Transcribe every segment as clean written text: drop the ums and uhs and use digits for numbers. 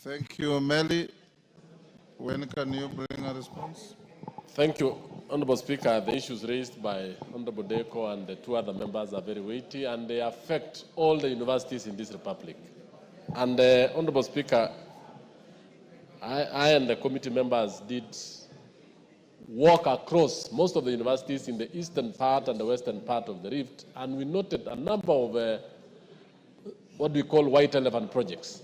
Thank you, Meli. When can you bring a response? Thank you, Honorable Speaker. The issues raised by Honorable Deko and the two other members are very weighty, and they affect all the universities in this republic. And Honorable Speaker, I and the committee members did walk across most of the universities in the eastern part and the western part of the Rift, and we noted a number of what we call white elephant projects.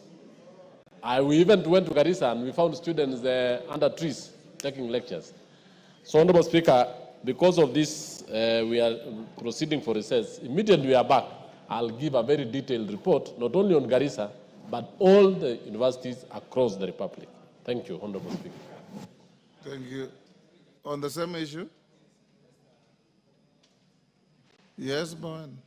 We even went to Garissa and we found students under trees taking lectures. So, Honorable Speaker, because of this, we are proceeding for recess. Immediately we are back, I'll give a very detailed report, not only on Garissa, but all the universities across the Republic. Thank you, Honorable Speaker. Thank you. On the same issue? Yes, Bowen.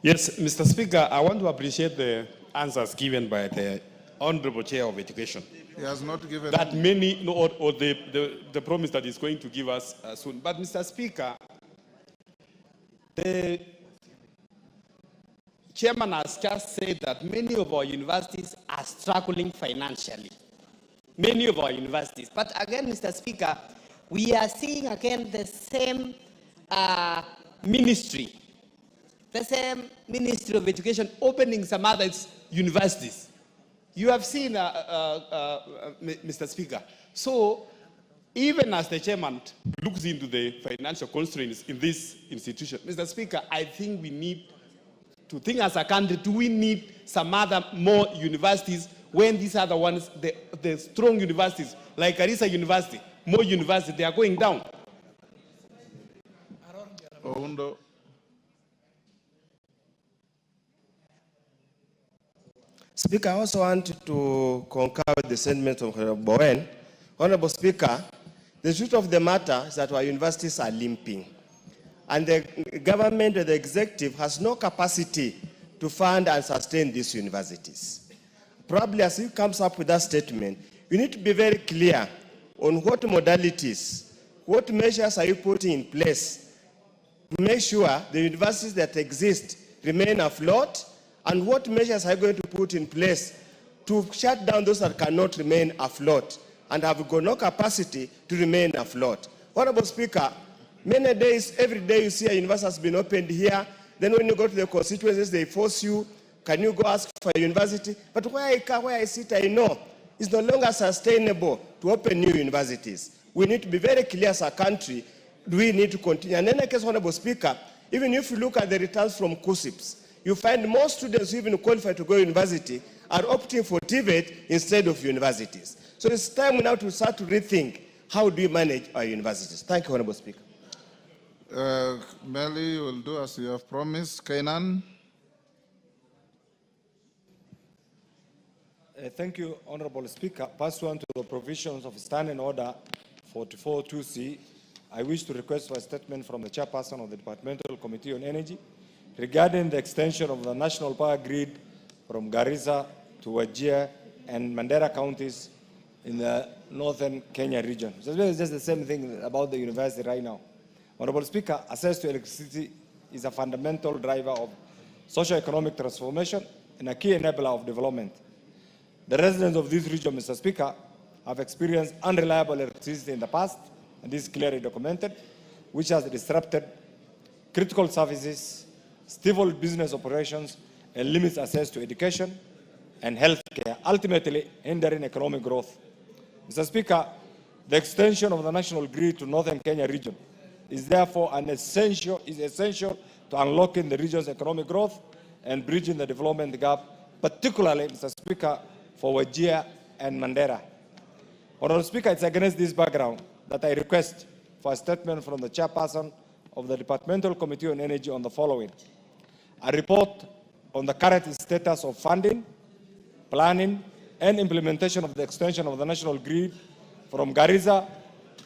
Yes, Mr. Speaker, I want to appreciate the answers given by the Honorable Chair of Education. He has not given that many, or the promise that he's going to give us soon. But Mr. Speaker, the chairman has just said that many of our universities are struggling financially. Many of our universities. But again, Mr. Speaker, we are seeing again the same ministry, the same Ministry of Education opening some other universities. You have seen, Mr. Speaker. So, even as the chairman looks into the financial constraints in this institution, Mr. Speaker, I think we need to think as a country, do we need some other more universities when these other ones, the strong universities, like Garissa University, more universities, they are going down? Oundo. Speaker, I also want to concur with the sentiments of Honorable Bowen. Honorable Speaker, the truth of the matter is that our universities are limping. And the government or the executive has no capacity to fund and sustain these universities. Probably as he comes up with that statement, you need to be very clear on what modalities, what measures are you putting in place to make sure the universities that exist remain afloat, and what measures are you going to put in place to shut down those that cannot remain afloat and have got no capacity to remain afloat? Honorable Speaker, many days, every day you see a university has been opened here, then when you go to the constituencies, they force you, can you go ask for a university? But where I sit, I know it's no longer sustainable to open new universities. We need to be very clear as a country, do we need to continue? And in any case, Honorable Speaker, even if you look at the returns from KUSIPs, you find most students who even qualify to go to university are opting for TVET instead of universities. So it's time now to start to rethink how do we manage our universities. Thank you, Honorable Speaker. Meli, you will do as you have promised. Kainan. Thank you, Honorable Speaker. Pursuant to the provisions of Standing Order 44-2C, I wish to request for a statement from the Chairperson of the Departmental Committee on Energy regarding the extension of the national power grid from Garissa to Wajir and Mandera counties in the northern Kenya region. So it's just the same thing about the university right now. Honorable Speaker, access to electricity is a fundamental driver of socio-economic transformation and a key enabler of development. The residents of this region, Mr. Speaker, have experienced unreliable electricity in the past, and this is clearly documented, which has disrupted critical services, stifled business operations, and limits access to education and health care, ultimately hindering economic growth. Mr. Speaker, the extension of the national grid to northern Kenya region is therefore essential to unlocking the region's economic growth and bridging the development gap, particularly, Mr. Speaker, for Wajir and Mandera. Honorable Speaker, it's against this background that I request for a statement from the Chairperson of the Departmental Committee on Energy on the following: a report on the current status of funding, planning, and implementation of the extension of the national grid from Garissa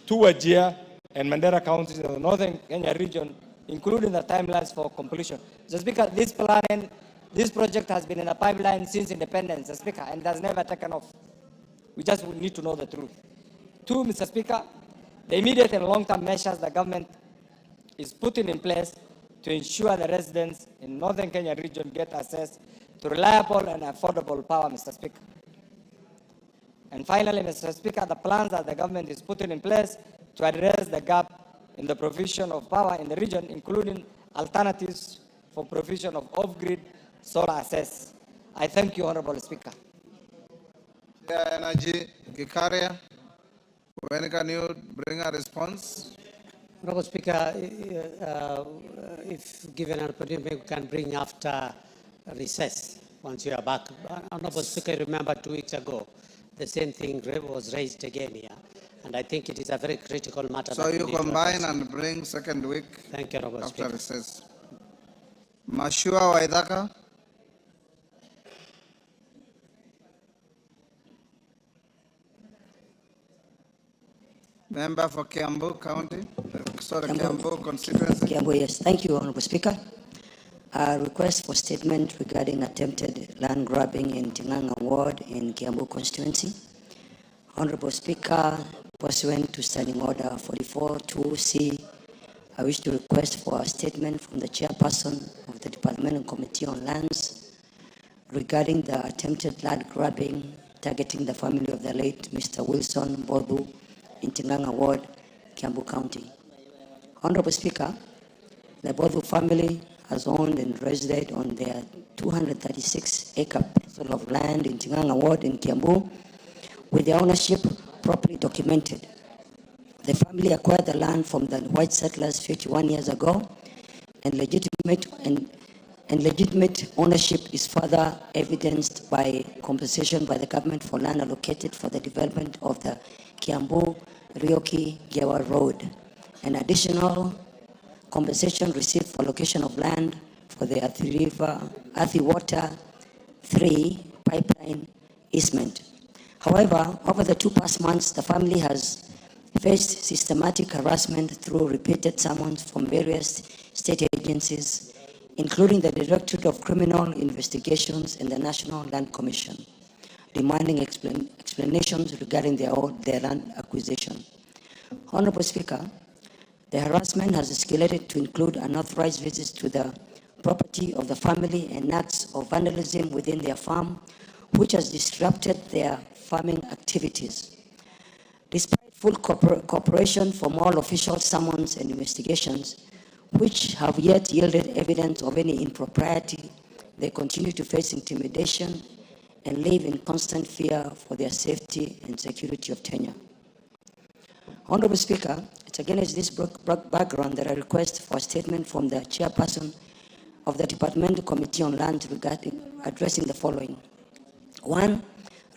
to Wajir and Mandera counties in the northern Kenya region, including the timelines for completion. Mr. Speaker, this project has been in the pipeline since independence, Mr. Speaker, and it has never taken off. We just need to know the truth. Two, Mr. Speaker, the immediate and long-term measures the government is putting in place to ensure the residents in northern Kenya region get access to reliable and affordable power, Mr. Speaker. And finally, Mr. Speaker, the plans that the government is putting in place to address the gap in the provision of power in the region, including alternatives for provision of off-grid solar access. I thank you, Honorable Speaker. Chair Energy Gikaria, when can you bring a response? Honorable Speaker, if given an opportunity, we can bring after recess once you are back. Honorable Speaker, remember 2 weeks ago, the same thing was raised again here. And I think it is a very critical matter. So you combine and bring second week Thank you, Honorable after Speaker. recess. Mashua Waidaka. Member for Kiambu County, Kiambu constituency. Kiambu, yes. Thank you, Honorable Speaker. A request for statement regarding attempted land grabbing in Tinganga Ward in Kiambu constituency. Honorable Speaker, pursuant to Standing Order 44-2C, I wish to request for a statement from the chairperson of the Departmental Committee on Lands regarding the attempted land grabbing targeting the family of the late Mr. Wilson Bodu in Tinganga Ward, Kiambu County. Honorable Speaker, the Bodu family has owned and resided on their 236-acre parcel of land in Tinganga Ward in Kiambu, with their ownership properly documented. The family acquired the land from the white settlers 51 years ago, and legitimate ownership is further evidenced by compensation by the government for land allocated for the development of the Kiambu Rioki Gewa Road, an additional compensation received for allocation of land for the Athi Water 3 pipeline easement. However, over the 2 past months, the family has faced systematic harassment through repeated summons from various state agencies, including the Directorate of Criminal Investigations and the National Land Commission, demanding explanations regarding their land acquisition. Honorable Speaker, the harassment has escalated to include unauthorized visits to the property of the family and acts of vandalism within their farm, which has disrupted their farming activities. Despite full cooperation from all official summons and investigations, which have yet yielded evidence of any impropriety, they continue to face intimidation and live in constant fear for their safety and security of tenure. Honorable Speaker, it's against this background that I request for a statement from the chairperson of the Departmental Committee on Land regarding addressing the following. 1,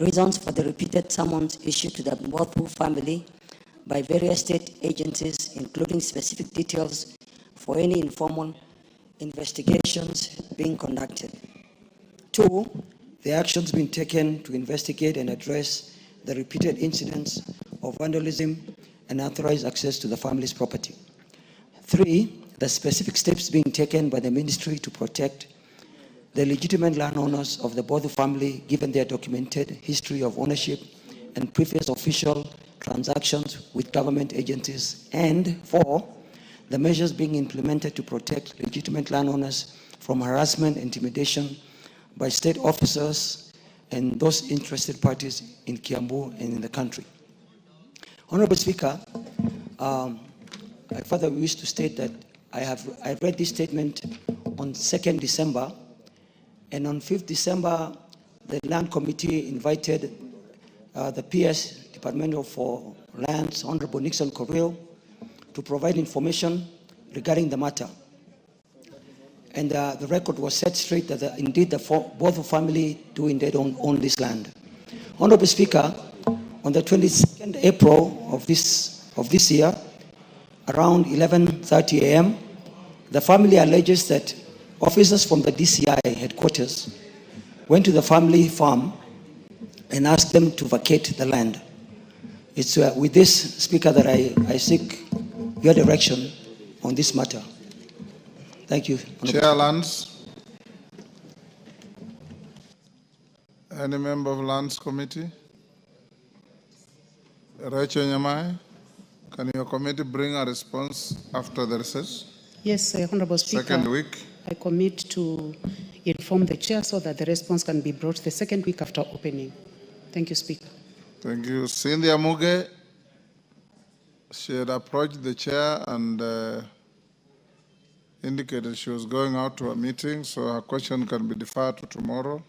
reasons for the repeated summons issued to the Mbotu family by various state agencies, including specific details for any informal investigations being conducted. 2, the actions being taken to investigate and address the repeated incidents of vandalism and unauthorized access to the family's property. 3, the specific steps being taken by the ministry to protect the legitimate landowners of the Bodu family, given their documented history of ownership and previous official transactions with government agencies. And 4, the measures being implemented to protect legitimate landowners from harassment and intimidation by state officers and those interested parties in Kiambu and in the country. Honorable Speaker, I further wish to state that I read this statement on 2nd December, and on 5th December, the Land Committee invited the PS, Department for Lands, Honorable Nixon Correo, to provide information regarding the matter. And the record was set straight that indeed both family do indeed own this land. Honorable Speaker, on the 22nd April of this year, around 11:30 a.m., the family alleges that officers from the DCI headquarters went to the family farm and asked them to vacate the land. It's with this, Speaker, that I seek your direction on this matter. Thank you. Chair Lands. Any member of Lands Committee? Rachel Nyamai, can your committee bring a response after the recess? Yes, Honorable Speaker. Second week. I commit to inform the chair so that the response can be brought the second week after opening. Thank you, Speaker. Thank you. Cynthia Muge, she had approached the chair and indicated she was going out to a meeting, so her question can be deferred to tomorrow.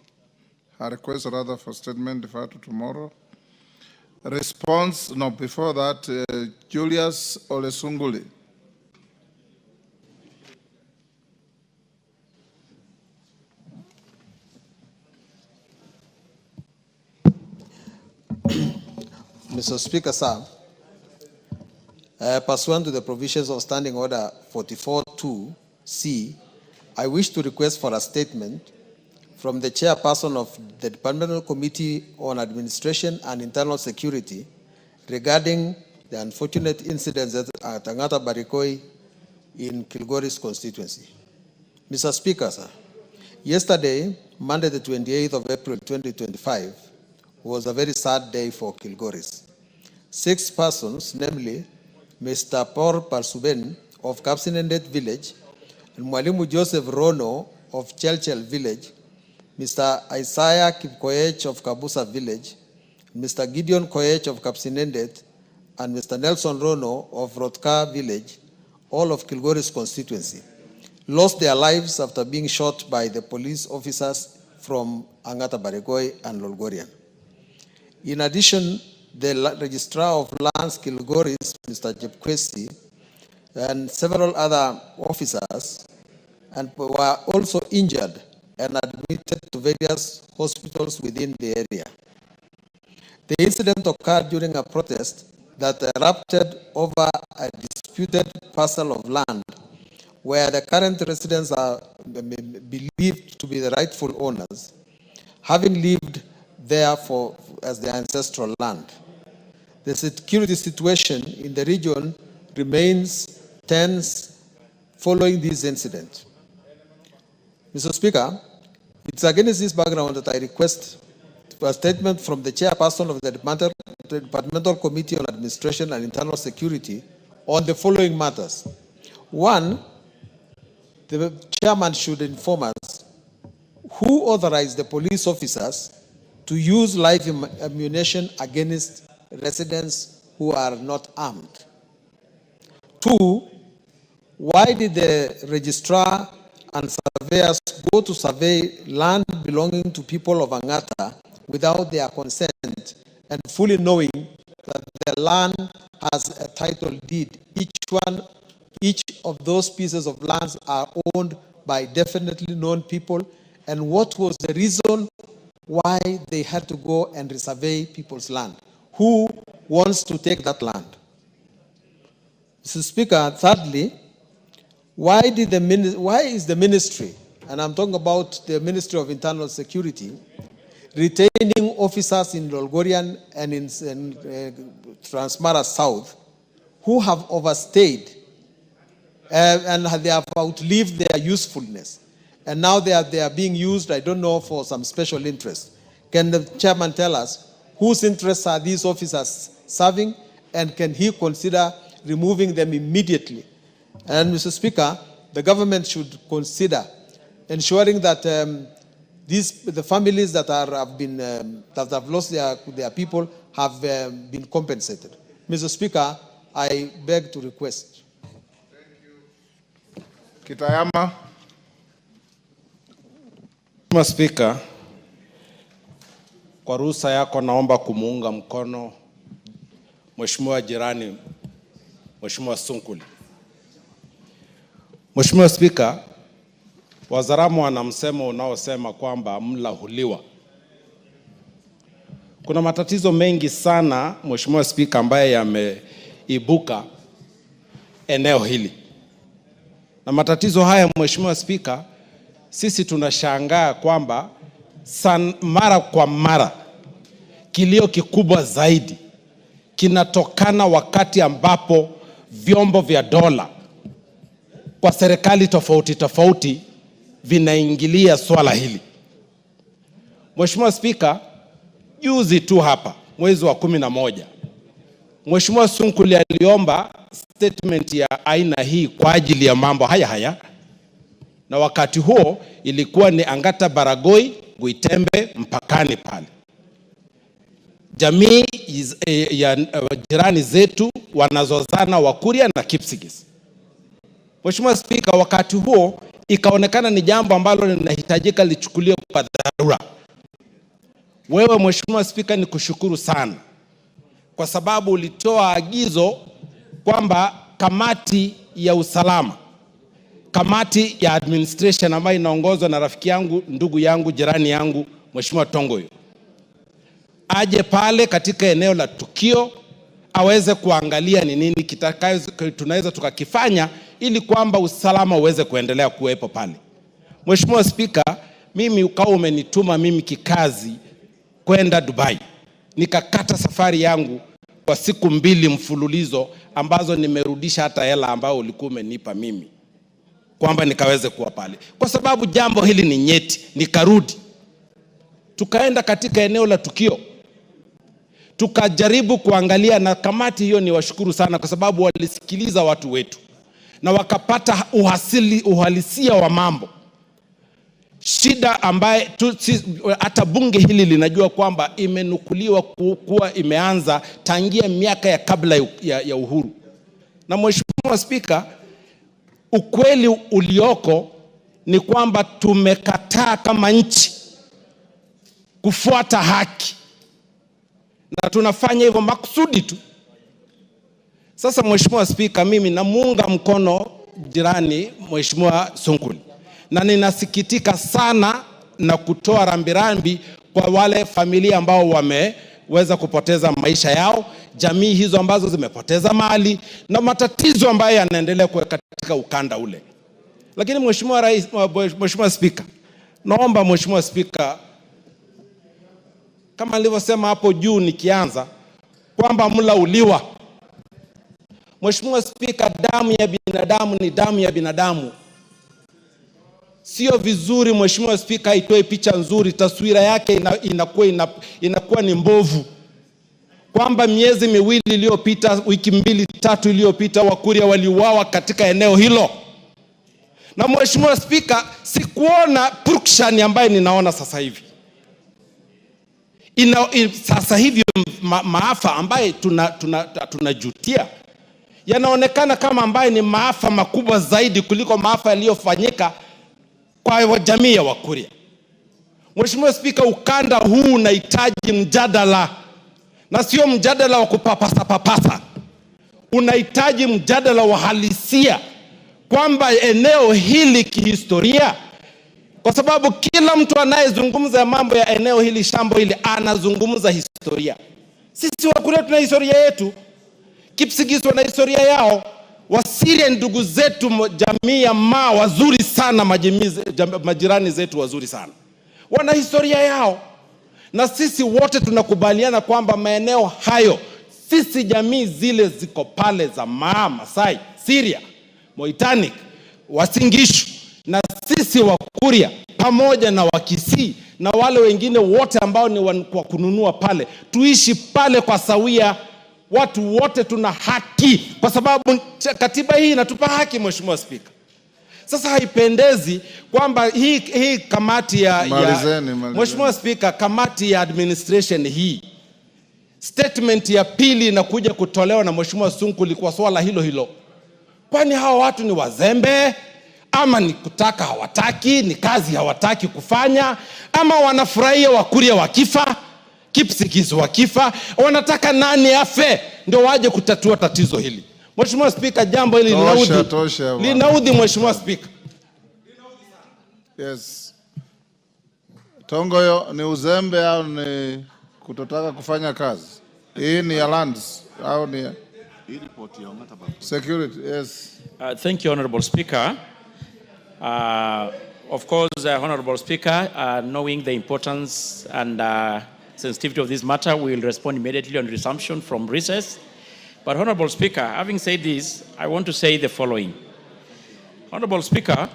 Her request rather for statement deferred to tomorrow. Response, no, before that, Julius Olesunguli. Mr. Speaker, sir, pursuant to the provisions of Standing Order 44.2c, I wish to request for a statement from the chairperson of the Departmental Committee on Administration and Internal Security regarding the unfortunate incidents at Angata Barikoi in Kilgoris constituency. Mr. Speaker, sir, yesterday, Monday the 28th of April 2025, was a very sad day for Kilgoris. 6 persons, namely Mr. Paul Parsuben of Kapsinendet Village, and Mwalimu Joseph Rono of Chelchel Village, Mr. Isaiah Kipkoech of Kabusa Village, Mr. Gideon Koech of Kapsinendet, and Mr. Nelson Rono of Rotka Village, all of Kilgoris constituency, lost their lives after being shot by the police officers from Angata Barikoi and Lolgorian. In addition, the Registrar of Lands Kilgoris, Mr. Jepkwesi, and several other officers and were also injured and admitted to various hospitals within the area. The incident occurred during a protest that erupted over a disputed parcel of land where the current residents are believed to be the rightful owners, having lived there as their ancestral land. The security situation in the region remains tense following this incident. Mr. Speaker, it's against this background that I request a statement from the chairperson of the Departmental Committee on Administration and Internal Security on the following matters. 1, the chairman should inform us who authorized the police officers to use live ammunition against residents who are not armed. 2, why did the registrar and surveyors go to survey land belonging to people of Angata without their consent and fully knowing that the land has a title deed? Each of those pieces of land are owned by definitely known people. And what was the reason why they had to go and resurvey people's land? Who wants to take that land? Mr. Speaker, thirdly, why is the ministry, and I'm talking about the Ministry of Internal Security, retaining officers in Lolgorian and in Transmara South who have overstayed and they have outlived their usefulness? And now they are being used, I don't know, for some special interest. Can the chairman tell us whose interests are these officers serving, and can he consider removing them immediately? And Mr. Speaker, the government should consider ensuring that the families that have lost their people have been compensated. Mr. Speaker, I beg to request. Kitayama. Mheshimiwa Spika, kwa ruhusa yako naomba kumuunga mkono Mheshimiwa jirani, Mheshimiwa Sunkuli. Mheshimiwa Spika, Wazaramo wana msemo unaosema kwamba mla huliwa. Kuna matatizo mengi sana Mheshimiwa Spika ambaye yameibuka eneo hili. Na matatizo haya Mheshimiwa Spika, sisi tunashangaa kwamba mara kwa mara kilio kikubwa zaidi kinatokana wakati ambapo vyombo vya dola kwa serikali tofauti tofauti vinaingilia swala hili. Mheshimiwa Spika, juzi tu hapa mwezi wa 11 Mheshimiwa Sunkuli aliomba statement ya aina hii kwa ajili ya mambo haya, na wakati huo ilikuwa ni Angata Baragoi Guitembe mpakani pale. jamii ya jirani zetu wanazozana Wakuria na Kipsigis. Mheshimiwa Spika, wakati huo ikaonekana ni jambo ambalo linahitajika lichukuliwe kwa dharura. Wewe Mheshimiwa Spika, ni kushukuru sana kwa sababu ulitoa agizo kwamba kamati ya usalama, kamati ya administration ambayo inaongozwa na rafiki yangu, ndugu yangu, jirani yangu Mheshimiwa Tongoyo, aje pale katika eneo la tukio aweze kuangalia ni nini tunaweza tukakifanya ili kwamba usalama uweze kuendelea kuwepo pale. Mheshimiwa Spika, mimi ukawa umenituma mimi kikazi kwenda Dubai. Nikakata safari yangu kwa siku 2 mfululizo ambazo nimerudisha hata hela ambayo ulikuwa umenipa mimi kwamba nikaweze kuwa pale. Kwa sababu jambo hili ni nyeti, nikarudi. Tukaenda katika eneo la tukio. Tukajaribu kuangalia, na kamati hiyo ni washukuru sana kwa sababu walisikiliza watu wetu na wakapata uhalisia wa mambo. Shida ambaye hata bunge hili linajua kwamba imenukuliwa kuwa imeanza tangia miaka ya kabla ya uhuru. Na Mheshimiwa Spika, ukweli ulioko ni kwamba tumekataa kama nchi kufuata haki, na tunafanya hivyo makusudi tu. Sasa Mheshimiwa Spika, mimi namuunga mkono jirani Mheshimiwa Sunkuli, na ninasikitika sana na kutoa rambirambi kwa wale familia ambao wameweza kupoteza maisha yao, jamii hizo ambazo zimepoteza mali na matatizo ambayo yanaendelea katika ukanda ule. Lakini Mheshimiwa Spika, naomba Mheshimiwa Spika, kama nilivyosema hapo juu nikianza kwamba mla uliwa. Mheshimiwa Spika, damu ya binadamu ni damu ya binadamu. Sio vizuri Mheshimiwa Spika itoe picha nzuri, taswira yake inakuwa ni mbovu. Kwamba miezi 2 iliyopita, wiki 2-3 iliyopita, Wakuria waliuawa katika eneo hilo. Na Mheshimiwa Spika, sikuona purukushani ambaye ninaona sasa hivi. Sasa hivi maafa ambaye tunajutia yanaonekana kama ambaye ni maafa makubwa zaidi kuliko maafa yaliyofanyika kwa jamii ya Wakuria. Mheshimiwa Spika, ukanda huu unahitaji mjadala, na sio mjadala wa kupapasa. Unahitaji mjadala wa halisia kwamba eneo hili kihistoria, kwa sababu kila mtu anayezungumza mambo ya eneo hili, shambo hili, anazungumza historia. Sisi Wakuria tuna historia yetu, Kipsigis wana historia yao, Wasiria ndugu zetu, jamii ya Maa wazuri sana, majirani zetu wazuri sana, wana historia yao. Na sisi wote tunakubaliana kwamba maeneo hayo, sisi jamii zile ziko pale za Maa, Masai, Siria, Moitanic, Wasingishu, na sisi Wakuria pamoja na Wakisii na wale wengine wote ambao ni wa kununua pale, tuishi pale kwa sawia. Watu wote tuna haki kwa sababu katiba hii inatupa haki, Mheshimiwa Spika. Sasa haipendezi kwamba hii kamati malizeni. Mheshimiwa Spika, kamati ya administration hii, statement ya pili inakuja kutolewa na Mheshimiwa Sunkuli kwa swala hilo hilo. Kwani hawa watu ni wazembe, ama ni kutaka hawataki, ni kazi hawataki kufanya, ama wanafurahia Wakuria wakifa, Kipsigis wakifa, wanataka nani afe ndio waje kutatua tatizo hili? Mheshimiwa Spika, jambo hili linaudhi Mheshimiwa Spika. Yes. Tongoyo, ni uzembe au ni kutotaka kufanya kazi? Hii ni ya lands au ni security? Yes. Thank you, Honorable Speaker. Of course, Honorable Speaker, knowing the importance and sensitivity of this matter, we will respond immediately on resumption from recess. But Honorable Speaker, having said this, I want to say the following. Honorable Speaker,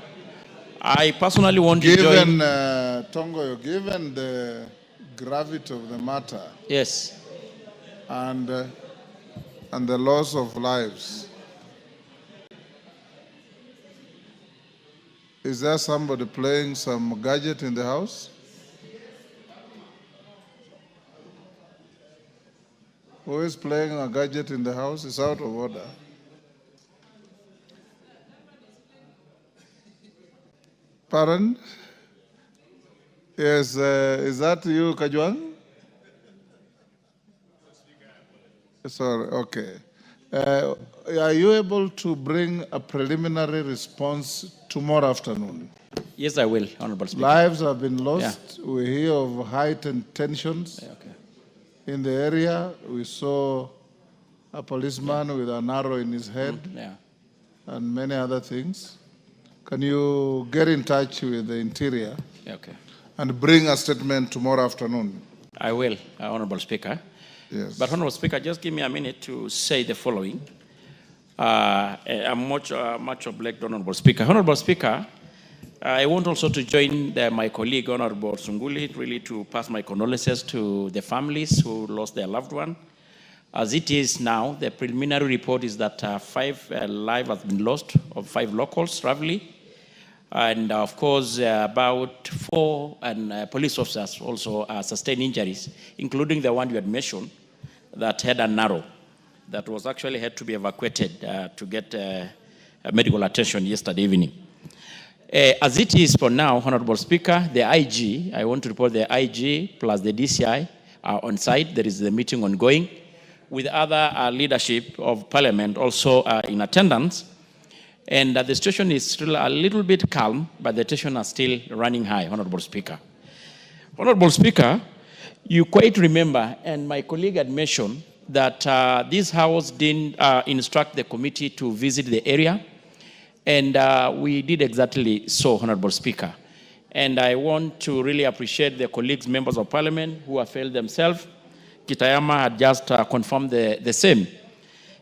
I personally want to join... Tongoyo, given the gravity of the matter, yes, and the loss of lives, is there somebody playing some gadget in the house? Who is playing a gadget in the house is out of order. Pardon? Yes, is that you, Kajwang? Sorry, okay. Are you able to bring a preliminary response tomorrow afternoon? Yes, I will, Honorable Speaker. Lives have been lost. We hear of heightened tensions in the area. We saw a policeman with an arrow in his head and many other things. Can you get in touch with the Interior and bring a statement tomorrow afternoon? I will, Honorable Speaker. Yes. But Honorable Speaker, just give me a minute to say the following. I'm much obliged, Honorable Speaker. Honorable Speaker, I want also to join my colleague, Honorable Sunguli, really to pass my condolences to the families who lost their loved one. As it is now, the preliminary report is that 5 lives have been lost, of 5 locals, roughly. And of course, about 4 police officers also sustained injuries, including the one you had mentioned that had an arrow that was actually had to be evacuated to get medical attention yesterday evening. As it is for now, Honorable Speaker, the IG, I want to report the IG plus the DCI are on site. There is the meeting ongoing with other leadership of Parliament also in attendance. And the situation is still a little bit calm, but the tension is still running high, Honorable Speaker. Honorable Speaker, you quite remember, and my colleague had mentioned, that this House didn't instruct the committee to visit the area. And we did exactly so, Honorable Speaker. And I want to really appreciate the colleagues, members of Parliament, who have failed themselves. Kitayama had just confirmed the same.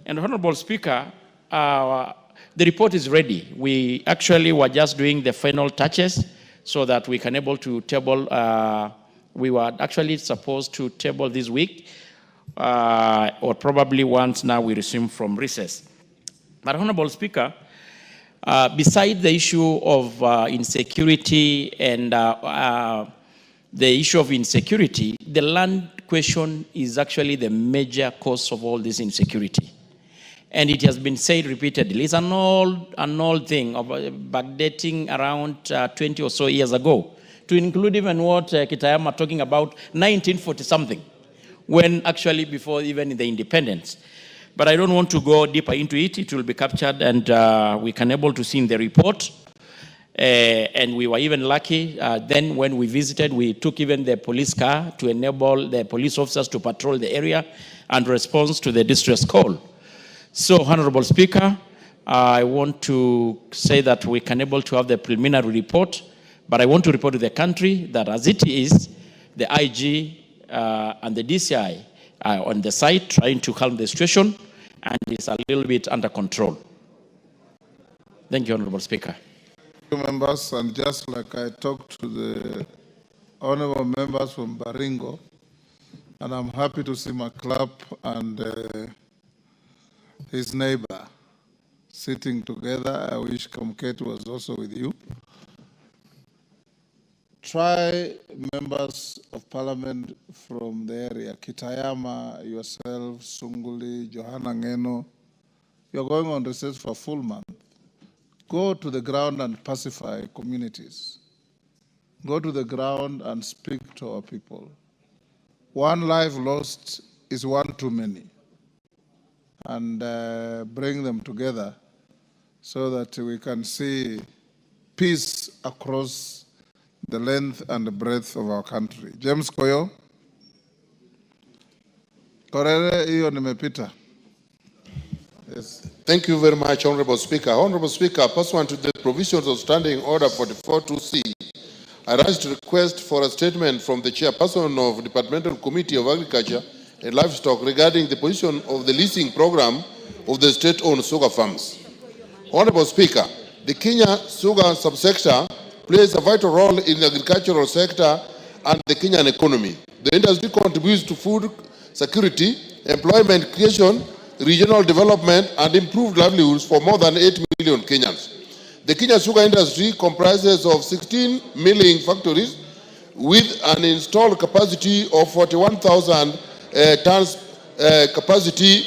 And Honorable Speaker, the report is ready. We actually were just doing the final touches so that we can able to table, we were actually supposed to table this week, or probably once now we resume from recess. But Honorable Speaker, beside the issue of insecurity and the issue of insecurity, the land question is actually the major cause of all this insecurity. And it has been said repeatedly. It's an old thing of backdating around 20 or so years ago, to include even what Kitayama talking about 1940-something, when actually before even the independence. But I don't want to go deeper into it. It will be captured and we can able to see in the report. And we were even lucky. Then when we visited, we took even the police car to enable the police officers to patrol the area and respond to the distress call. So, Honorable Speaker, I want to say that we can able to have the preliminary report, but I want to report to the country that as it is, the IG and the DCI are on the site trying to calm the situation, and it's a little bit under control. Thank you, Honorable Speaker. Thank you, members, and just like I talked to the honorable members from Baringo, and I'm happy to see Maclap and his neighbor sitting together. I wish Kamket was also with you. Try members of Parliament from the area, Kitayama, yourself, Sunguli, Johanna Ngeno. You're going on recess for a full month. Go to the ground and pacify communities. Go to the ground and speak to our people. One life lost is one too many. And bring them together so that we can see peace across the length and the breadth of our country. James Koyo. Korere hiyo nimepita. Yes. Thank you very much, Honorable Speaker. Honorable Speaker, pursuant to the provisions of Standing Order 44.2c, I rise to request for a statement from the Chairperson of Departmental Committee of Agriculture and Livestock regarding the position of the leasing program of the state-owned sugar farms. Honorable Speaker, the Kenya sugar subsector plays a vital role in the agricultural sector and the Kenyan economy. The industry contributes to food security, employment creation, regional development, and improved livelihoods for more than 8 million Kenyans. The Kenya sugar industry comprises of 16 milling factories with an installed capacity of 41,000 tons capacity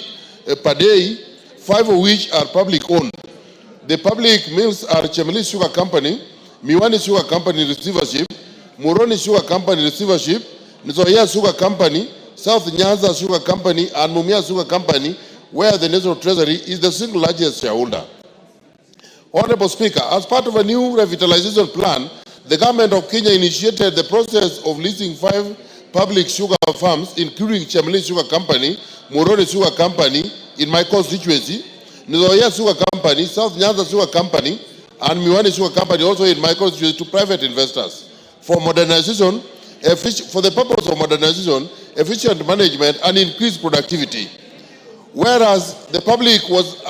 per day, 5 of which are public owned. The public mills are Chemelil Sugar Company, Miwani Sugar Company receivership, Moroni Sugar Company receivership, Nzoia Sugar Company, South Nyanza Sugar Company, and Mumia Sugar Company, where the National Treasury is the single largest shareholder. Honorable Speaker, as part of a new revitalization plan, the government of Kenya initiated the process of leasing 5 public sugar farms, including Chemelil Sugar Company, Moroni Sugar Company in my constituency, Nzoia Sugar Company, South Nyanza Sugar Company, and Miwani Sugar Company also in my constituency to private investors for modernization, for the purpose of modernization, efficient management, and increased productivity. Whereas the public was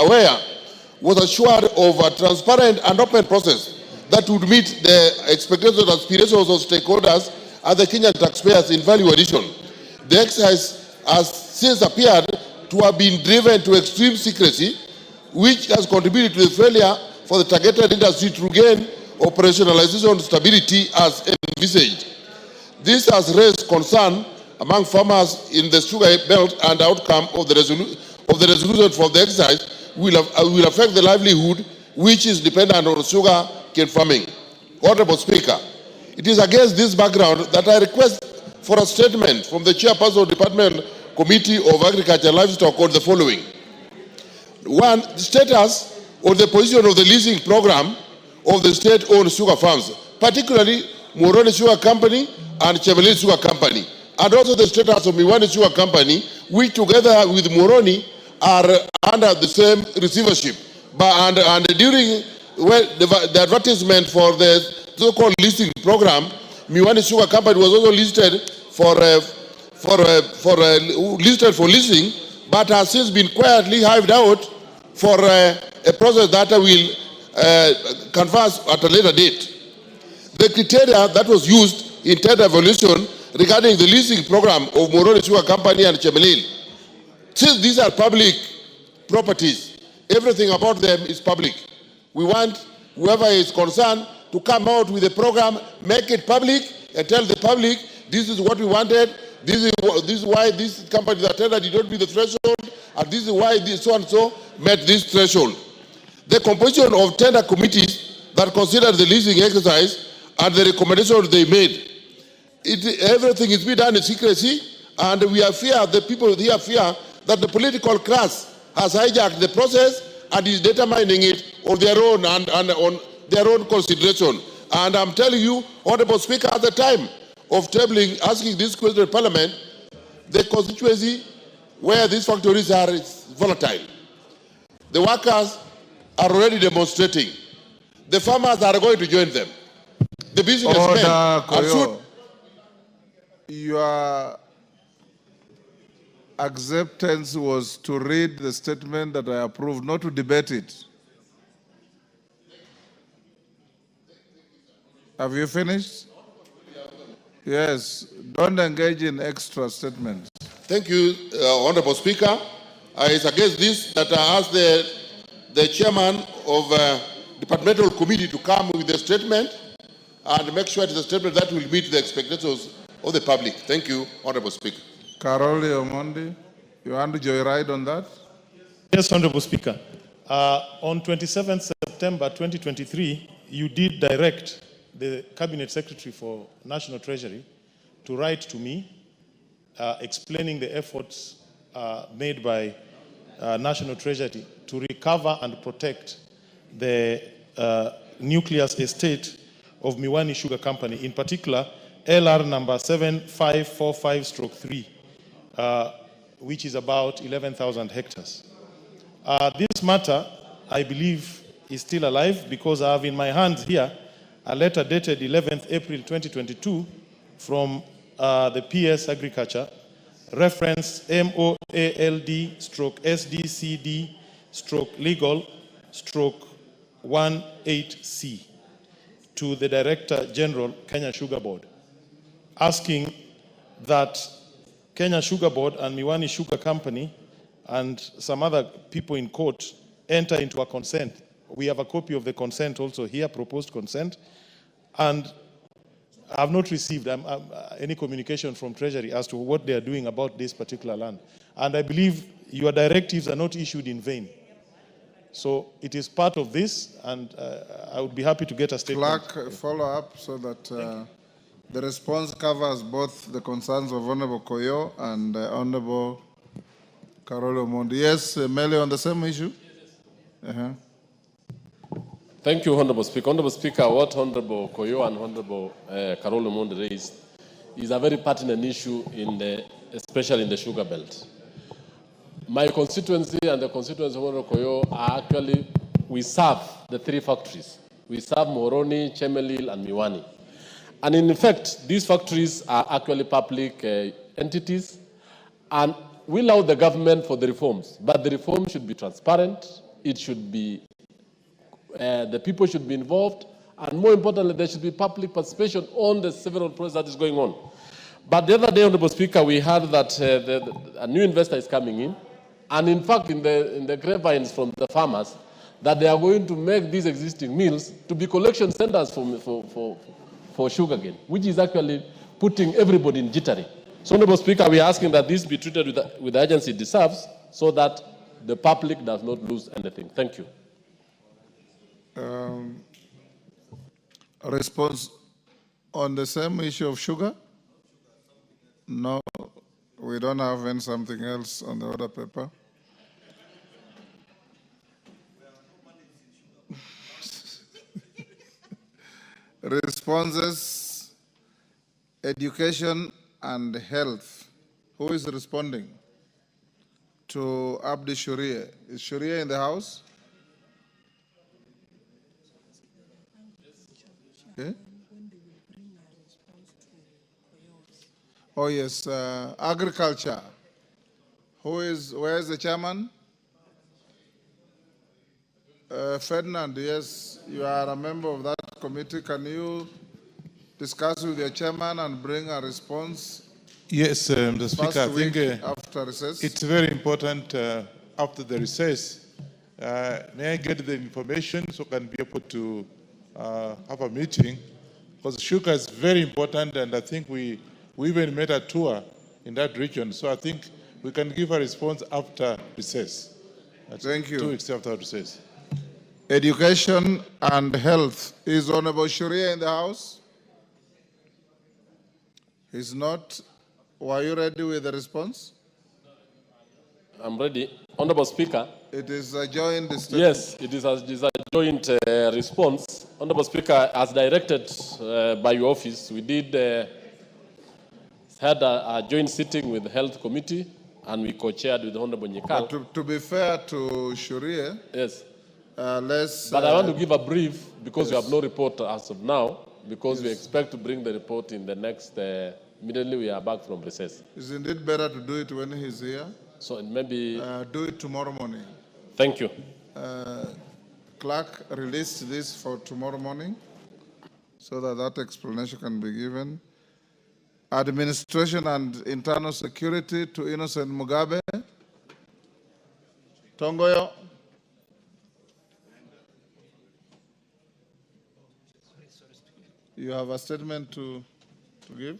assured of a transparent and open process that would meet the expectations and aspirations of stakeholders and the Kenyan taxpayers in value addition. The exercise has since appeared to have been driven to extreme secrecy, which has contributed to the failure for the targeted industry to gain operationalization stability as envisaged. This has raised concern among farmers in the sugar belt, and the outcome of the resolution for the exercise will affect the livelihood which is dependent on sugar cane farming. Honorable Speaker, it is against this background that I request for a statement from the Chairperson of the Department Committee of Agriculture and Livestock on the following. 1. The status or the position of the leasing program of the state-owned sugar farms, particularly Moroni Sugar Company and Chemelil Sugar Company, and also the status of Miwani Sugar Company, which together with Moroni are under the same receivership. And during the advertisement for the so-called leasing program, Miwani Sugar Company was also listed for leasing, but has since been quietly hived out for a process that will canvass at a later date. The criteria that was used in tender evaluation regarding the leasing program of Moroni Sugar Company and Chemelil, since these are public properties, everything about them is public. We want whoever is concerned to come out with a program, make it public, and tell the public, this is what we wanted, this is why this company that tendered did not meet the threshold, and this is why this so and so met this threshold. The composition of tender committees that considered the leasing exercise and the recommendations they made, everything is being done in secrecy, and we have fear, the people here fear that the political class has hijacked the process and is determining it on their own and on their own consideration. And I'm telling you, Honorable Speaker, at the time of asking this question in Parliament, the constituency where these factories are is volatile. The workers are already demonstrating. The farmers are going to join them. The businessmen are soon. Your acceptance was to read the statement that I approved, not to debate it. Have you finished? Yes. Don't engage in extra statements. Thank you, Honorable Speaker. It's against this that I ask the chairman of departmental committee to come with a statement and make sure it is a statement that will meet the expectations of the public. Thank you, Honorable Speaker. Karoli Omondi, you want to joyride on that? Yes, Honorable Speaker. On 27th September 2023, you did direct the Cabinet Secretary for National Treasury to write to me explaining the efforts made by National Treasury to recover and protect the nucleus estate of Miwani Sugar Company, in particular LR number 7545/3, which is about 11,000 hectares. This matter, I believe, is still alive because I have in my hands here a letter dated 11th April 2022 from the PS Agriculture, reference MOALD/SDCD/legal/18C to the Director General, Kenya Sugar Board, asking that Kenya Sugar Board and Miwani Sugar Company and some other people in court enter into a consent. We have a copy of the consent also here, proposed consent, and I have not received any communication from Treasury as to what they are doing about this particular land. And I believe your directives are not issued in vain. So it is part of this, and I would be happy to get a statement. Clerk, follow up so that the response covers both the concerns of Honorable Koyo and Honorable Karolo Mondi. Yes, Mele, on the same issue? Thank you, Honorable Speaker. Honorable Speaker, what Honorable Koyo and Honorable Karolo Mondi raised is a very pertinent issue, especially in the sugar belt. My constituency and the constituency of Honorable Koyo are actually, we serve the three factories. We serve Moroni, Chemelil, and Miwani. And in fact, these factories are actually public entities, and we allow the government for the reforms, but the reform should be transparent, it should be, the people should be involved, and more importantly, there should be public participation on the several process that is going on. But the other day, Honorable Speaker, we heard that a new investor is coming in, and in fact, in the grapevines from the farmers, that they are going to make these existing mills to be collection centers for sugarcane, which is actually putting everybody in jittery. So, Honorable Speaker, we are asking that this be treated with the urgency it deserves, so that the public does not lose anything. Thank you. A response on the same issue of sugar? No, we don't have any something else on the order paper. Responses, education and health. Who is responding to Abdi Shuria? Is Shuria in the house? Okay. Oh yes, agriculture. Where is the chairman? Ferdinand, yes, you are a member of that committee. Can you discuss with your chairman and bring a response? Yes, Mr. Speaker, I think after recess. It's very important after the recess. May I get the information so I can be able to have a meeting? Because sugar is very important, and I think we even made a tour in that region. So I think we can give a response after recess. Thank you. 2 weeks after recess. Education and health. Is Honorable Shuria in the house? He's not. Were you ready with the response? I'm ready. Honorable Speaker. It is a joint statement. Yes, it is a joint response. Honorable Speaker, as directed by your office, we did had a joint sitting with the Health Committee, and we co-chaired with Honorable Nyekal. But to be fair to Shuria, yes. Let's... But I want to give a brief, because we have no report as of now, because we expect to bring the report in the next, immediately we are back from recess. Is indeed better to do it when he's here? So maybe... do it tomorrow morning. Thank you. Clerk, release this for tomorrow morning, so that explanation can be given. Administration and internal security to Innocent Mugabe. Tongoyo. You have a statement to give?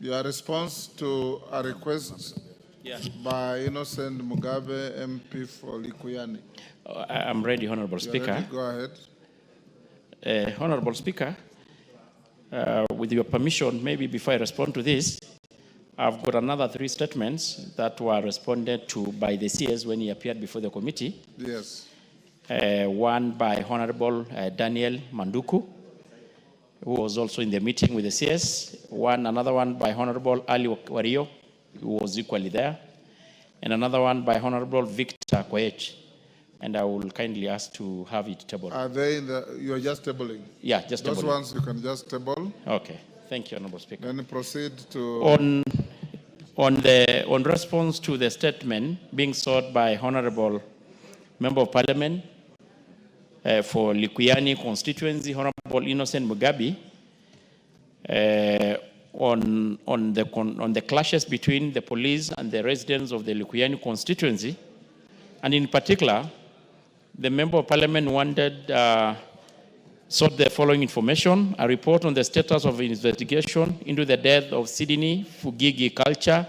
Your response to a request by Innocent Mugabe, MP for Likuyani. I'm ready, Honorable Speaker. Ready? Go ahead. Honorable Speaker, with your permission, maybe before I respond to this, I've got another 3 statements that were responded to by the CS when he appeared before the committee. Yes. One by Honorable Daniel Manduku, who was also in the meeting with the CS. Another one by Honorable Ali Wario, who was equally there. And another one by Honorable Victor Koech. And I will kindly ask to have it tabled. Are they in the, you are just tabling? Yeah, just tabling. Those ones you can just table. Okay, thank you, Honorable Speaker. Then proceed to... On response to the statement being sought by Honorable Member of Parliament for Likuyani constituency, Honorable Innocent Mugabe, on the clashes between the police and the residents of the Likuyani constituency, and in particular, the Member of Parliament wanted sought the following information: a report on the status of investigation into the death of Sydney Fugigi Culture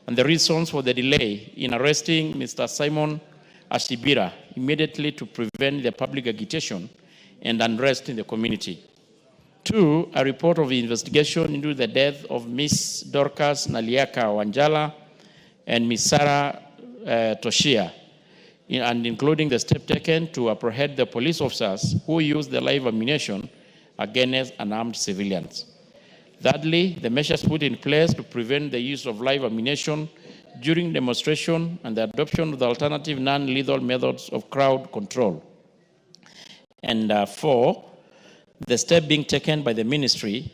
and the reasons for the delay in arresting Mr. Simon Ashibira immediately to prevent the public agitation and unrest in the community. 2, a report of the investigation into the death of Miss Dorcas Naliaka Wanjala and Miss Sarah Toshia, and including the step taken to apprehend the police officers who used the live ammunition against unarmed civilians. Thirdly, the measures put in place to prevent the use of live ammunition during demonstration and the adoption of the alternative non-lethal methods of crowd control. And 4, the step being taken by the ministry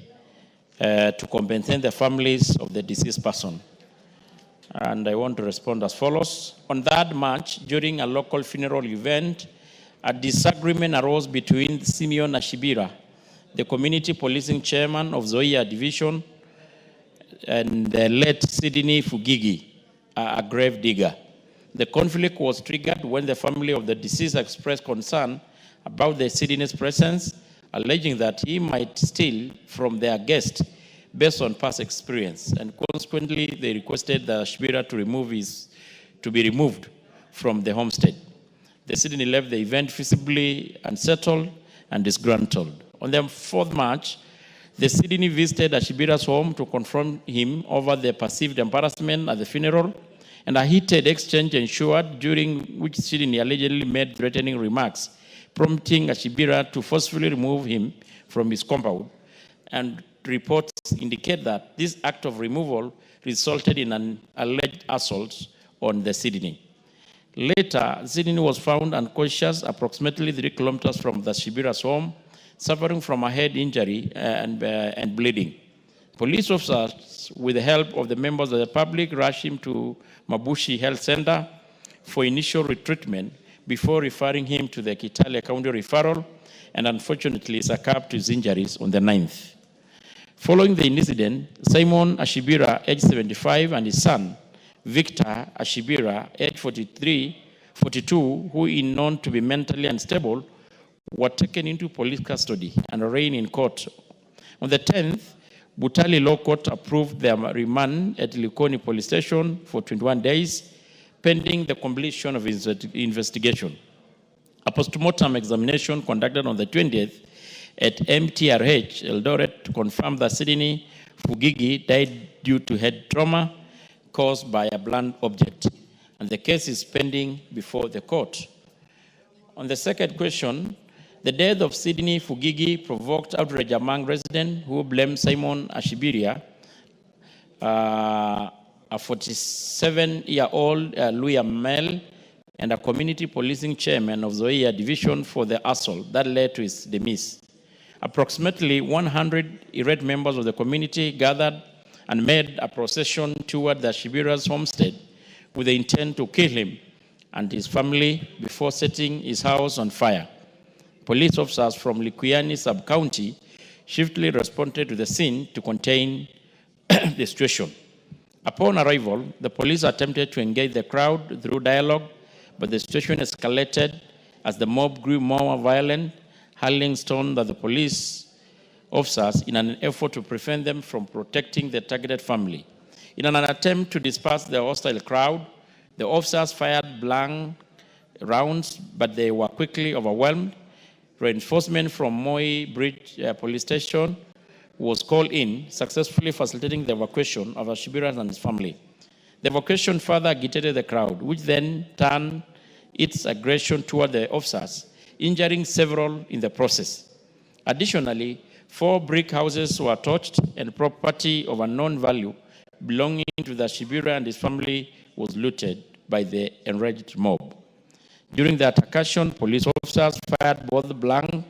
to compensate the families of the deceased person. And I want to respond as follows. On 3rd March, during a local funeral event, a disagreement arose between Simeon Ashibira, the community policing chairman of Zoia Division, and the late Sydney Fugigi, a grave digger. The conflict was triggered when the family of the deceased expressed concern about the Sydney's presence, alleging that he might steal from their guest based on past experience, and consequently they requested the Ashibira to be removed from the homestead. The Sydney left the event visibly unsettled and disgruntled. On the 4th March, the Sydney visited Ashibira's home to confront him over the perceived embarrassment at the funeral, and a heated exchange ensued, during which Sydney allegedly made threatening remarks, prompting Ashibira to forcefully remove him from his compound. And reports indicate that this act of removal resulted in an alleged assault on the Sydney. Later, Sydney was found unconscious approximately 3 kilometers from the Ashibira's home, suffering from a head injury and bleeding. Police officers, with the help of the members of the public, rushed him to Mabushi Health Center for initial treatment before referring him to the Kitale County Referral, and unfortunately succumbed to his injuries on the 9th. Following the incident, Simon Ashibira, age 75, and his son, Victor Ashibira, age 42, who is known to be mentally unstable, were taken into police custody and arraigned in court. On the 10th, Butali Law Court approved their remand at Likoni Police Station for 21 days, pending the completion of investigation. A postmortem examination conducted on the 20th at MTRH Eldoret confirmed that Sydney Fugigi died due to head trauma caused by a blunt object, and the case is pending before the court. On the second question, the death of Sydney Fugigi provoked outrage among residents who blamed Simon Ashibira, a 47-year-old Luya male and a community policing chairman of Zoia Division, for the assault that led to his demise. Approximately 100 irate members of the community gathered and made a procession toward the Ashibira's homestead with the intent to kill him and his family before setting his house on fire. Police officers from Likuyani sub-county swiftly responded to the scene to contain the situation. Upon arrival, the police attempted to engage the crowd through dialogue, but the situation escalated as the mob grew more violent, hurling stones at the police officers in an effort to prevent them from protecting the targeted family. In an attempt to disperse the hostile crowd, the officers fired blank rounds, but they were quickly overwhelmed. Reinforcement from Moi Bridge Police Station was called in, successfully facilitating the evacuation of Ashibira and his family. The evacuation further agitated the crowd, which then turned its aggression toward the officers, injuring several in the process. Additionally, 4 brick houses were torched and property of unknown value belonging to the Ashibira and his family was looted by the enraged mob. During the altercation, police officers fired both blank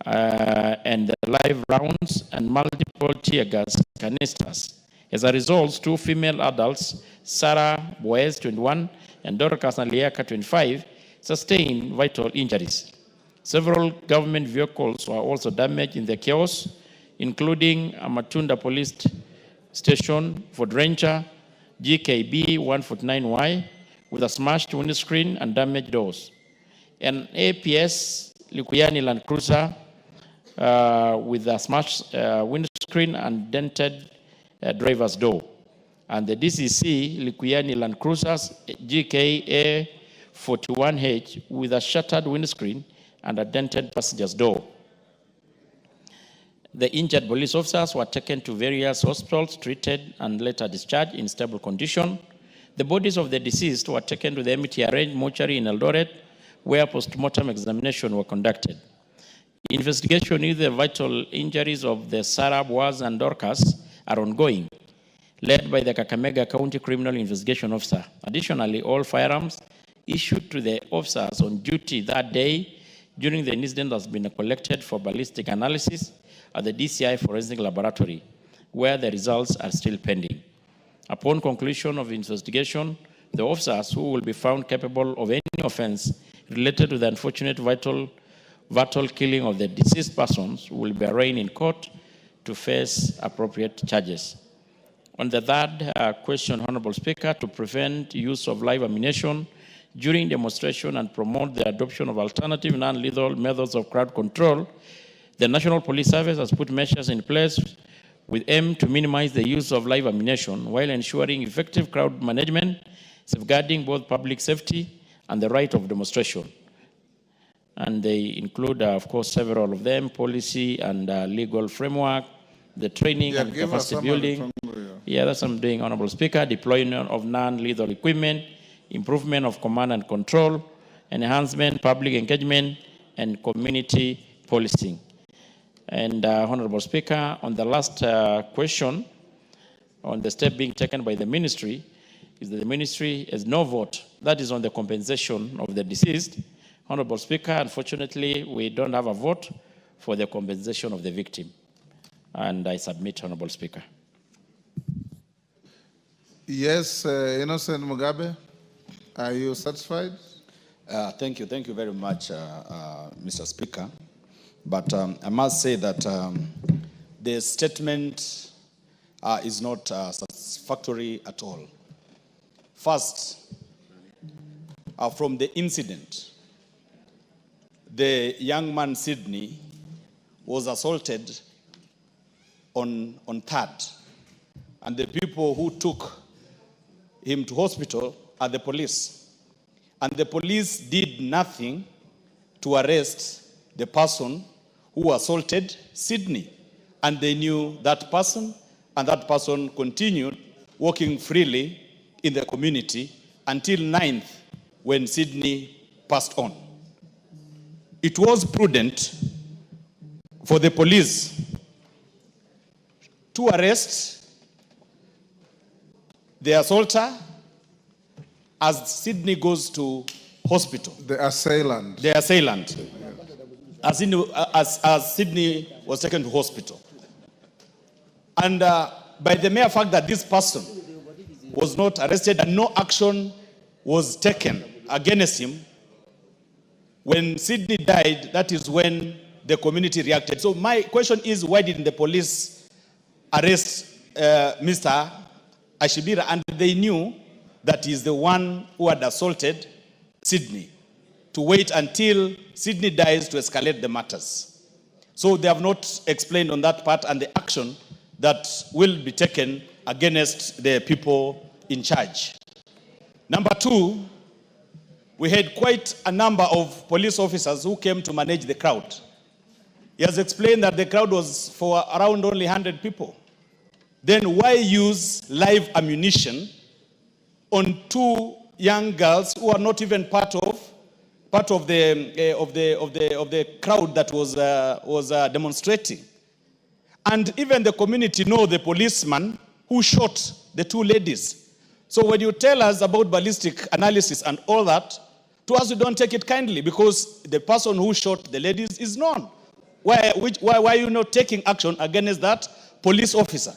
and the live rounds and multiple tear gas canisters. As a result, 2 female adults, Sarah Boez, 21, and Dorcas Naliaka, 25, sustained vital injuries. Several government vehicles were also damaged in the chaos, including a Matunda Police Station Ford Ranger GKB 149Y with a smashed windscreen and damaged doors. An APS Likuyani Land Cruiser with a smashed windscreen and dented driver's door. And the DCC Likuyani Land Cruisers GKA 41H with a shattered windscreen and a dented passenger's door. The injured police officers were taken to various hospitals, treated, and later discharged in stable condition. The bodies of the deceased were taken to the MTRH mortuary in Eldoret, where post-mortem examination were conducted. Investigation into the vital injuries of the Sarah, Boaz, and Dorcas are ongoing, led by the Kakamega County Criminal Investigation Officer. Additionally, all firearms issued to the officers on duty that day during the incident has been collected for ballistic analysis at the DCI Forensic Laboratory, where the results are still pending. Upon conclusion of the investigation, the officers who will be found capable of any offense related to the unfortunate vital killing of the deceased persons will be arraigned in court to face appropriate charges. On the third question, Honorable Speaker, to prevent use of live ammunition during demonstration and promote the adoption of alternative non-lethal methods of crowd control, the National Police Service has put measures in place with aim to minimize the use of live ammunition while ensuring effective crowd management, safeguarding both public safety and the right of demonstration. And they include, of course, several of them: policy and legal framework, the training and capacity building. Yeah, that's what I'm doing, Honorable Speaker. Deployment of non-lethal equipment, improvement of command and control, enhancement, public engagement, and community policing. And Honorable Speaker, on the last question, on the step being taken by the ministry, is that the ministry has no vote. That is on the compensation of the deceased. Honorable Speaker, unfortunately, we don't have a vote for the compensation of the victim. And I submit, Honorable Speaker. Yes, Innocent Mugabe, are you satisfied? Thank you very much, Mr. Speaker. But I must say that the statement is not satisfactory at all. First, from the incident, the young man Sydney was assaulted on 3rd, and the people who took him to hospital are the police. And the police did nothing to arrest the person who assaulted Sydney. And they knew that person, and that person continued walking freely in the community until 9th, when Sydney passed on. It was prudent for the police to arrest the assaulter as Sydney goes to hospital. The assailant. The assailant. As Sydney was taken to hospital. And by the mere fact that this person was not arrested and no action was taken against him, when Sydney died, that is when the community reacted. So my question is, why didn't the police arrest Mr. Ashibira? And they knew that he's the one who had assaulted Sydney, to wait until Sydney dies to escalate the matters. So they have not explained on that part and the action that will be taken against the people in charge. Number two, we had quite a number of police officers who came to manage the crowd. He has explained that the crowd was for around only 100 people. Then why use live ammunition on 2 young girls who are not even part of the crowd that was demonstrating? And even the community know the policeman who shot the 2 ladies. So when you tell us about ballistic analysis and all that, to us we don't take it kindly, because the person who shot the ladies is known. Why are you not taking action against that police officer?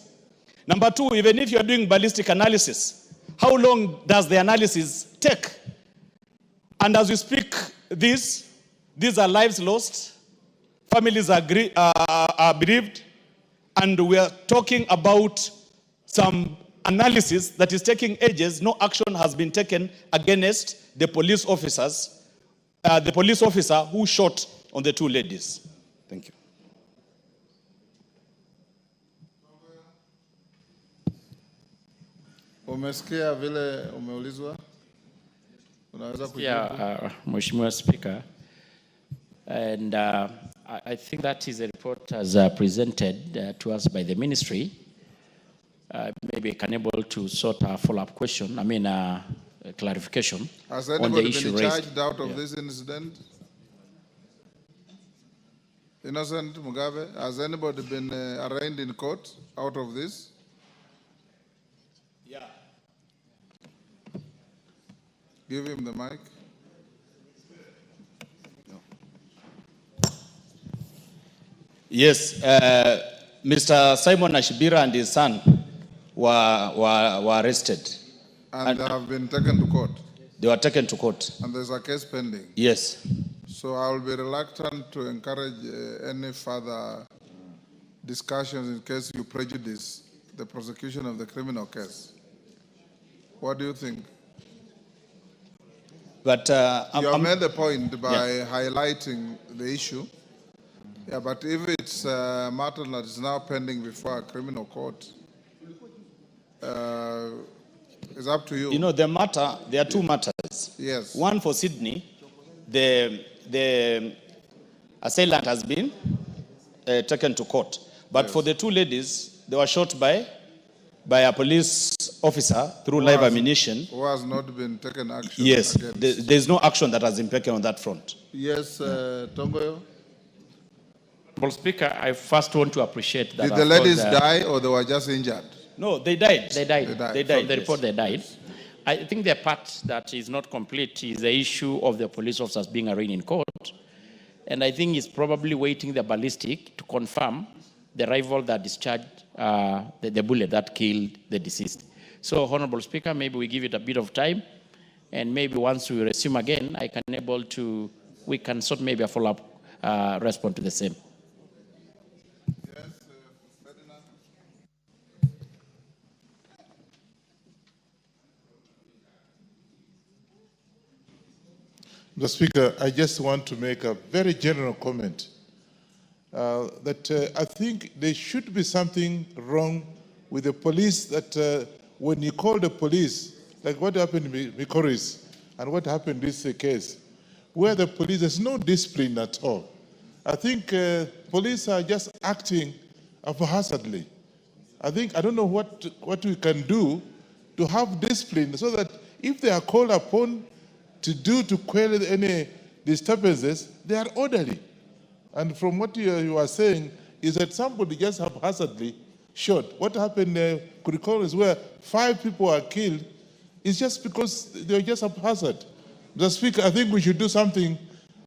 Number 2, even if you're doing ballistic analysis, how long does the analysis take? And as we speak these are lives lost, families are bereaved, and we are talking about some analysis that is taking ages. No action has been taken against the police officers, the police officer who shot on the 2 ladies. Thank you. Umesikia vile umeulizwa? Unaweza kujibu? Mheshimiwa Speaker, and I think that is a report as presented to us by the ministry. Maybe I can able to sort a follow-up question, clarification Has on the anybody issue been raised. charged out of this incident? Innocent Mugabe, has anybody been arraigned in court out of this? Yeah. Give him the mic. Yes, Mr. Simon Ashibira and his son were arrested. And they have been taken to court. They were taken to court. And there's a case pending. Yes. So I will be reluctant to encourage any further discussions in case you prejudice the prosecution of the criminal case. What do you think? But you have made the point by highlighting the issue. Yeah, but if it's a matter that is now pending before a criminal court, it's up to you. You know, there are two matters. Yes. One for Sydney, the assailant has been taken to court. But for the two ladies, they were shot by a police officer through live ammunition. Who has not been taken action Yes, against. there's no action that has been taken on that front. Yes, Tongoyo? Honorable Speaker, I first want to appreciate that. Did the ladies die or they were just injured? No, they died. They died. They died. From the report, they died. I think the part that is not complete is the issue of the police officers being arraigned in court. And I think it's probably waiting the ballistic to confirm the rifle that discharged the bullet that killed the deceased. So, Honorable Speaker, maybe we give it a bit of time, and maybe once we resume again, we can sort maybe a follow-up response to the same. Mr. Speaker, I just want to make a very general comment that I think there should be something wrong with the police that when you call the police, like what happened in Mikoris and what happened in this case, where the police, there's no discipline at all. I think police are just acting haphazardly. I don't know what we can do to have discipline so that if they are called upon to quell any disturbances, they are orderly. And from what you are saying is that somebody just haphazardly shot. What happened could recall is where 5 people are killed. It's just because they were just haphazard. Mr. Speaker, I think we should do something,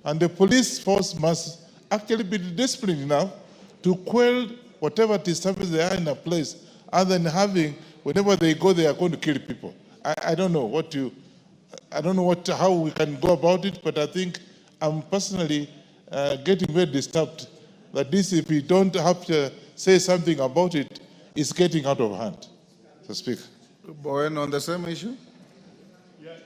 and the police force must actually be disciplined enough to quell whatever disturbance they are in a place, other than having, whenever they go, they are going to kill people. I don't know how we can go about it, but I think I'm personally getting very disturbed that this, if we don't have to say something about it, is getting out of hand. So speak. Bowen, on the same issue? Yes.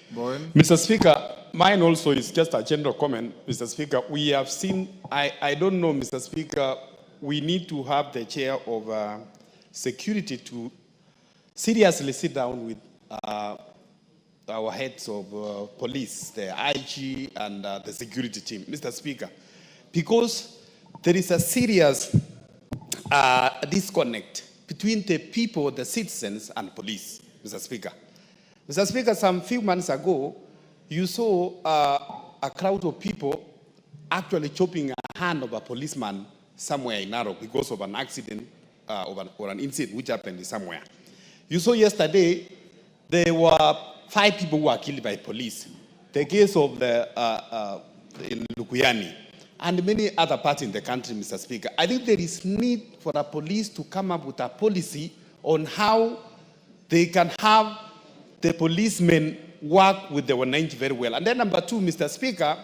Bowen? Mr. Speaker, mine also is just a general comment, Mr. Speaker. We have seen, I don't know, Mr. Speaker, we need to have the chair of security to seriously sit down with our heads of police, the IG and the security team, Mr. Speaker, because there is a serious disconnect between the people, the citizens, and police, Mr. Speaker. Mr. Speaker, some few months ago, you saw a crowd of people actually chopping a hand of a policeman somewhere in Narok because of an accident or an incident which happened somewhere. You saw yesterday, there were 5 people who were killed by police. The case of in Lukuyani and many other parts in the country, Mr. Speaker. I think there is need for the police to come up with a policy on how they can have the policemen work with the Wananchi very well. And then number 2, Mr. Speaker,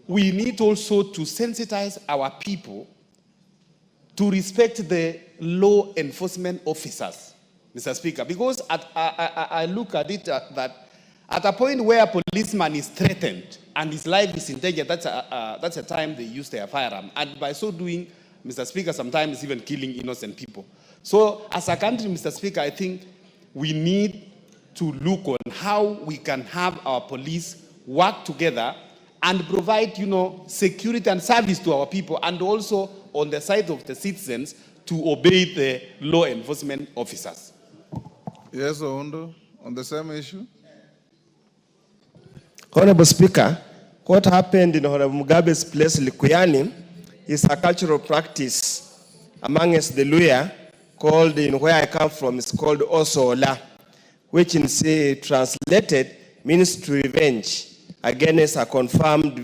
we need also to sensitize our people to respect the law enforcement officers, Mr. Speaker, because I look at it that at a point where a policeman is threatened and his life is in danger, that's a time they use their firearm. And by so doing, Mr. Speaker, sometimes even killing innocent people. So as a country, Mr. Speaker, I think we need to look on how we can have our police work together and provide, security and service to our people, and also on the side of the citizens to obey the law enforcement officers. Yes, Oundo, on the same issue. Honorable Speaker, what happened in Honorable Mugabe's place, Likuyani, is a cultural practice amongst the Luya called, in where I come from, it's called Osola, which in say translated means to revenge against a confirmed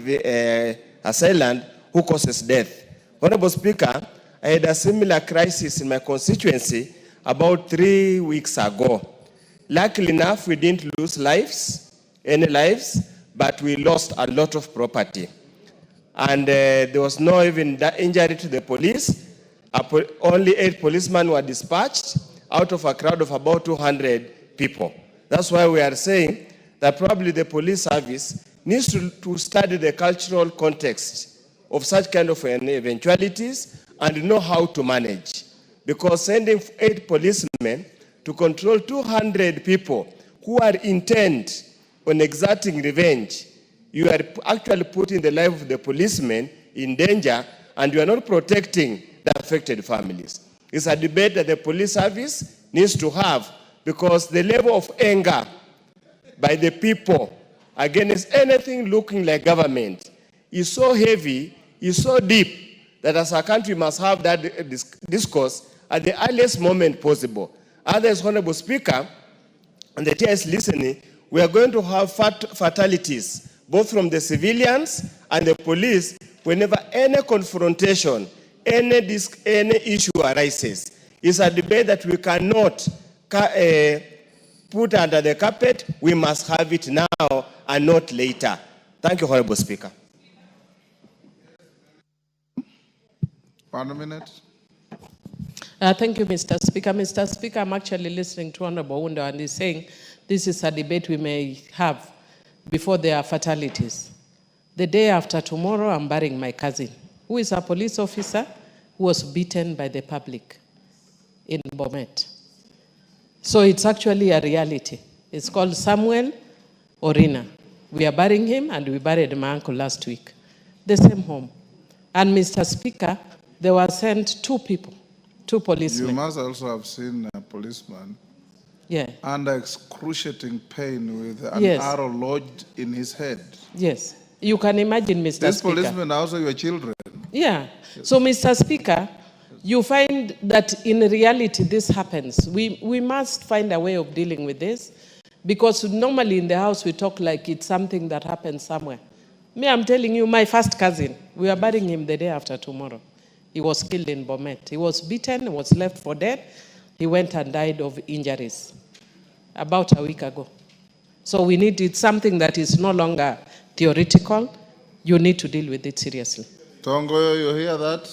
assailant who causes death. Honorable Speaker, I had a similar crisis in my constituency about 3 weeks ago. Luckily enough, we didn't lose any lives, but we lost a lot of property. And there was no even that injury to the police. Only 8 policemen were dispatched out of a crowd of about 200 people. That's why we are saying that probably the police service needs to study the cultural context of such kind of eventualities and know how to manage. Because sending 8 policemen to control 200 people who are intent on exerting revenge, you are actually putting the life of the policemen in danger, and you are not protecting the affected families. It's a debate that the police service needs to have, because the level of anger by the people against anything looking like government is so heavy, is so deep, that as a country must have that discourse at the earliest moment possible. Otherwise, Honorable Speaker, and the chair is listening, we are going to have fatalities, both from the civilians and the police, whenever any confrontation, any issue arises. It's a debate that we cannot put under the carpet. We must have it now and not later. Thank you, Honorable Speaker. 1 minute. Thank you, Mr. Speaker. Mr. Speaker, I'm actually listening to Honorable Oundo, and he's saying this is a debate we may have before there are fatalities. The day after tomorrow, I'm burying my cousin, who is a police officer who was beaten by the public in Bomet. So it's actually a reality. It's called Samuel Orina. We are burying him, and we buried my uncle last week. The same home. And Mr. Speaker, there were sent 2 people, 2 policemen. You must also have seen a policeman under excruciating pain with an arrow lodged in his head. Yes. You can imagine, Mr. These Speaker. policemen are also your children. Yeah. So, Mr. Speaker, you find that in reality this happens. We must find a way of dealing with this, because normally in the house we talk like it's something that happens somewhere. Me, I'm telling you, my first cousin, we are burying him the day after tomorrow. He was killed in Bomet. He was beaten, was left for dead. He went and died of injuries about a week ago. So we need it, something that is no longer theoretical. You need to deal with it seriously. Tongoyo, you hear that?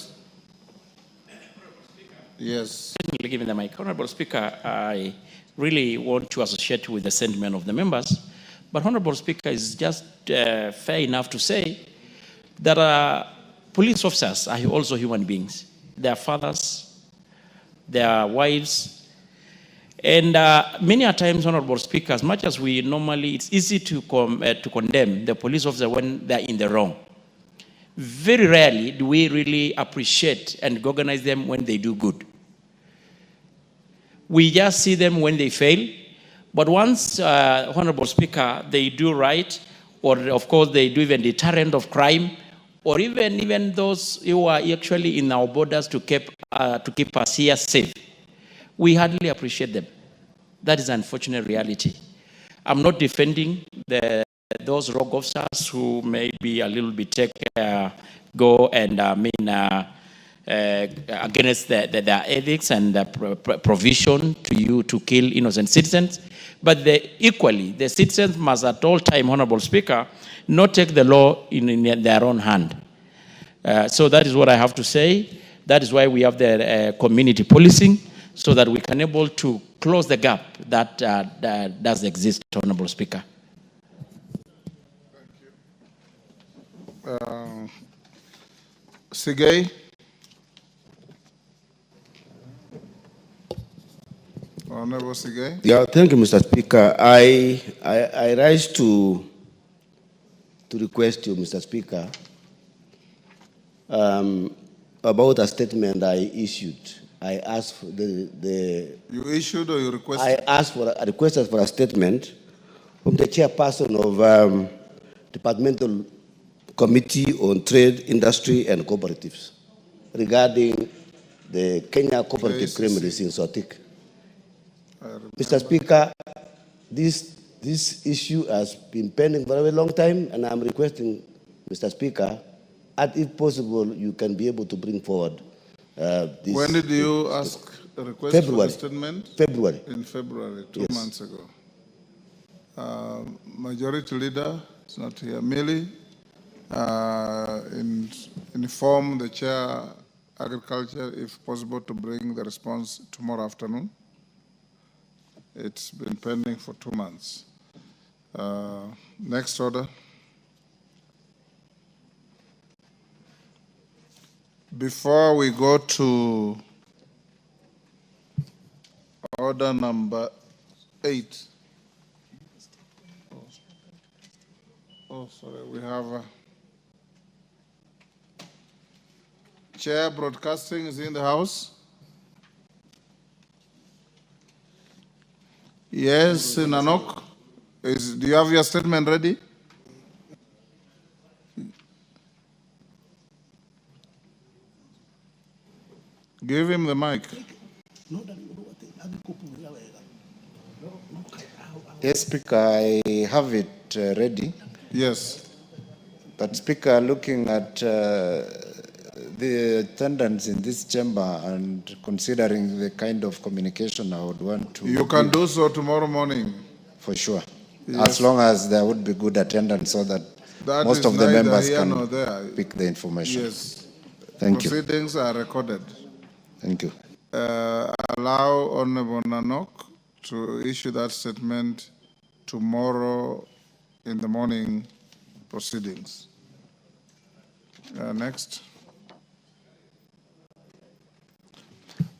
Yes. Give me the mic. Honorable Speaker, I really want to associate with the sentiment of the members, but Honorable Speaker, is just fair enough to say that police officers are also human beings. They are fathers, they are wives, and many a times, Honorable Speaker, as much as we normally, it's easy to condemn the police officer when they're in the wrong. Very rarely do we really appreciate and recognize them when they do good. We just see them when they fail. But once, Honorable Speaker, they do right, or of course they do even deterrent of crime, or even those who are actually in our borders to keep us here safe, we hardly appreciate them. That is an unfortunate reality. I'm not defending those rogue officers who may be a little bit go and against their ethics and the provision to kill innocent citizens. But equally, the citizens must at all time, Honorable Speaker, not take the law in their own hand. So that is what I have to say. That is why we have the community policing, so that we can able to close the gap that does exist, Honorable Speaker. Sigay. Honorable Sige. Yeah, thank you, Mr. Speaker. I rise to request you, Mr. Speaker, about a statement I issued. I asked for You issued or you requested? I asked for a requested for a statement from the chairperson of Departmental Committee on Trade, Industry and Cooperatives regarding the Kenya Cooperative Creameries in Sotik. Mr. Speaker, this issue has been pending for a very long time, and I'm requesting, Mr. Speaker, that if possible, you can be able to bring forward this. When did you ask a request February. for the statement? February. In February, 2 Yes. months ago. Majority Leader is not here. Millie, inform the Chair Agriculture, if possible, to bring the response tomorrow afternoon. It's been pending for 2 months. Next order. Before we go to order number 8. Oh, sorry, we have Chair Broadcasting is in the house. Yes, Nanok. Do you have your statement ready? Give him the mic. Yes, Speaker, I have it ready. Yes. But Speaker, looking at the attendance in this chamber and considering the kind of communication I would want to... You can do so tomorrow morning. For sure. Yes. As long as there would be good attendance so that most Is of the neither members here nor can there. pick the information. Yes. Thank you. Proceedings are recorded. Thank you. Allow Honorable Nanok to issue that statement tomorrow in the morning proceedings. Next.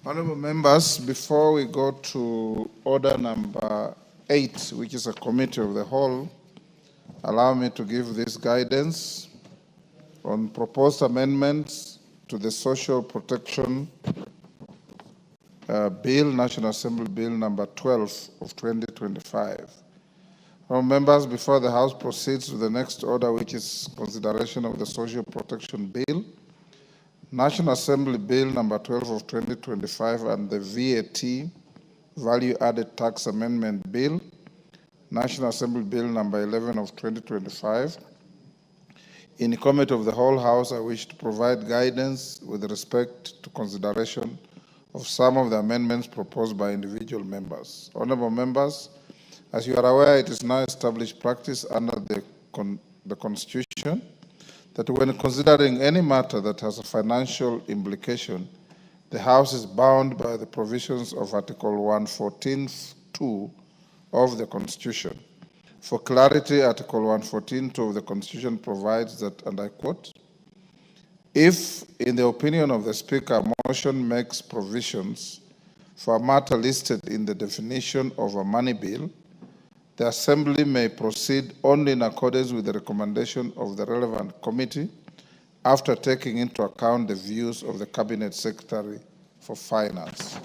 Honorable members, before we go to order number 8, which is a committee of the whole, allow me to give this guidance on proposed amendments to the Social Protection Bill, National Assembly Bill number 12 of 2025. Honorable members, before the House proceeds to the next order, which is consideration of the Social Protection Bill, National Assembly Bill number 12 of 2025 and the VAT, Value Added Tax Amendment Bill, National Assembly Bill number 11 of 2025. In the Committee of the whole House, I wish to provide guidance with respect to consideration of some of the amendments proposed by individual members. Honorable members, as you are aware, it is now established practice under the Constitution that when considering any matter that has a financial implication, the House is bound by the provisions of Article 114(2) of the Constitution. For clarity, Article 114(2) of the Constitution provides that, and I quote, if, in the opinion of the Speaker, a motion makes provisions for a matter listed in the definition of a money bill, the Assembly may proceed only in accordance with the recommendation of the relevant committee after taking into account the views of the Cabinet Secretary for Finance.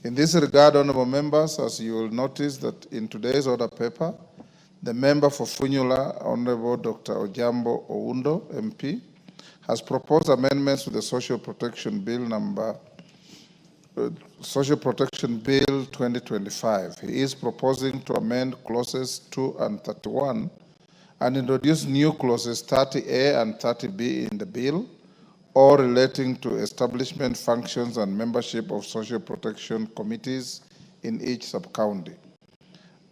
In this regard, honorable members, as you will notice that in today's order paper, the member for Funyula, Honorable Dr. Ojambo Oundo, MP, has proposed amendments to the Social Protection Bill Social Protection Bill 2025. He is proposing to amend clauses 2 and 31 and introduce new clauses 30A and 30B in the bill, all relating to establishment functions and membership of social protection committees in each sub-county.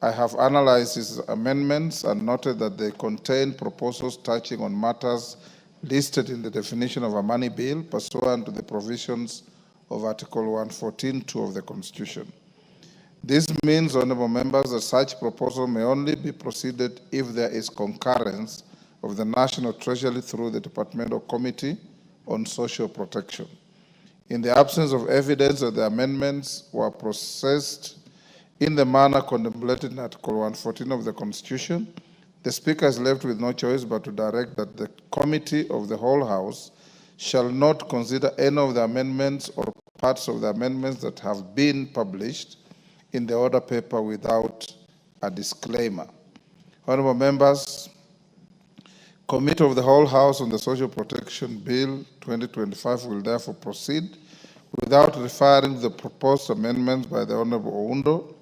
I have analyzed these amendments and noted that they contain proposals touching on matters listed in the definition of a money bill pursuant to the provisions of Article 114(2) of the Constitution. This means, honorable members, that such proposal may only be proceeded if there is concurrence of the National Treasury through the Departmental Committee on Social Protection. In the absence of evidence that the amendments were processed in the manner contemplated in Article 114 of the Constitution, the Speaker is left with no choice but to direct that the Committee of the Whole House shall not consider any of the amendments or parts of the amendments that have been published in the order paper without a disclaimer. Honorable members, Committee of the Whole House on the Social Protection Bill 2025 will therefore proceed without referring the proposed amendments by the Honorable Oundo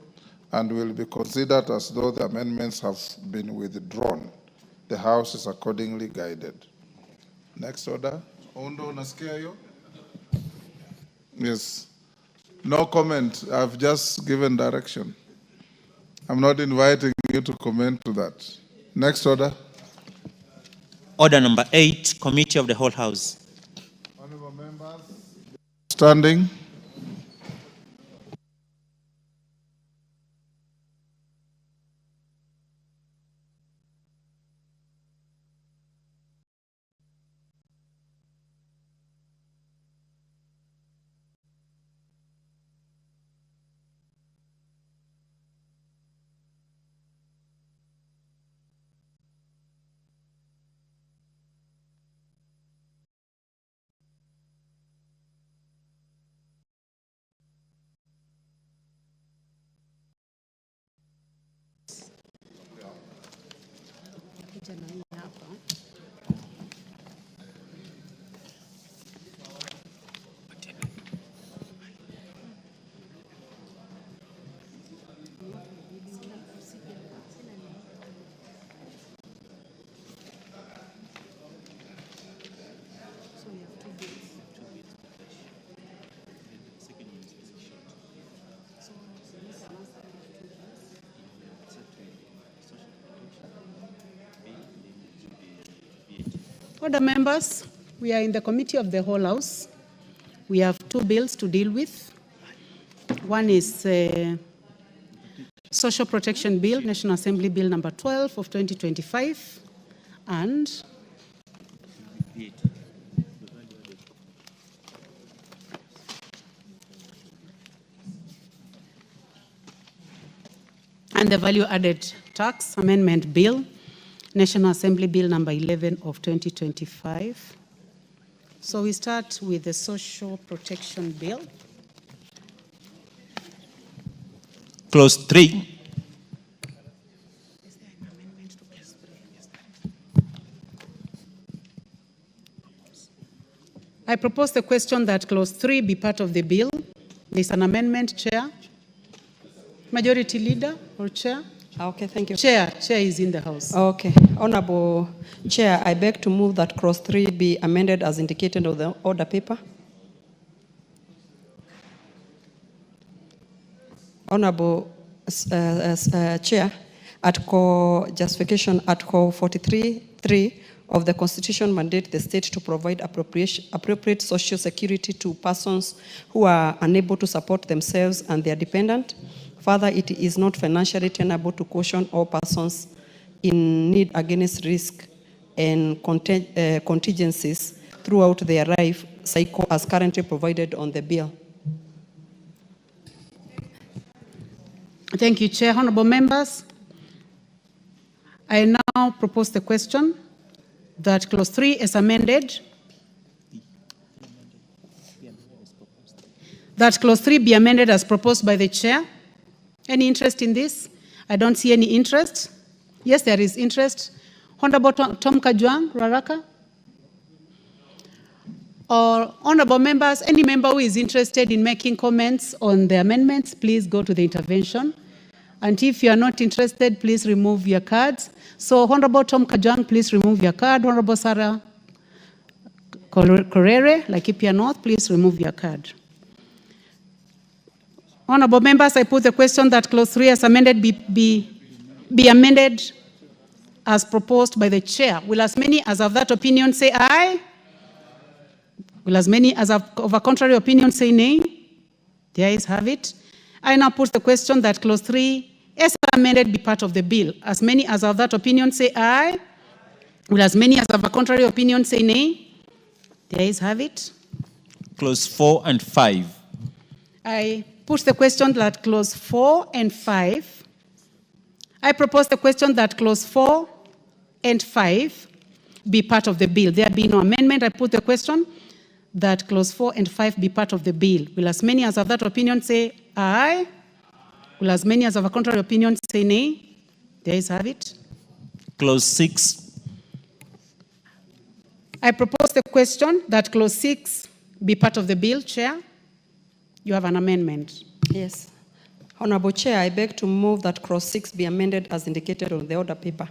and will be considered as though the amendments have been withdrawn. The House is accordingly guided. Next order. Oundo, unasikia hiyo? Yes. No comment. I've just given direction. I'm not inviting you to comment to that. Next order. Order number 8, Committee of the Whole House. Honorable members, standing. Order members, we are in the Committee of the Whole House. We have two bills to deal with. One is Social Protection Bill, National Assembly Bill number 12 of 2025, and the Value Added Tax Amendment Bill, National Assembly Bill number 11 of 2025. So we start with the Social Protection Bill. Clause 3. I propose the question that Clause 3 be part of the bill. There's an amendment, Chair. Majority Leader or Chair? Okay, thank you. Chair is in the House. Okay. Honorable Chair, I beg to move that Clause 3 be amended as indicated on the order paper. Honorable Chair, justification Article 43(3) of the Constitution mandate the state to provide appropriate social security to persons who are unable to support themselves and their dependent. Further, it is not financially tenable to caution all persons in need against risk and contingencies throughout their life cycle as currently provided on the bill. Thank you, Chair. Honorable members, I now propose the question that Clause 3 is amended. That Clause 3 be amended as proposed by the Chair. Any interest in this? I don't see any interest. Yes, there is interest. Honorable Tom Kajwang, Raraka? Or honorable members, any member who is interested in making comments on the amendments, please go to the intervention. And if you are not interested, please remove your cards. So Honorable Tom Kajwang, please remove your card. Honorable Sarah Korere, Laikipia North, please remove your card. Honorable members, I put the question that Clause 3 as amended be amended as proposed by the Chair. Will as many as of that opinion say aye? Will as many as of a contrary opinion say nay? The ayes have it. I now put the question that Clause 3 as amended be part of the bill. As many as of that opinion say aye? Will as many as of a contrary opinion say nay? The ayes have it. Clause 4 and 5. I put the question that clause 4 and 5. I propose the question that clause 4 and 5 be part of the bill. There be no amendment. I put the question that clause 4 and 5 be part of the bill. Will as many as have that opinion say aye? Will as many as have a contrary opinion say nay? The ayes have it. Clause 6. I propose the question that clause 6 be part of the bill. Chair, you have an amendment. Yes. Honorable Chair, I beg to move that clause 6 be amended as indicated on the order paper.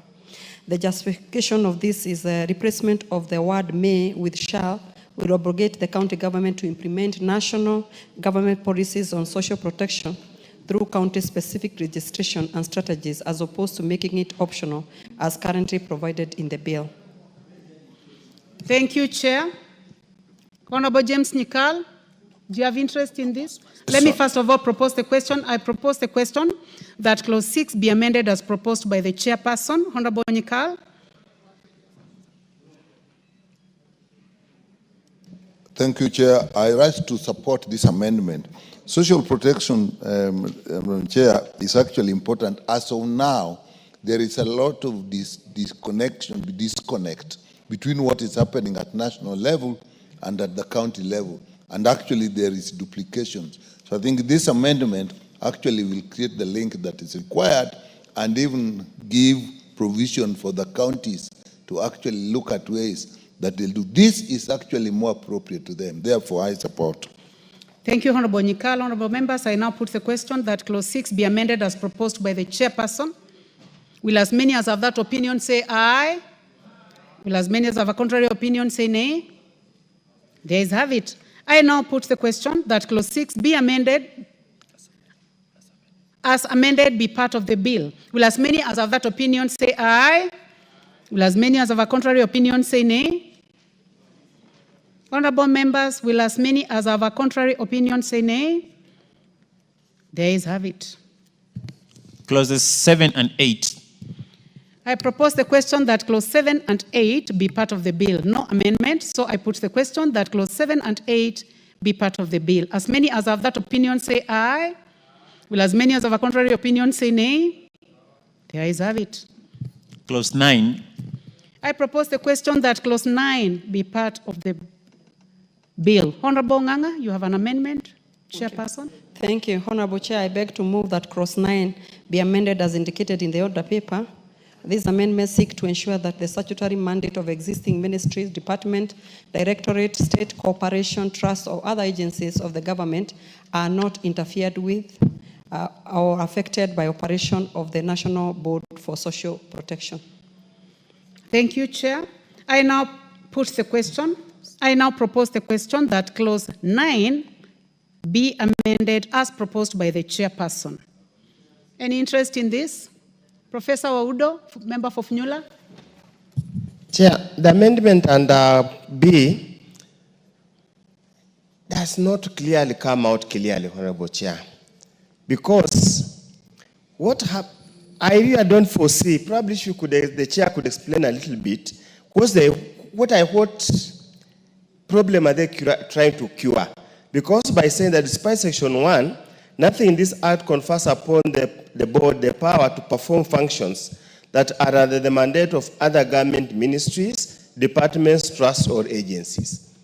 The justification of this is a replacement of the word may with shall will obligate the county government to implement national government policies on social protection through county-specific registration and strategies as opposed to making it optional as currently provided in the bill. Thank you, Chair. Honorable James Nikal, do you have interest in this? Let me first of all propose the question. I propose the question that clause 6 be amended as proposed by the chairperson. Honorable Nikal. Thank you, Chair. I rise to support this amendment. Social protection, Chair, is actually important. As of now, there is a lot of disconnect between what is happening at national level and at the county level. And actually, there is duplications. So I think this amendment actually will create the link that is required and even give provision for the counties to actually look at ways that they'll do. This is actually more appropriate to them. Therefore, I support. Thank you, Honorable Nikal. Honorable members, I now put the question that clause 6 be amended as proposed by the chairperson. Will as many as have that opinion say aye? Will as many as have a contrary opinion say nay? The ayes have it. I now put the question that clause 6 be amended as amended be part of the bill. Will as many as have that opinion say aye? Will as many as have a contrary opinion say nay? Honorable members, will as many as have a contrary opinion say nay? The ayes have it. Clauses 7 and 8. I propose the question that clause 7 and 8 be part of the bill. No amendment, so I put the question that clause 7 and 8 be part of the bill. As many as have that opinion say aye. Will as many as have a contrary opinion say nay? The ayes have it. Clause 9. I propose the question that clause 9 be part of the bill. Honorable Nganga, you have an amendment. Chairperson. Thank you. Honorable Chair, I beg to move that clause 9 be amended as indicated in the order paper. These amendments seek to ensure that the statutory mandate of existing ministries, department, directorate, state corporation, trust, or other agencies of the government are not interfered with or affected by operation of the National Board for Social Protection. Thank you, Chair. I now put the question. I now propose the question that clause 9 be amended as proposed by the chairperson. Any interest in this? Professor Waudo, member for Funyula. Chair, the amendment under B does not clearly come out clearly, Honorable Chair, because I really don't foresee, probably the Chair could explain a little bit, because what problem are they trying to cure? Because by saying that despite Section 1, nothing in this Act confers upon the board the power to perform functions that are under the mandate of other government ministries, departments, trusts, or agencies.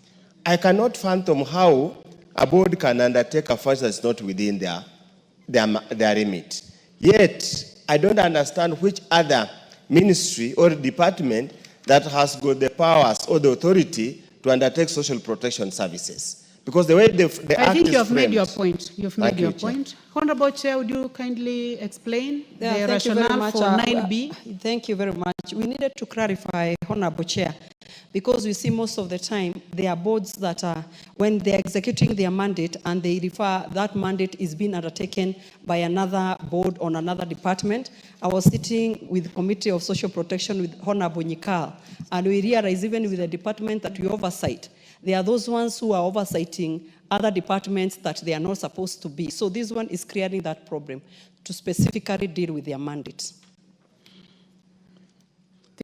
I cannot fathom how a board can undertake a function that's not within their remit. Yet, I don't understand which other ministry or department that has got the powers or the authority to undertake social protection services. Because the way the I think you have framed, made your point. You've made your Chair. point. Honorable Chair, would you kindly explain the Thank you very rationale much. for 9B? Thank you very much. We needed to clarify, Honorable Chair, because we see most of the time there are boards that are, when they're executing their mandate and they refer that mandate is being undertaken by another board on another department. I was sitting with the Committee of Social Protection with Honorable Nikal, and we realized even with the department that we oversight, there are those ones who are oversighting other departments that they are not supposed to be. So this one is creating that problem to specifically deal with their mandates.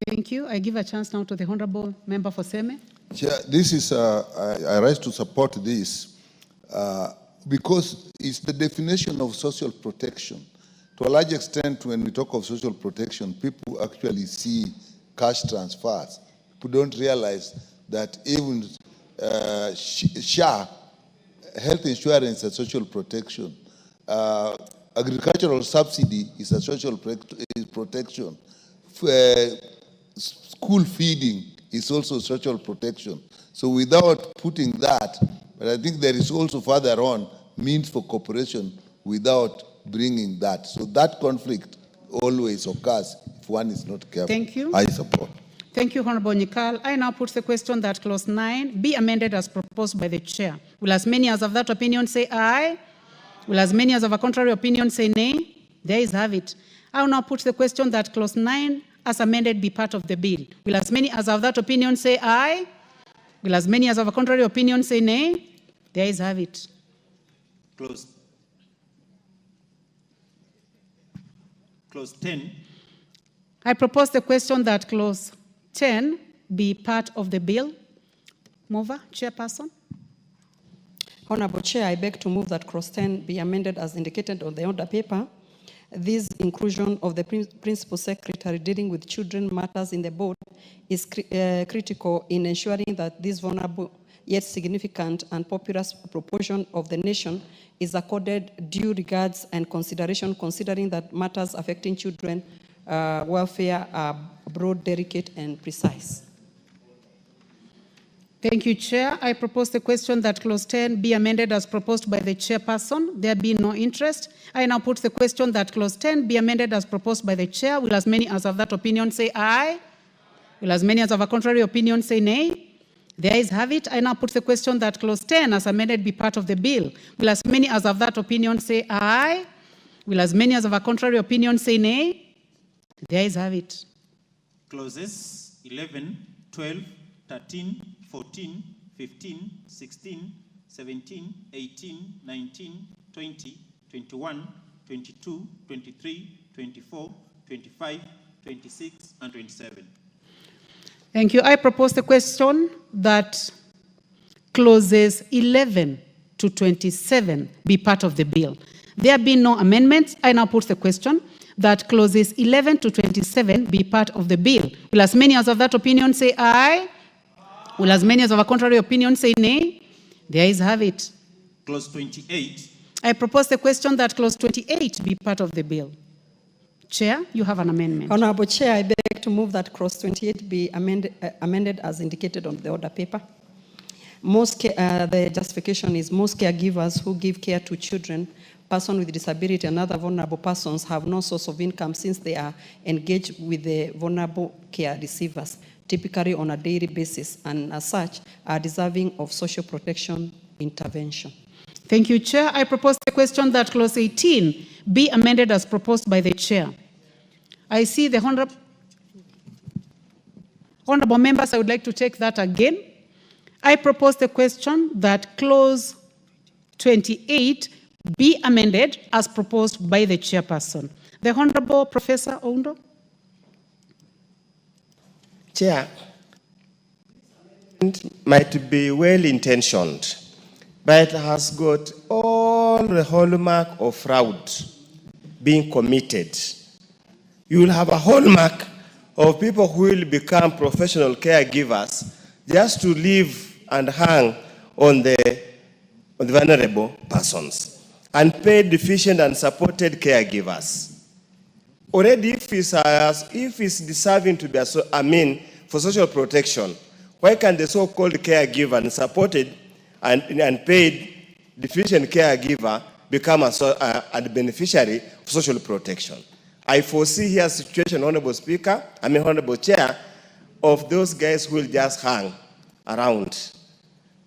Thank you. I give a chance now to the Honorable Member for Seme. Chair, this is, I rise to support this. because it's the definition of social protection. To a large extent, when we talk of social protection, people actually see cash transfers. People don't realize that even SHA, health insurance, is social protection. Agricultural subsidy is a social protection. School feeding is also social protection. So without putting that, but I think there is also further on means for cooperation without bringing that. So that conflict always occurs if one is not careful. Thank you. I support. Thank you, Honorable Nyikal. I now put the question that clause 9 be amended as proposed by the chair. Will as many as of that opinion say aye? Will as many as of a contrary opinion say nay? There is have it. I will now put the question that clause 9 as amended be part of the bill. Will as many as of that opinion say aye? Will as many as of a contrary opinion say nay? There is have it. Clause 10. I propose the question that clause 10 be part of the bill. Mover, chairperson. Honorable Chair, I beg to move that clause 10 be amended as indicated on the order paper. This inclusion of the principal secretary dealing with children matters in the board is critical in ensuring that this vulnerable yet significant and populous proportion of the nation is accorded due regards and consideration, considering that matters affecting children welfare are broad, delicate, and precise. Thank you, Chair. I propose the question that clause 10 be amended as proposed by the chairperson. There be no interest. I now put the question that clause 10 be amended as proposed by the chair. Will as many as of that opinion say aye? Will as many as of a contrary opinion say nay? There is have it. I now put the question that clause 10 as amended be part of the bill. Will as many as of that opinion say aye? Will as many as of a contrary opinion say nay? There is have it. Clauses 11, 12, 13, 14, 15, 16, 17, 18, 19, 20, 21, 22, 23, 24, 25, 26, and 27. Thank you. I propose the question that clauses 11 to 27 be part of the bill. There have been no amendments. I now put the question that clauses 11 to 27 be part of the bill. Will as many as of that opinion say aye? Will as many as of a contrary opinion say nay? There is have it. Clause 28. I propose the question that clause 28 be part of the bill. Chair, you have an amendment. Honorable Chair, I beg to move that clause 28 be amended as indicated on the order paper. The justification is most caregivers who give care to children, persons with disability, and other vulnerable persons have no source of income since they are engaged with the vulnerable care receivers, typically on a daily basis, and as such are deserving of social protection intervention. Thank you, Chair. I propose the question that clause 18 be amended as proposed by the chair. I see the honorable members, I would like to take that again. I propose the question that clause 28 be amended as proposed by the chairperson. The Honorable Professor Oundo. Chair, it might be well-intentioned, but it has got all the hallmark of fraud being committed. You will have a hallmark of people who will become professional caregivers just to live and hang on the vulnerable persons, unpaid, deficient, and supported caregivers. Already, if he's deserving to be, for social protection, why can the so-called caregiver and supported and paid deficient caregiver become a beneficiary of social protection? I foresee here a situation, Honorable Speaker, Honorable Chair, of those guys who will just hang around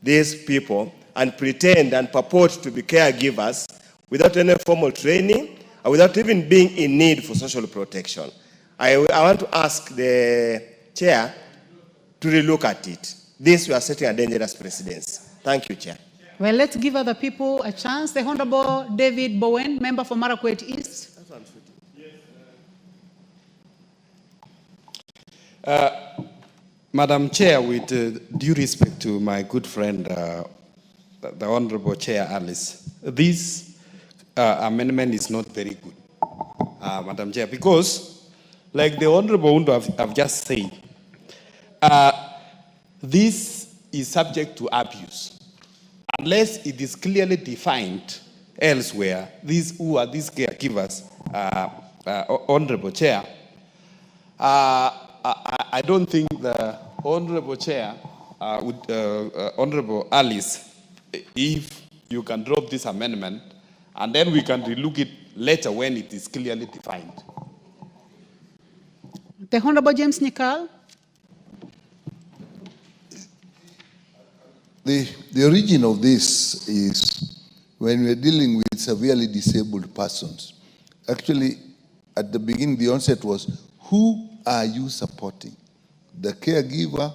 these people and pretend and purport to be caregivers without any formal training or without even being in need for social protection. I want to ask the Chair to relook at it. This, we are setting a dangerous precedence. Thank you, Chair. Well, let's give other people a chance. The Honorable David Bowen, member for Marakwet East. Madam Chair, with due respect to my good friend, the Honorable Chair Alice, this amendment is not very good, Madam Chair, because, like the Honorable Undo have just said, this is subject to abuse. Unless it is clearly defined elsewhere, these caregivers, Honorable Chair, I don't think the Honorable Chair, Honorable Alice, if you can drop this amendment, and then we can relook it later when it is clearly defined. The Honorable James Nyikal. The origin of this is when we're dealing with severely disabled persons. Actually, at the beginning, the onset was, who are you supporting? The caregiver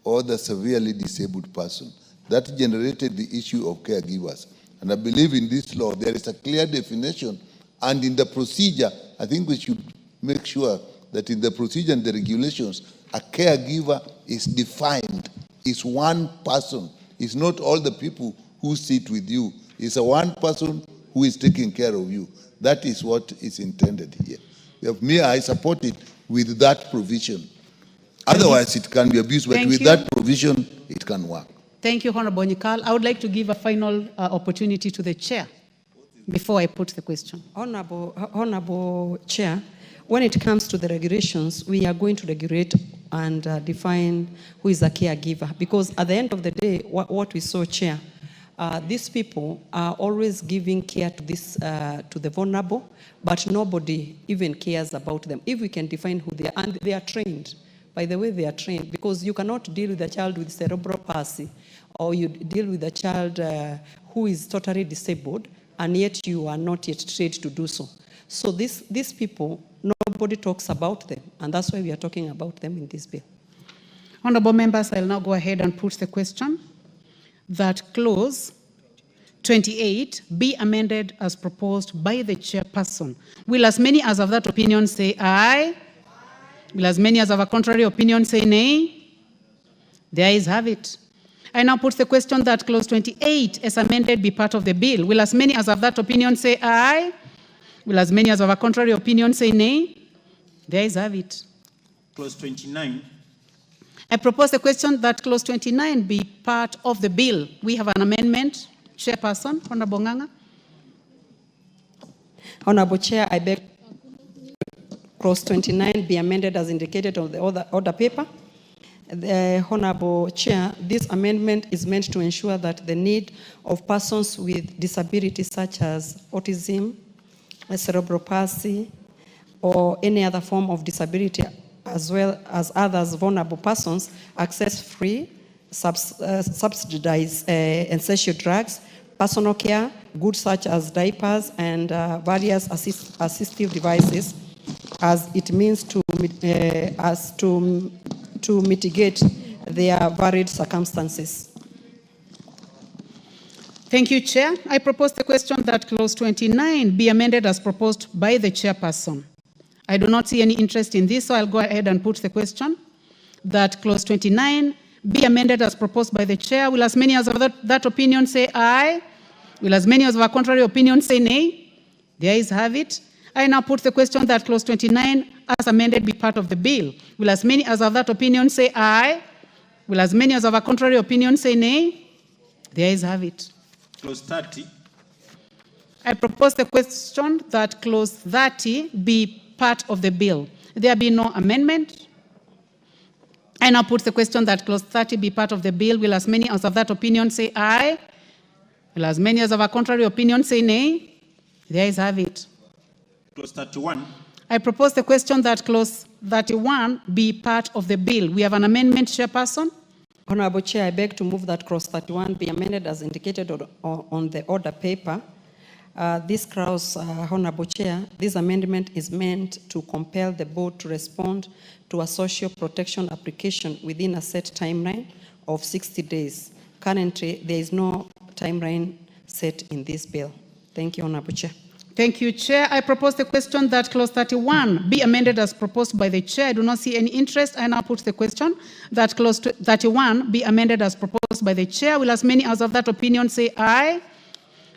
or the severely disabled person? That generated the issue of caregivers. And I believe in this law, there is a clear definition. And in the procedure, I think we should make sure that in the procedure and the regulations, a caregiver is defined. It's one person. It's not all the people who sit with you. It's a one person who is taking care of you. That is what is intended here. I support it with that provision. Otherwise, it can be abused, but with that provision, it can work. Thank you, Honorable Nyikal. I would like to give a final opportunity to the chair before I put the question. Honorable Chair, when it comes to the regulations, we are going to regulate and define who is a caregiver, because at the end of the day, what we saw, Chair, these people are always giving care to the vulnerable, but nobody even cares about them. If we can define who they are, and they are trained. By the way, they are trained, because you cannot deal with a child with cerebral palsy, or you deal with a child who is totally disabled, and yet you are not yet trained to do so. So these people, nobody talks about them, and that's why we are talking about them in this bill. Honorable members, I'll now go ahead and put the question that clause 28 be amended as proposed by the chairperson. Will as many as of that opinion say aye? Will as many as of a contrary opinion say nay? The ayes have it. I now put the question that clause 28 as amended be part of the bill. Will as many as of that opinion say aye? Will as many as of a contrary opinion say nay? The ayes have it. Clause 29. I propose the question that clause 29 be part of the bill. We have an amendment. Chairperson, Honorable Nganga. Honorable Chair, I beg clause 29 be amended as indicated on the order paper. The Honorable Chair, this amendment is meant to ensure that the need of persons with disabilities such as autism, cerebral palsy, or any other form of disability, as well as others vulnerable persons, access free, subsidized essential drugs, personal care, goods such as diapers, and various assistive devices, as it means to mitigate their varied circumstances. Thank you, Chair. I propose the question that clause 29 be amended as proposed by the chairperson. I do not see any interest in this, so I'll go ahead and put the question that clause 29 be amended as proposed by the chair. Will as many as of that opinion say aye? Will as many as of a contrary opinion say nay? The ayes have it. I now put the question that clause 29 as amended be part of the bill. Will as many as of that opinion say aye? Will as many as of a contrary opinion say nay? The ayes have it. Clause 30. I propose the question that clause 30 be part of the bill. There be no amendment. I now put the question that clause 30 be part of the bill. Will as many as of that opinion say aye? Will as many as of a contrary opinion say nay? The ayes have it. Clause 31. I propose the question that clause 31 be part of the bill. We have an amendment, Chairperson. Honorable Chair, I beg to move that clause 31 be amended as indicated on the order paper. This clause, Honorable Chair, this amendment is meant to compel the board to respond to a social protection application within a set timeline of 60 days. Currently, there is no timeline set in this bill. Thank you, Honorable Chair. Thank you, Chair. I propose the question that clause 31 be amended as proposed by the Chair. I do not see any interest. I now put the question that clause 31 be amended as proposed by the Chair. Will as many as of that opinion say aye?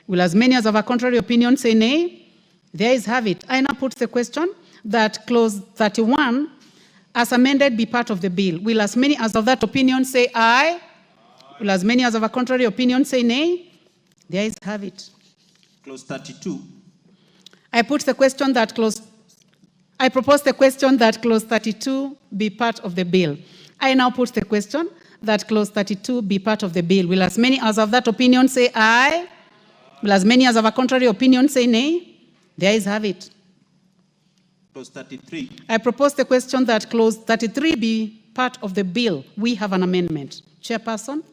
Will as many as have a contrary opinion say nay? The ayes have it. I now put the question that clause 31 as amended be part of the bill. Will as many as of that opinion say aye? Will as many as have a contrary opinion say nay? The ayes have it. Clause 32. I propose the question that clause 32 be part of the bill. I now put the question that clause 32 be part of the bill. Will as many as of that opinion say aye? Will as many as have a contrary opinion say nay? The ayes have it. Clause 33. I propose the question that clause 33 be part of the bill. We have an amendment. Chairperson?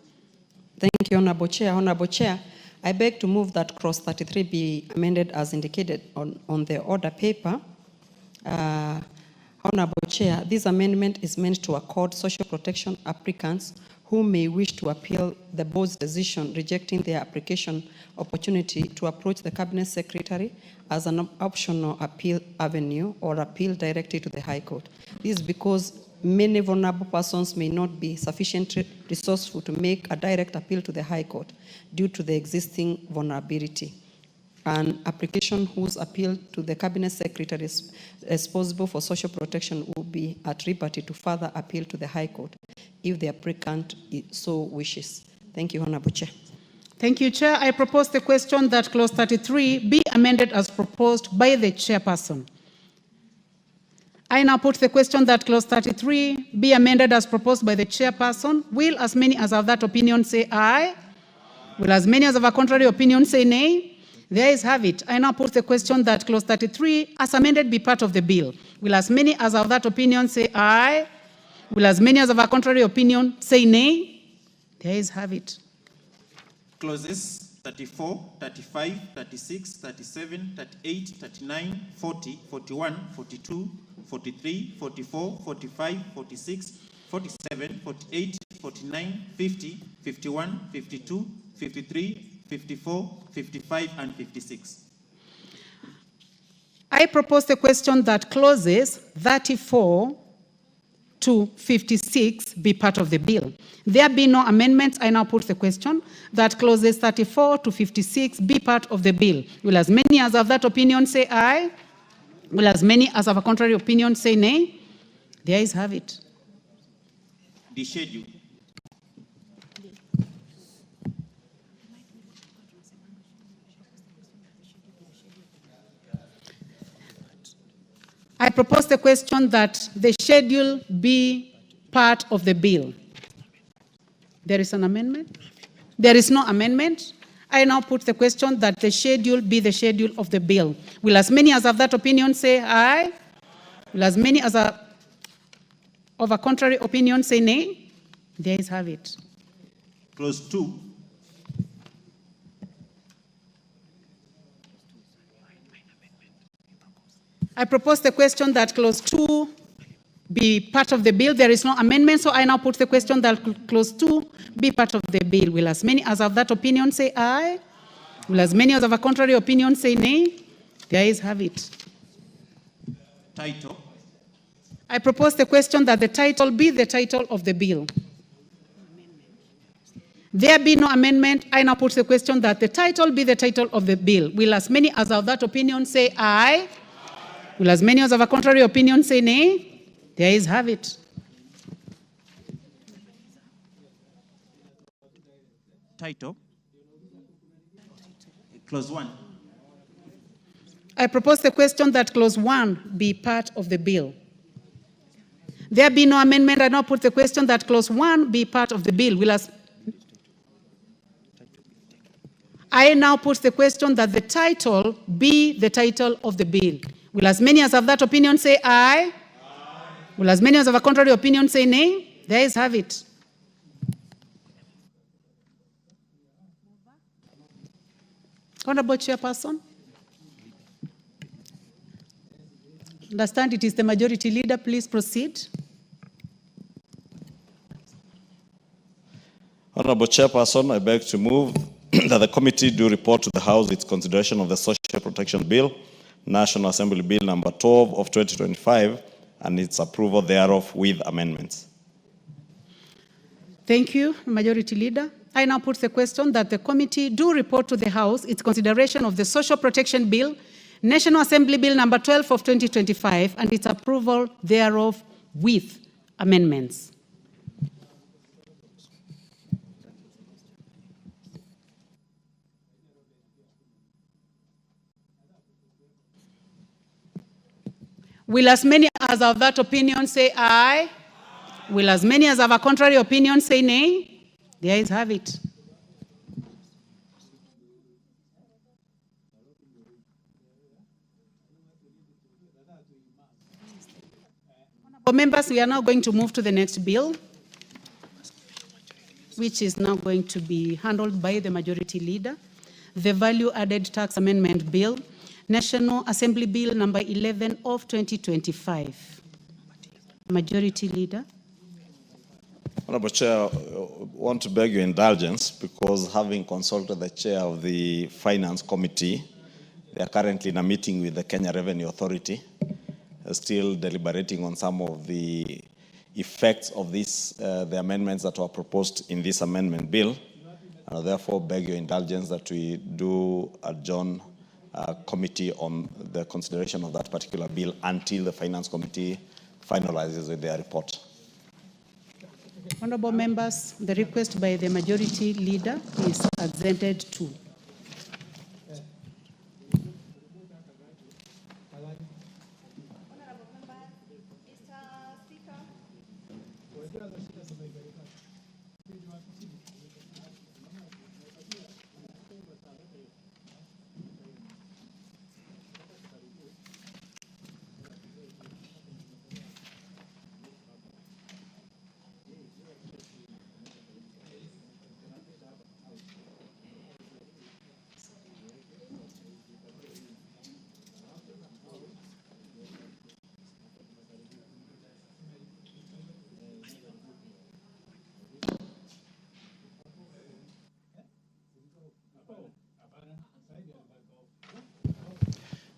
Thank you, Honorable Chair. Honorable Chair, I beg to move that clause 33 be amended as indicated on the order paper. Honorable Chair, this amendment is meant to accord social protection applicants who may wish to appeal the board's decision rejecting their application opportunity to approach the Cabinet Secretary as an optional appeal avenue or appeal directly to the High Court. This is because many vulnerable persons may not be sufficiently resourceful to make a direct appeal to the High Court due to the existing vulnerability. An application whose appeal to the Cabinet Secretary is possible for social protection will be at liberty to further appeal to the High Court if the applicant so wishes. Thank you, Honorable Chair. Thank you, Chair. I propose the question that clause 33 be amended as proposed by the chairperson. I now put the question that clause 33 be amended as proposed by the chairperson. Will as many as have that opinion say aye? Will as many as have a contrary opinion say nay? The ayes have it. I now put the question that clause 33 as amended be part of the bill. Will as many as have that opinion say aye? Will as many as have a contrary opinion say nay? The ayes have it. Clauses 34, 35, 36, 37, 38, 39, 40, 41, 42, 43, 44, 45, 46, 47, 48, 49, 50, 51, 52, 53, 54, 55, and 56. I propose the question that clauses 34 to 56 be part of the bill. There be no amendments. I now put the question that clauses 34 to 56 be part of the bill. Will as many as have that opinion say aye? Will as many as have a contrary opinion say nay? The ayes have it. The schedule. I propose the question that the schedule be part of the bill. There is an amendment? There is no amendment. I now put the question that the schedule be the schedule of the bill. Will as many as have that opinion say aye? Will as many as of a contrary opinion say nay? The ayes have it. Clause 2. I propose the question that clause 2 be part of the bill. There is no amendment, so I now put the question that clause 2 be part of the bill. Will as many as have that opinion say aye? Will as many as have a contrary opinion say nay? The ayes have it. Title. I propose the question that the title be the title of the bill. There be no amendment. I now put the question that the title be the title of the bill. Will as many as have that opinion say aye? Will as many as have a contrary opinion say nay? The ayes have it. Title. Clause 1. I propose the question that clause 1 be part of the bill. There be no amendment. I now put the question that clause 1 be part of the bill. I now put the question that the title be the title of the bill. Will as many as have that opinion say aye? Will as many as have a contrary opinion say nay? The ayes have it. Honorable Chairperson. Understand it is the majority leader. Please proceed. Honorable Chairperson, I beg to move that the committee do report to the House its consideration of the Social Protection Bill, National Assembly Bill number 12 of 2025, and its approval thereof with amendments. Thank you, Majority Leader. I now put the question that the committee do report to the House its consideration of the Social Protection Bill, National Assembly Bill number 12 of 2025, and its approval thereof with amendments. Will as many as have that opinion say aye? Will as many as have a contrary opinion say nay? The ayes have it. Members, we are now going to move to the next bill, which is now going to be handled by the Majority Leader, the Value Added Tax Amendment Bill, National Assembly Bill number 11 of 2025. Majority Leader. Honorable Chair, I want to beg your indulgence because having consulted the Chair of the Finance Committee, they are currently in a meeting with the Kenya Revenue Authority, still deliberating on some of the effects of this, the amendments that were proposed in this amendment bill. And I therefore beg your indulgence that we do adjourn committee on the consideration of that particular bill until the Finance Committee finalizes with their report. Honorable members, the request by the Majority Leader is assented to.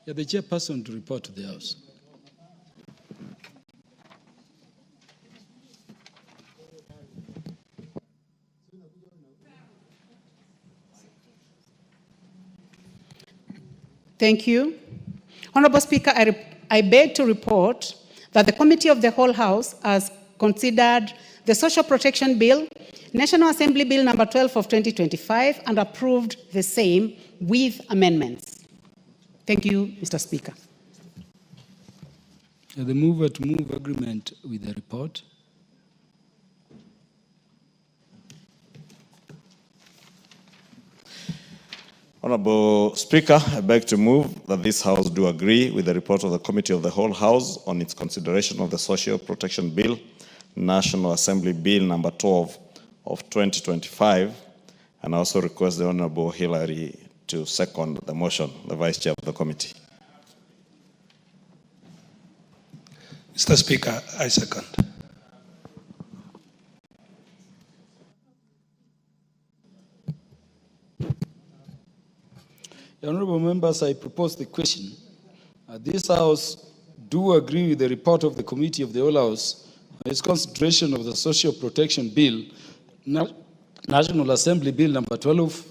Yeah, the chairperson to report to the House. Thank you. Honorable Speaker, I beg to report that the Committee of the Whole House has considered the Social Protection Bill, National Assembly Bill number 12 of 2025, and approved the same with amendments. Thank you, Mr. Speaker. The mover to move agreement with the report. Honorable Speaker, I beg to move that this House do agree with the report of the Committee of the Whole House on its consideration of the Social Protection Bill, National Assembly Bill number 12 of 2025, and I also request the Honorable Hillary to second the motion, the Vice Chair of the committee. Mr. Speaker, I second. Honorable members, I propose the question. This House do agree with the report of the Committee of the Whole House on its consideration of the Social Protection Bill, National Assembly Bill number 12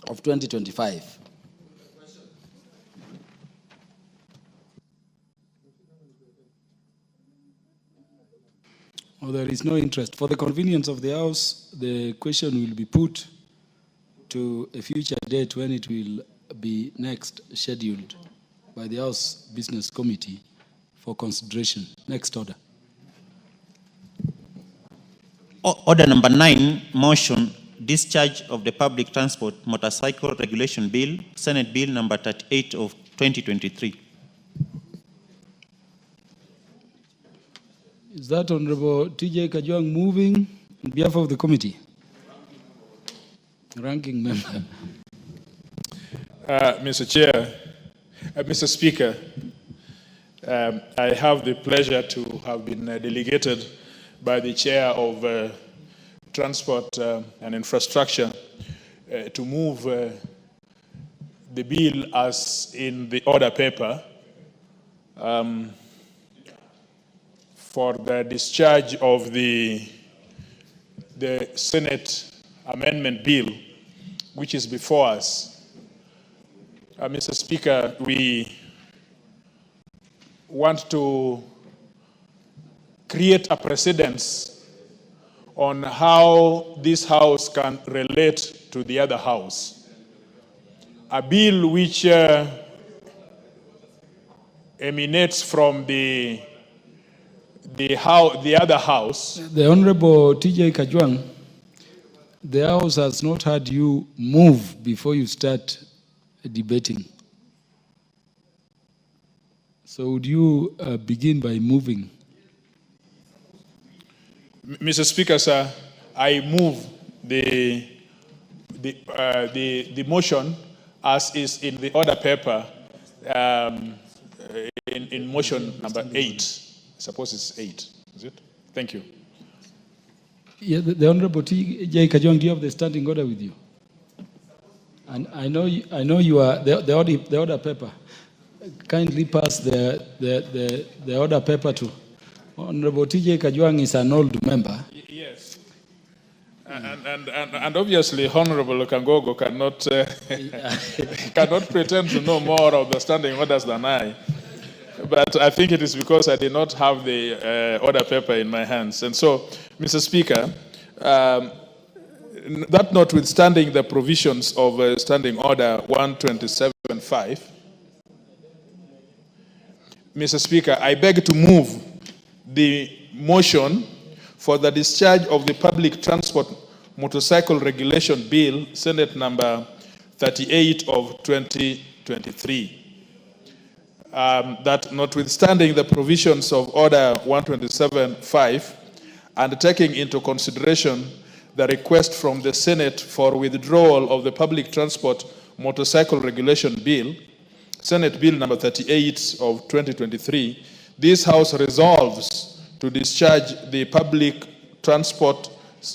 of 2025. Well, there is no interest. For the convenience of the House, the question will be put to a future date when it will be next scheduled by the House Business Committee for consideration. Next order. Order number 9, motion, discharge of the Public Transport Motorcycle Regulation Bill, Senate Bill number 38 of 2023. Is that Honorable TJ Kajwang moving on behalf of the committee? Ranking member. Mr. Chair, Mr. Speaker, I have the pleasure to have been delegated by the Chair of Transport and Infrastructure to move the bill as in the order paper for the discharge of the Senate Amendment Bill, which is before us. Mr. Speaker, we want to create a precedence on how this House can relate to the other House. A bill which emanates from the other House. The Honorable TJ Kajwang, the House has not had you move before you start debating. So would you begin by moving? Mr. Speaker, sir, I move the motion as is in the order paper in motion number 8. I suppose it's 8, is it? Thank you. Yeah, the Honorable T.J. Kajwang, do you have the standing order with you? And I know you are the order paper. Kindly pass the order paper to Honorable T.J. Kajwang is an old member. Yes. And obviously, Honorable Kangogo cannot pretend to know more of the standing orders than I. But I think it is because I did not have the order paper in my hands. And so, Mr. Speaker, that notwithstanding the provisions of Standing Order 127.5, Mr. Speaker, I beg to move the motion for the discharge of the Public Transport Motorcycle Regulation Bill, Senate number 38 of 2023. That notwithstanding the provisions of Order 127.5 and taking into consideration the request from the Senate for withdrawal of the Public Transport Motorcycle Regulation Bill, Senate Bill number 38 of 2023, this House resolves to discharge the Public Transport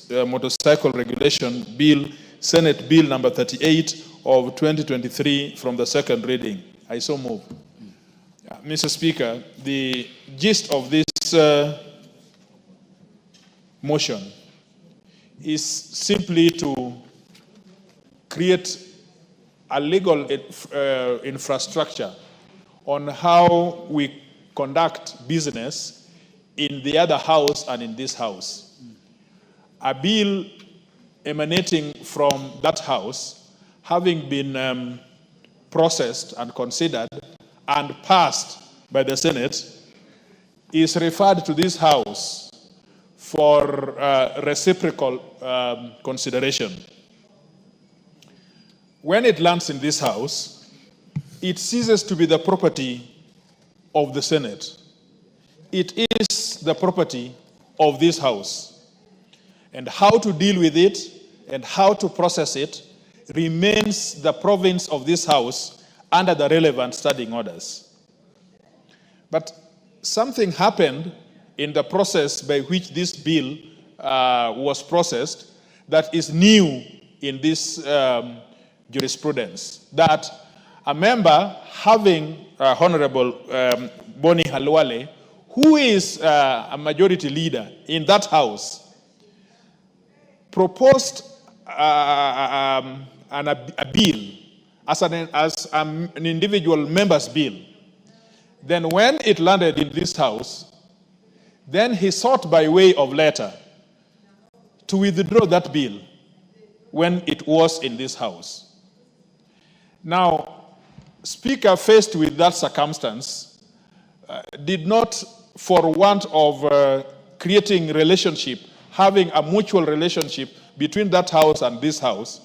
Motorcycle Regulation Bill, Senate Bill number 38 of 2023 from the second reading. I so move. Mr. Speaker, the gist of this motion is simply to create a legal infrastructure on how we conduct business in the other House and in this House. A bill emanating from that House, having been processed and considered and passed by the Senate, is referred to this House for reciprocal consideration. When it lands in this House, it ceases to be the property of the Senate. It is the property of this House. And how to deal with it and how to process it remains the province of this House under the relevant standing orders. But something happened in the process by which this bill was processed that is new in this jurisprudence, that a member having Honorable Boni Halwale, who is a majority leader in that House, proposed a bill as an individual member's bill. Then when it landed in this House, then he sought by way of letter to withdraw that bill when it was in this House. Now, Speaker, faced with that circumstance, did not, for want of creating relationship, having a mutual relationship between that House and this House,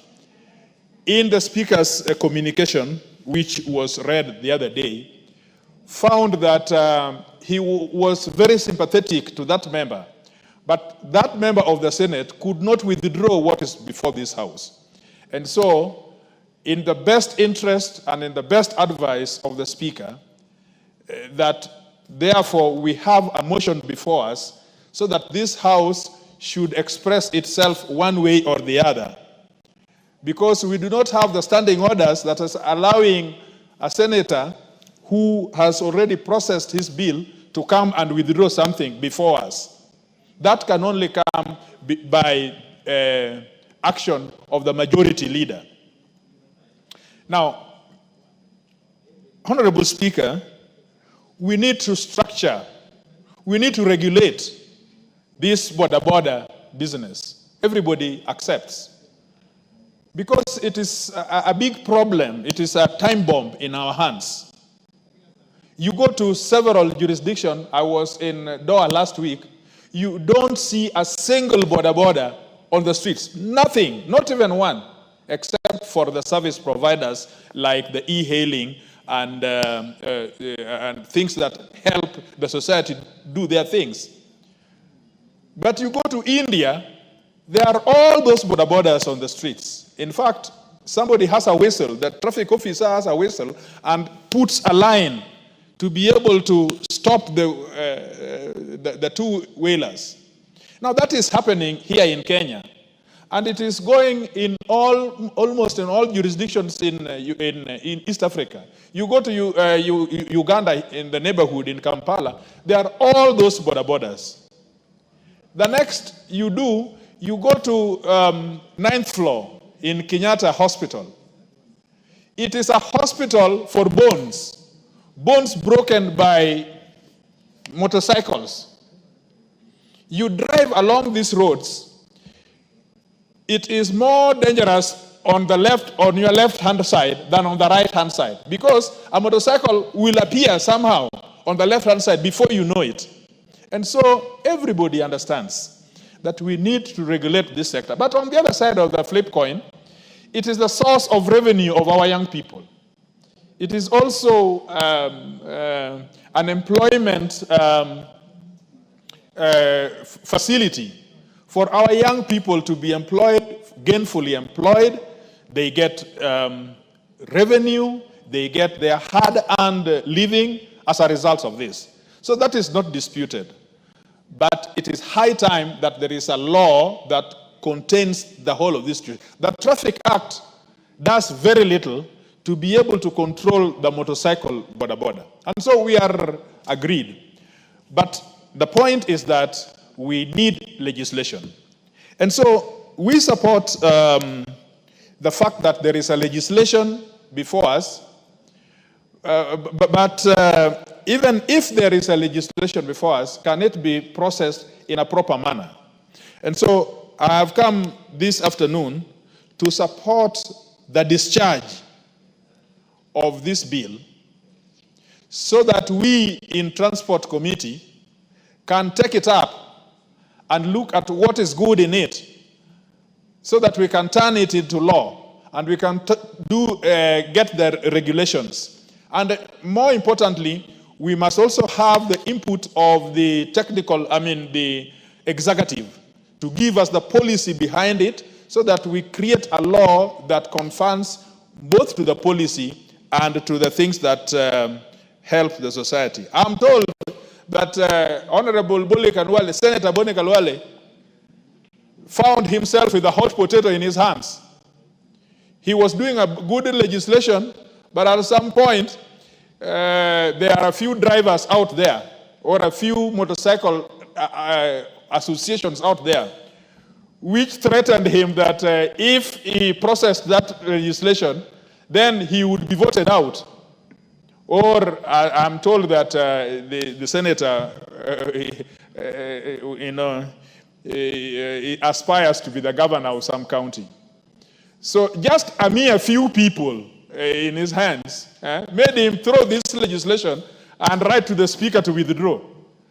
in the Speaker's communication, which was read the other day, found that he was very sympathetic to that member, but that member of the Senate could not withdraw what is before this House. And so, in the best interest and in the best advice of the Speaker, that therefore we have a motion before us so that this House should express itself one way or the other. Because we do not have the standing orders that is allowing a senator who has already processed his bill to come and withdraw something before us. That can only come by action of the majority leader. Now, Honorable Speaker, we need to structure, we need to regulate this border business. Everybody accepts. Because it is a big problem, it is a time bomb in our hands. You go to several jurisdictions, I was in Doha last week, you don't see a single border on the streets. Nothing, not even one, except for the service providers like the e-hailing and things that help the society do their things. But you go to India, there are all those borders on the streets. In fact, somebody has a whistle, the traffic officer has a whistle and puts a line to be able to stop the two-wheelers. Now that is happening here in Kenya. And it is going in almost in all jurisdictions in East Africa. You go to Uganda in the neighborhood in Kampala, there are all those borders. The next you go to 9th floor in Kenyatta Hospital. It is a hospital for bones broken by motorcycles. You drive along these roads, it is more dangerous on your left-hand side than on the right-hand side, because a motorcycle will appear somehow on the left-hand side before you know it. And so everybody understands that we need to regulate this sector. But on the other side of the flip coin, it is the source of revenue of our young people. It is also an employment facility for our young people to be employed, gainfully employed. They get revenue, they get their hard-earned living as a result of this. So that is not disputed. But it is high time that there is a law that contains the whole of this. The Traffic Act does very little to be able to control the motorcycle border. And so we are agreed. But the point is that we need legislation. And so we support the fact that there is a legislation before us, but even if there is a legislation before us, can it be processed in a proper manner? And so I have come this afternoon to support the discharge of this bill so that we in Transport Committee can take it up and look at what is good in it so that we can turn it into law and we can get the regulations. And more importantly, we must also have the input of the the executive to give us the policy behind it so that we create a law that conforms both to the policy and to the things that help the society. I'm told that Honorable Boni Khalwale, Senator Boni Khalwale, found himself with a hot potato in his hands. He was doing a good legislation, but at some point, there are a few drivers out there, or a few motorcycle associations out there, which threatened him that if he processed that legislation, then he would be voted out. Or I'm told that the senator, he aspires to be the governor of some county. So just a mere few people in his hands made him throw this legislation and write to the speaker to withdraw.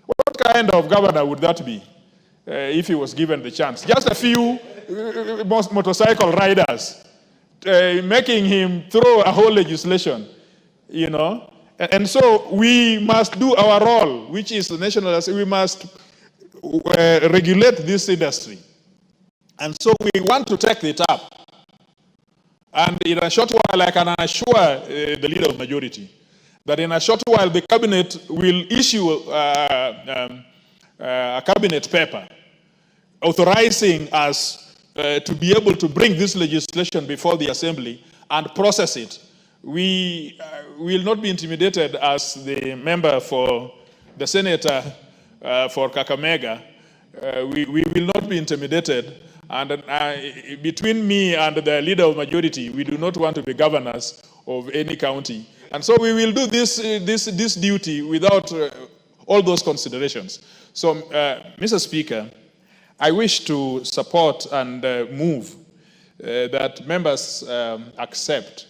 What kind of governor would that be if he was given the chance? Just a few motorcycle riders making him throw a whole legislation, you know. And so we must do our role, which is the national. We must regulate this industry. And so we want to take it up. And in a short while, I can assure the leader of majority that in a short while, the cabinet will issue a cabinet paper authorizing us to be able to bring this legislation before the assembly and process it. We will not be intimidated as the member for the senator for Kakamega. We will not be intimidated And between me and the leader of majority, we do not want to be governors of any county. And so we will do this duty without all those considerations. So, Mr. Speaker, I wish to support and move that members accept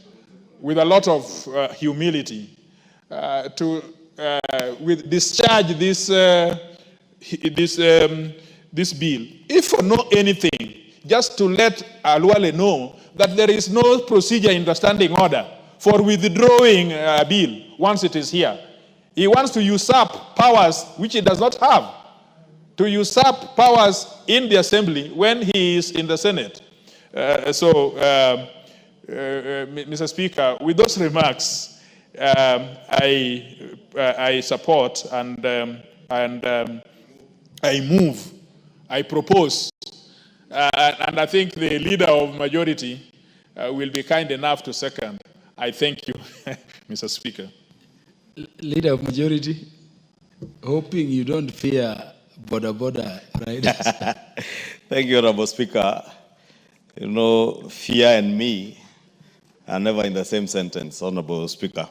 with a lot of humility to discharge this bill, if for no anything, just to let Halwale know that there is no procedure in the standing order for withdrawing a bill once it is here. He wants to usurp powers which he does not have, to usurp powers in the assembly when he is in the Senate. Mr. Speaker, with those remarks, I support and I move, I propose, and I think the leader of majority will be kind enough to second. I thank you, Mr. Speaker. Leader of majority, hoping you don't fear border riders. Thank you, Honorable Speaker. You know, fear and me are never in the same sentence, Honorable Speaker.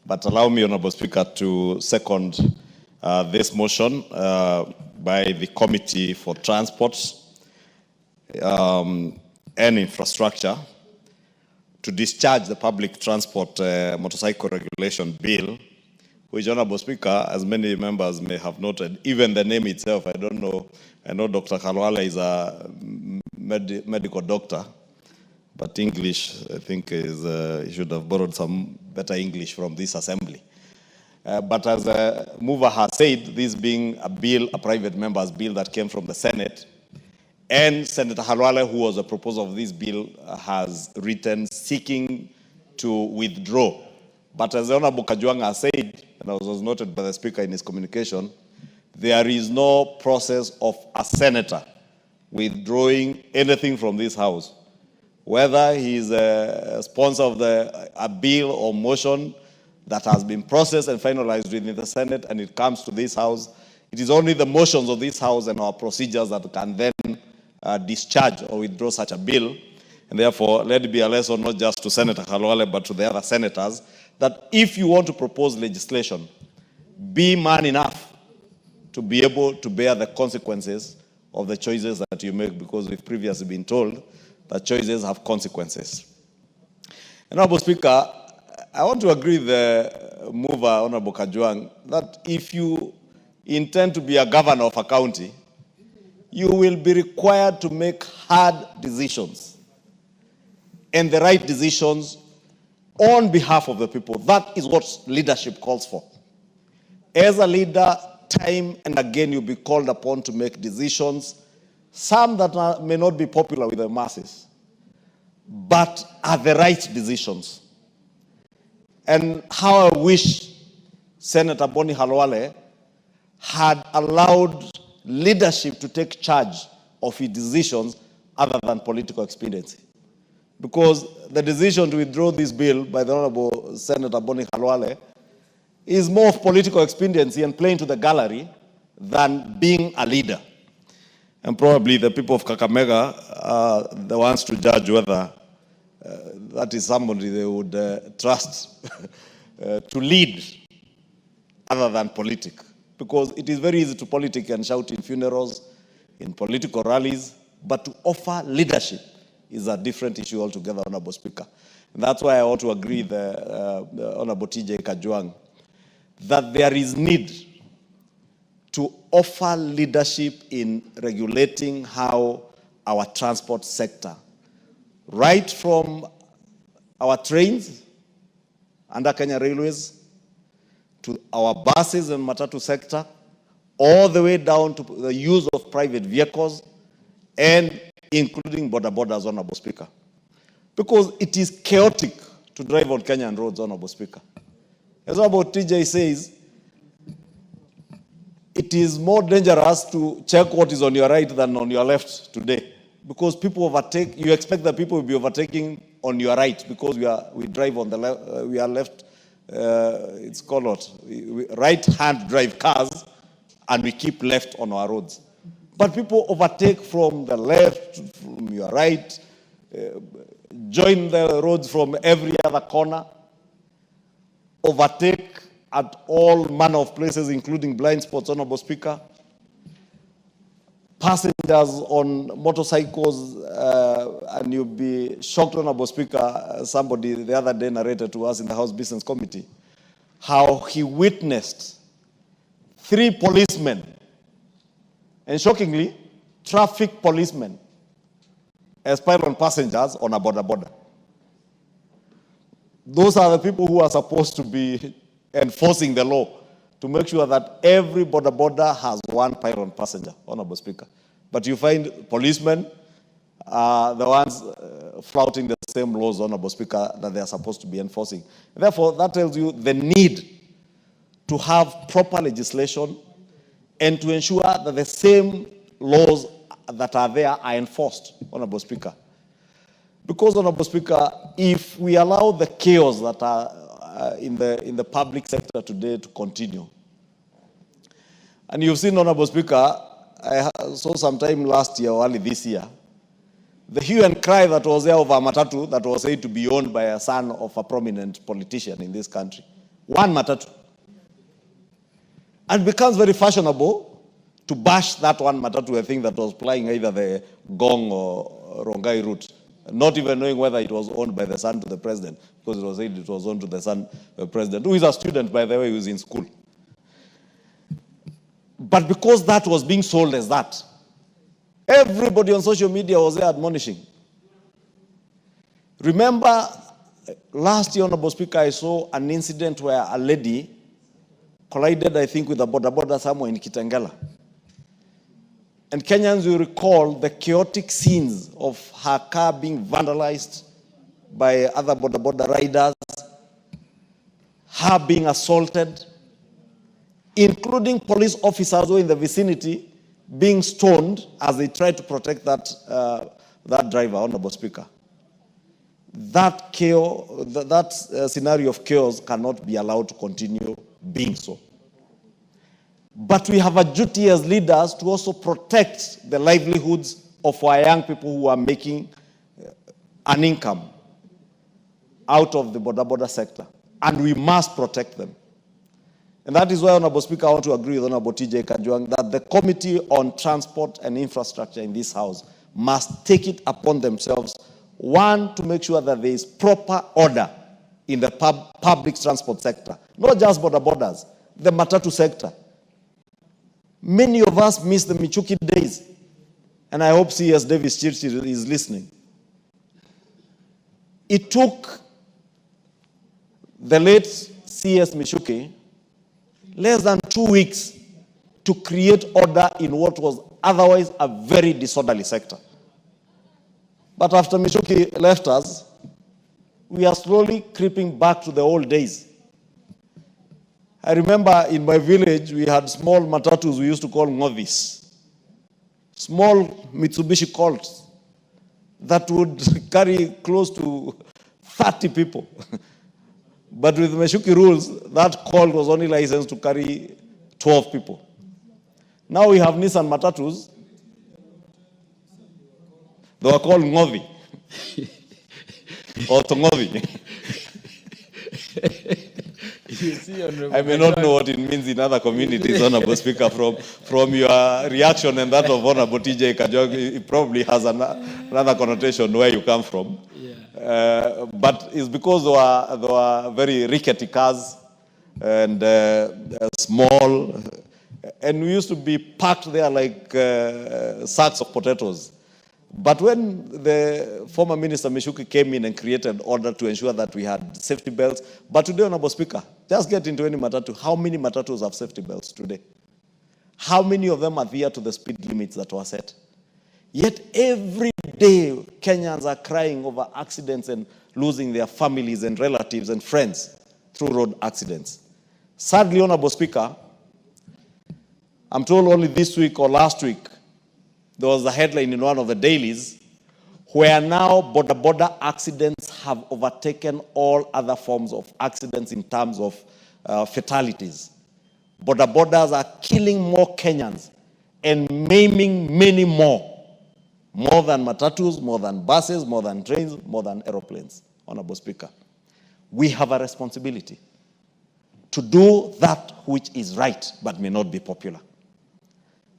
But allow me, Honorable Speaker, to second this motion by the Committee for Transport and Infrastructure to discharge the Public Transport Motorcycle Regulation Bill, which, Honorable Speaker, as many members may have noted, even the name itself, I don't know. I know Dr. Halwale is a medical doctor, but English, I think, is he should have borrowed some better English from this assembly. But as a mover has said, this being a bill, a private member's bill that came from the Senate, and Senator Halwale, who was the proposer of this bill, has written seeking to withdraw. But as Honorable Kajwang has said, and as was noted by the Speaker in his communication, there is no process of a senator withdrawing anything from this House. Whether he is a sponsor of a bill or motion that has been processed and finalized within the Senate and it comes to this House, it is only the motions of this House and our procedures that can then discharge or withdraw such a bill. And therefore, let it be a lesson not just to Senator Halwale, but to the other senators, that if you want to propose legislation, be man enough to be able to bear the consequences of the choices that you make, because we've previously been told that choices have consequences. Honorable Speaker, I want to agree with the mover, Honorable Kajwang, that if you intend to be a governor of a county, you will be required to make hard decisions and the right decisions on behalf of the people. That is what leadership calls for. As a leader, time and again you'll be called upon to make decisions, some that may not be popular with the masses, but are the right decisions. And how I wish Senator Boni Halwale had allowed leadership to take charge of his decisions other than political expediency. Because the decision to withdraw this bill by the Honorable Senator Boni Halwale is more of political expediency and playing to the gallery than being a leader. And probably the people of Kakamega are the ones to judge whether that is somebody they would trust to lead other than politic. Because it is very easy to politic and shout in funerals, in political rallies, but to offer leadership is a different issue altogether, Honorable Speaker. And that's why I want to agree with the Honorable TJ Kajwang that there is need to offer leadership in regulating how our transport sector, right from our trains under Kenya Railways, to our buses and matatu sector, all the way down to the use of private vehicles, and including border borders, Honorable Speaker. Because it is chaotic to drive on Kenyan roads, Honorable Speaker. As Honorable TJ says, it is more dangerous to check what is on your right than on your left today. Because people overtake, you expect that people will be overtaking on your right because we drive on the left, we are left, it's called what? Right-hand drive cars, and we keep left on our roads. But people overtake from the left, from your right, join the roads from every other corner, overtake at all manner of places, including blind spots, Honorable Speaker. Passengers on motorcycles, and you'll be shocked, Honorable Speaker, somebody the other day narrated to us in the House Business Committee how he witnessed 3 policemen, and shockingly, traffic policemen, spying on passengers on a border. Those are the people who are supposed to be enforcing the law to make sure that every border has one pylon passenger, Honorable Speaker. But you find policemen are the ones flouting the same laws, Honorable Speaker, that they are supposed to be enforcing. Therefore, that tells you the need to have proper legislation and to ensure that the same laws that are there are enforced, Honorable Speaker. Because, Honorable Speaker, if we allow the chaos that are in the public sector today to continue, and you've seen, Honorable Speaker, I saw sometime last year or early this year, the hue and cry that was there over a matatu that was said to be owned by a son of a prominent politician in this country. One matatu. And it becomes very fashionable to bash that one matatu, I think, that was plying either the Gong or Rongai route, not even knowing whether it was owned by the son to the president, because it was said it was owned to the son of the president, who is a student, by the way, who is in school. But because that was being sold as that, everybody on social media was there admonishing. Remember, last year, Honorable Speaker, I saw an incident where a lady collided, I think, with a border somewhere in Kitengela. And Kenyans will recall the chaotic scenes of her car being vandalized by other border riders, her being assaulted, including police officers who were in the vicinity being stoned as they tried to protect that driver, Honorable Speaker. That chaos, that scenario of chaos cannot be allowed to continue being so. But we have a duty as leaders to also protect the livelihoods of our young people who are making an income out of the border sector. And we must protect them. And that is why, Honorable Speaker, I want to agree with Honorable TJ Kajwang that the Committee on Transport and Infrastructure in this House must take it upon themselves, one, to make sure that there is proper order in the public transport sector, not just borders, the matatu sector. Many of us miss the Michuki days, and I hope CS Davis Chirchir is listening. It took the late CS Michuki less than 2 weeks to create order in what was otherwise a very disorderly sector. But after Michuki left us, we are slowly creeping back to the old days. I remember in my village, we had small matatus we used to call ngovis. Small Mitsubishi Colts that would carry close to 30 people. But with Michuki rules, that Colt was only licensed to carry 12 people. Now we have Nissan matatus. They were called ngovi. Or tongovi. I may not know what it means in other communities, Honorable Speaker, from your reaction and that of Honorable TJ Kajwang, it probably has another connotation where you come from. Yeah. But it's because there were very rickety cars and small, and we used to be packed there like sacks of potatoes. But when the former Minister Michuki came in and created order to ensure that we had safety belts, but today, Honorable Speaker, just get into any matatu. How many matatus have safety belts today? How many of them adhere to the speed limits that were set? Yet every day, Kenyans are crying over accidents and losing their families and relatives and friends through road accidents. Sadly, Honorable Speaker, I'm told only this week or last week, there was a headline in one of the dailies where now border accidents have overtaken all other forms of accidents in terms of fatalities. Borders are killing more Kenyans and maiming many more than matatus, more than buses, more than trains, more than aeroplanes, Honorable Speaker. We have a responsibility to do that which is right but may not be popular,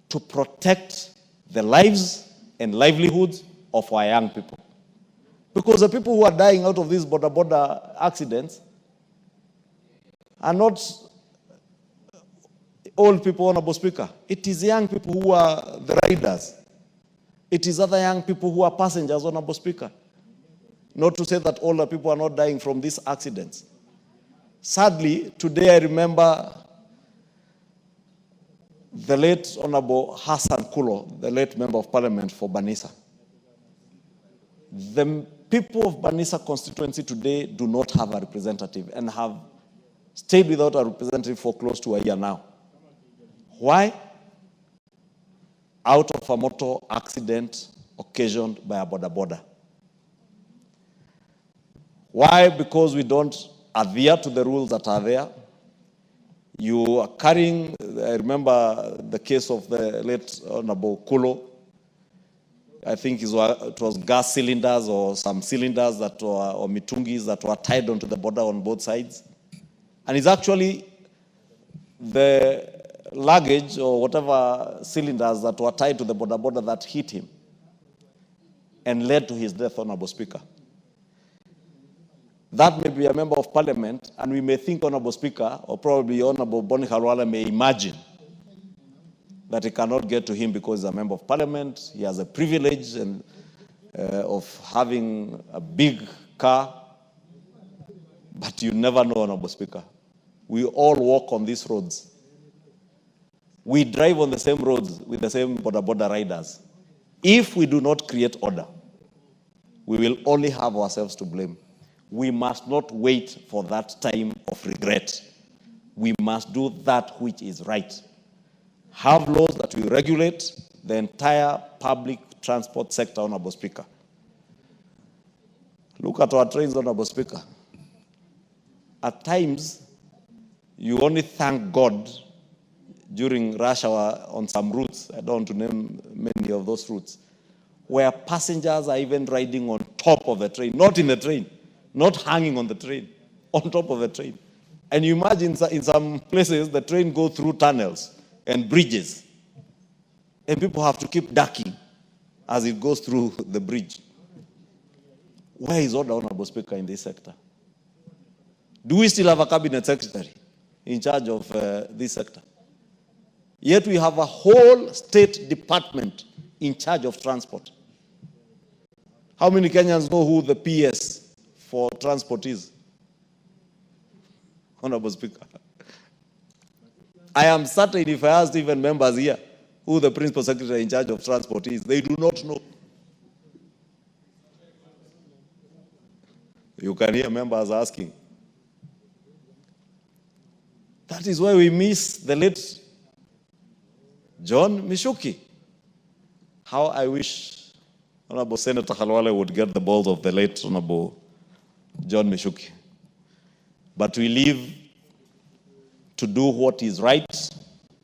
to protect the lives and livelihoods of our young people. Because the people who are dying out of these border accidents are not old people, Honorable Speaker. It is young people who are the riders. It is other young people who are passengers, Honorable Speaker. Not to say that older people are not dying from these accidents. Sadly, today I remember the late Honorable Hassan Kulo, the late Member of Parliament for Banisa. The people of Banisa constituency today do not have a representative and have stayed without a representative for close to a year now. Why? Out of a motor accident occasioned by a border. Why? Because we don't adhere to the rules that are there. You are carrying, I remember the case of the late Honorable Kulo. I think it was gas cylinders or some cylinders that were, or mitungis that were tied onto the border on both sides. And it's actually the luggage or whatever cylinders that were tied to the border that hit him and led to his death, Honorable Speaker. That may be a member of parliament, and we may think, Honorable Speaker, or probably Honorable Boni Khalwale may imagine that it cannot get to him because he's a member of parliament. He has a privilege of having a big car. But you never know, Honorable Speaker. We all walk on these roads. We drive on the same roads with the same border riders. If we do not create order, we will only have ourselves to blame. We must not wait for that time of regret. We must do that which is right. Have laws that will regulate the entire public transport sector, Honorable Speaker. Look at our trains, Honorable Speaker. At times, you only thank God during rush hour on some routes, I don't want to name many of those routes, where passengers are even riding on top of the train, not in the train, not hanging on the train, on top of the train. And you imagine in some places, the train goes through tunnels and bridges, and people have to keep ducking as it goes through the bridge. Where is order, Honorable Speaker, in this sector? Do we still have a cabinet secretary in charge of this sector? Yet we have a whole state department in charge of transport. How many Kenyans know who the PS for transport is? Honorable Speaker, I am certain if I asked even members here who the principal secretary in charge of transport is, they do not know. You can hear members asking. That is why we miss the late John Mishuki. How I wish Honorable Senator Khalwale would get the balls of the late Honorable John Mishuki. But we live to do what is right,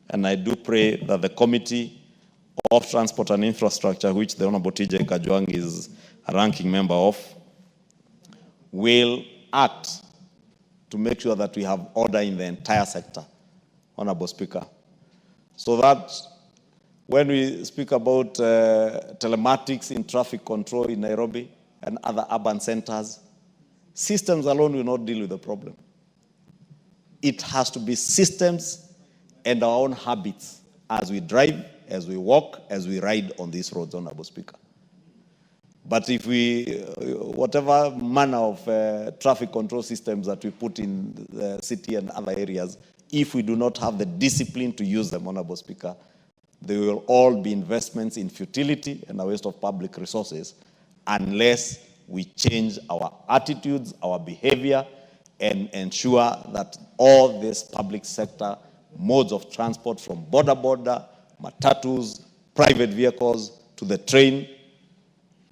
and I do pray that the Committee of Transport and Infrastructure, which the Honorable TJ Kajwang is a ranking member of, will act to make sure that we have order in the entire sector, Honorable Speaker. So that when we speak about telematics in traffic control in Nairobi and other urban centers, systems alone will not deal with the problem. It has to be systems and our own habits as we drive, as we walk, as we ride on these roads, Honorable Speaker. But if we, whatever manner of traffic control systems that we put in the city and other areas, if we do not have the discipline to use them, Honorable Speaker, they will all be investments in futility and a waste of public resources unless we change our attitudes, our behavior, and ensure that all these public sector modes of transport from border, matatus, private vehicles to the train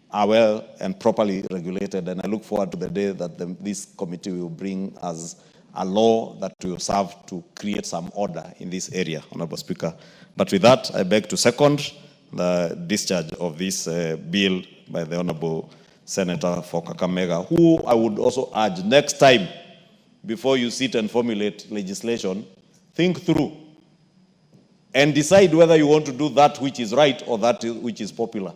are well and properly regulated. And I look forward to the day that this committee will bring us a law that will serve to create some order in this area, Honorable Speaker. But with that, I beg to second the discharge of this bill by the Honorable Senator for Kakamega, who I would also urge next time, before you sit and formulate legislation, think through and decide whether you want to do that which is right or that which is popular.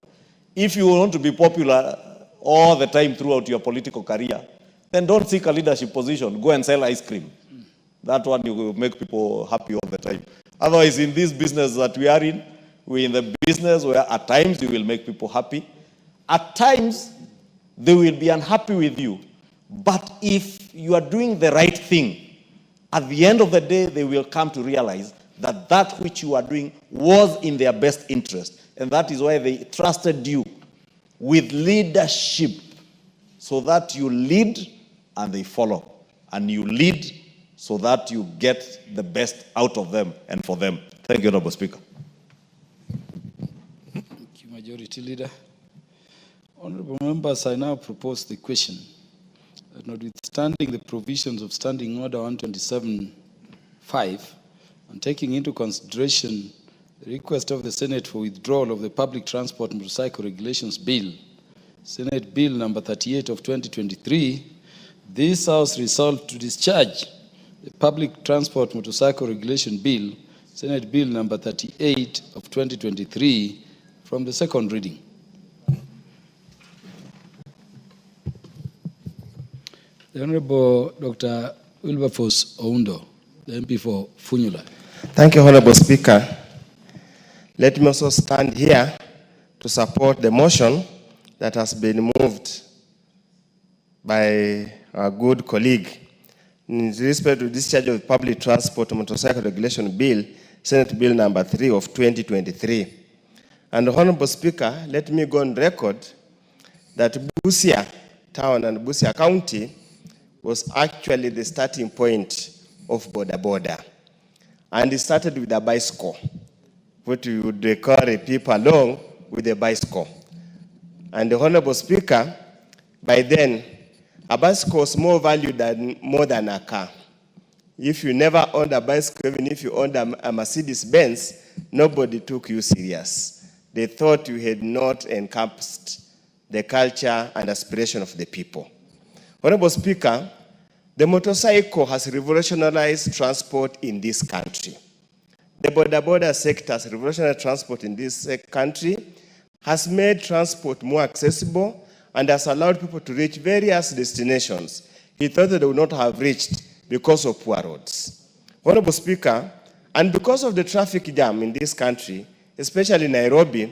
If you want to be popular all the time throughout your political career, then don't seek a leadership position. Go and sell ice cream. That one you will make people happy all the time. Otherwise, in this business that we are in, we're in the business where at times you will make people happy. At times, they will be unhappy with you. But if you are doing the right thing, at the end of the day, they will come to realize that that which you are doing was in their best interest. And that is why they trusted you with leadership, so that you lead and they follow. And you lead so that you get the best out of them and for them. Thank you, Honorable Speaker. Thank you, Majority Leader. Honorable members, I now propose the question that notwithstanding the provisions of Standing Order 127.5 and taking into consideration the request of the Senate for withdrawal of the Public Transport Motorcycle Regulations Bill, Senate Bill number 38 of 2023, this House resolved to discharge the Public Transport Motorcycle Regulation Bill, Senate Bill number 38 of 2023, from the second reading. The Honorable Dr. Wilberforce Oundo, the MP for Funyula. Thank you, Honorable Speaker. Let me also stand here to support the motion that has been moved by our good colleague in respect to discharge of Public Transport Motorcycle Regulation Bill, Senate Bill number 3 of 2023. And Honorable Speaker, let me go on record that Busia Town and Busia County was actually the starting point of Boda Boda. And it started with a bicycle, what we would carry people along with a bicycle. And the Honorable Speaker, by then, a bicycle was more valued more than a car. If you never owned a bicycle, even if you owned a Mercedes-Benz, nobody took you serious. They thought you had not encompassed the culture and aspiration of the people. Honorable Speaker, the motorcycle has revolutionized transport in this country. The border sector has revolutionized transport in this country, has made transport more accessible, and has allowed people to reach various destinations he thought that they would not have reached because of poor roads. Honorable Speaker, and because of the traffic jam in this country, especially in Nairobi,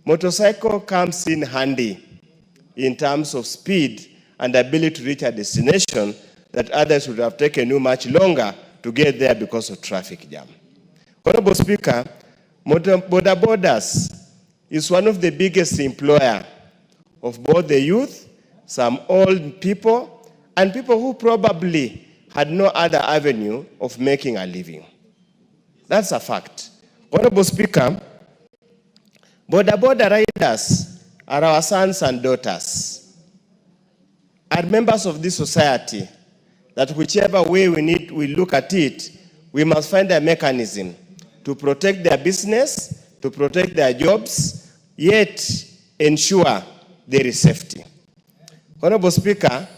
motorcycle comes in handy in terms of speed and ability to reach a destination that others would have taken you much longer to get there because of traffic jam. Honorable Speaker, Boda Bodas is one of the biggest employer of both the youth, some old people, and people who probably had no other avenue of making a living. That's a fact. Honorable Speaker, Boda riders are our sons and daughters, are members of this society that whichever way we look at it, we must find a mechanism to protect their business, to protect their jobs, yet ensure there is safety. Honorable Speaker,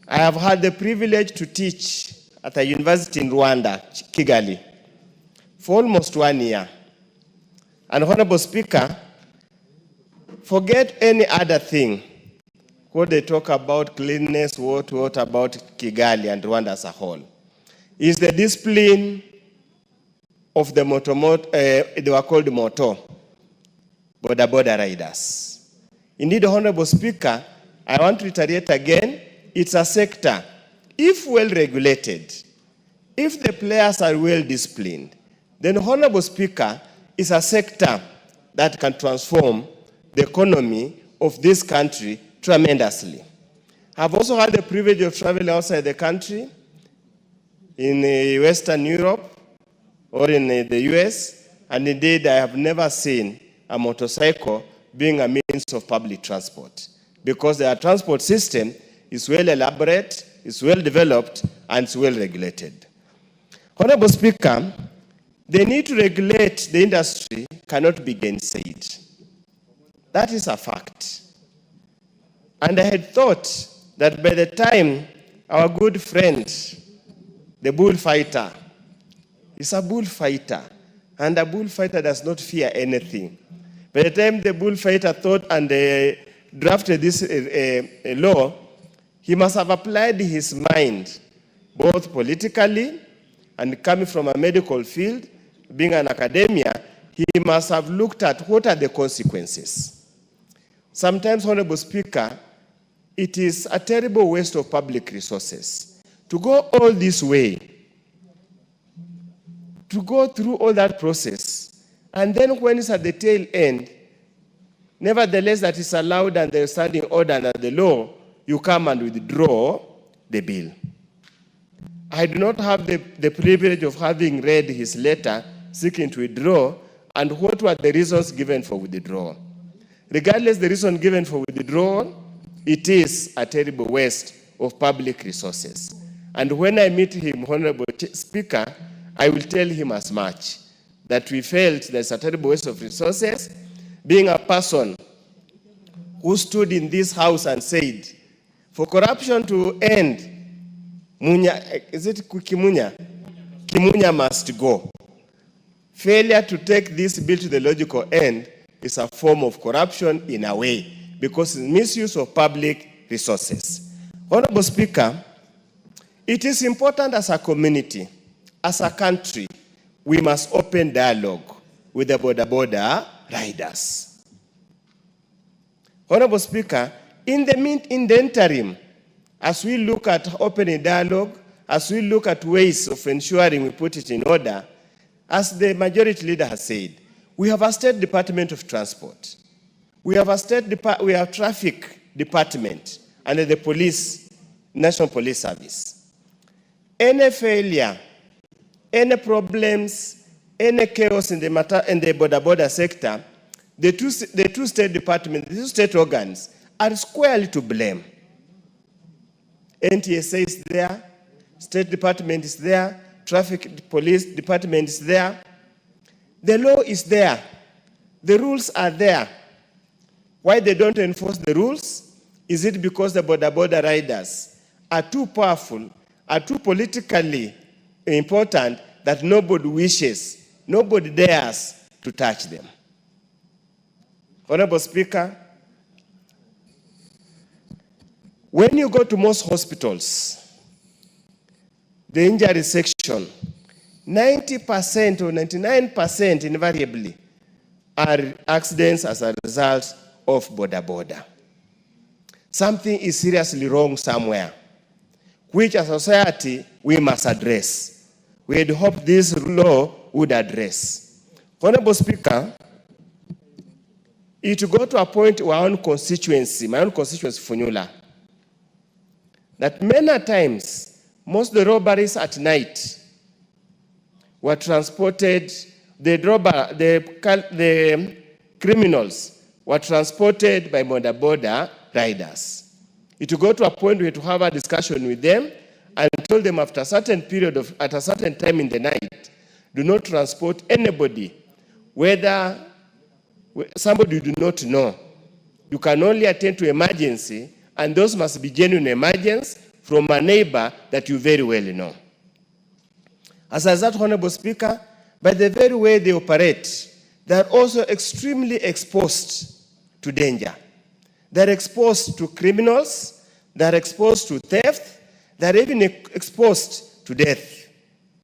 I have had the privilege to teach at a university in Rwanda, Kigali, for almost 1 year. And Honorable Speaker, forget any other thing. What they talk about cleanliness, what about Kigali and Rwanda as a whole, is the discipline of the they were called moto, Boda riders. Indeed, Honorable Speaker, I want to reiterate again, it's a sector, if well regulated, if the players are well disciplined, then Honorable Speaker, is a sector that can transform the economy of this country tremendously. I've also had the privilege of traveling outside the country, in Western Europe or in the US, and indeed I have never seen a motorcycle being a means of public transport, because their transport system is well elaborate, is well developed, and it's well regulated. Honorable Speaker, the need to regulate the industry cannot be gainsaid. That is a fact. And I had thought that by the time our good friend, the bullfighter, is a bullfighter, and a bullfighter does not fear anything. By the time the bullfighter thought and drafted this law, he must have applied his mind, both politically and coming from a medical field, being an academia, he must have looked at what are the consequences. Sometimes, Honorable Speaker, it is a terrible waste of public resources to go all this way, to go through all that process, and then when it's at the tail end, nevertheless that is allowed and the standing order and the law, you come and withdraw the bill. I do not have the privilege of having read his letter seeking to withdraw and what were the reasons given for withdrawal. Regardless the reason given for withdrawal, it is a terrible waste of public resources. And when I meet him, Honorable Speaker, I will tell him as much, that we felt there's a terrible waste of resources, being a person who stood in this house and said, for corruption to end, is it Kimunya? Kimunya must go. Failure to take this bill to the logical end is a form of corruption in a way, because it's misuse of public resources. Honorable Speaker, it is important as a community, as a country, we must open dialogue with the border riders. Honorable Speaker, in the interim, as we look at opening dialogue, as we look at ways of ensuring we put it in order, as the majority leader has said, we have a State Department of Transport. We have a traffic department under the police, National Police Service. Any failure, any problems, any chaos in the border sector, the two state departments, the two state organs are squarely to blame. NTSA is there, State Department is there, Traffic Police Department is there. The law is there. The rules are there. Why they don't enforce the rules? Is it because the border riders are too powerful, are too politically important that nobody wishes, nobody dares to touch them? Honorable Speaker, when you go to most hospitals, the injury section, 90% or 99% invariably are accidents as a result of border. Something is seriously wrong somewhere, which as a society we must address. We had hoped this law would address. Honorable Speaker, it got to a point where my own constituency, Funyula, that many times, most of the robberies at night were transported, the criminals were transported by border riders. It will go to a point where to have a discussion with them and told them after a certain period at a certain time in the night, do not transport anybody, whether somebody you do not know. You can only attend to emergency, and those must be genuine emergencies from a neighbor that you very well know. As a result, Honorable Speaker, by the very way they operate, they are also extremely exposed to danger. They are exposed to criminals, they are exposed to theft, they are even exposed to death.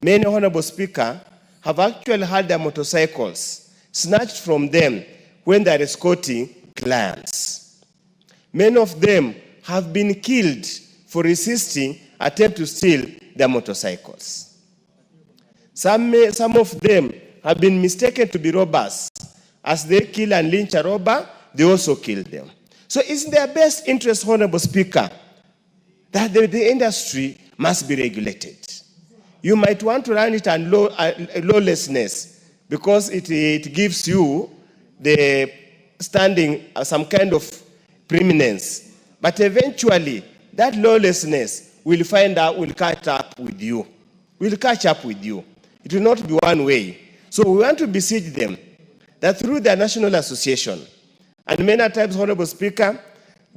Many, Honorable Speaker, have actually had their motorcycles snatched from them when they are escorting clients. Many of them have been killed for resisting attempt to steal their motorcycles. Some of them have been mistaken to be robbers. As they kill and lynch a robber, they also kill them. So it's in their best interest, Honorable Speaker, that the industry must be regulated. You might want to run it on lawlessness because it gives you the standing, some kind of preeminence. But eventually, that lawlessness we'll find out, we'll catch up with you. We'll catch up with you. It will not be one way. So we want to beseech them that through their national association, and many times, Honorable Speaker,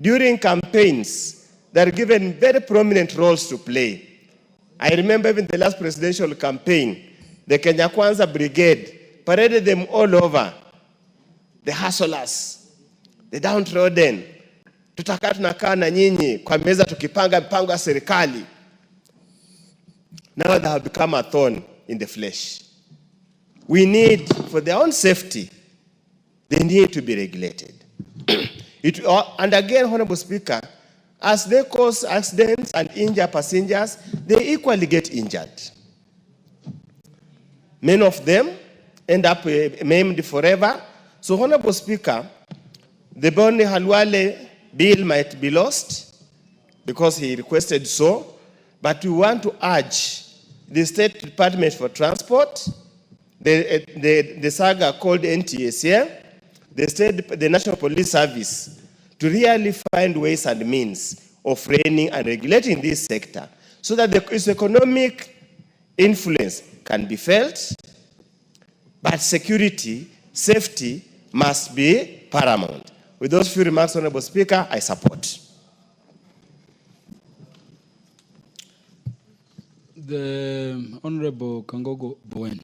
during campaigns, they're given very prominent roles to play. I remember even the last presidential campaign, the Kenya Kwanza Brigade paraded them all over. The hustlers, the downtrodden. Tutakaa tunakaa na nyinyi kwa meza tukipanga mpango ya serikali. Now they have become a thorn in the flesh. We need, for their own safety, they need to be regulated. And again, Honorable Speaker, as they cause accidents and injure passengers, they equally get injured. Many of them end up maimed forever. So, Honorable Speaker, the Boni Halwale bill might be lost because he requested so, but we want to urge the State Department for Transport, the saga called NTSA, the National Police Service, to really find ways and means of reining and regulating this sector so that its economic influence can be felt, but security, safety must be paramount. With those few remarks, Honorable Speaker, I support. The Honorable Kangogo Bowen.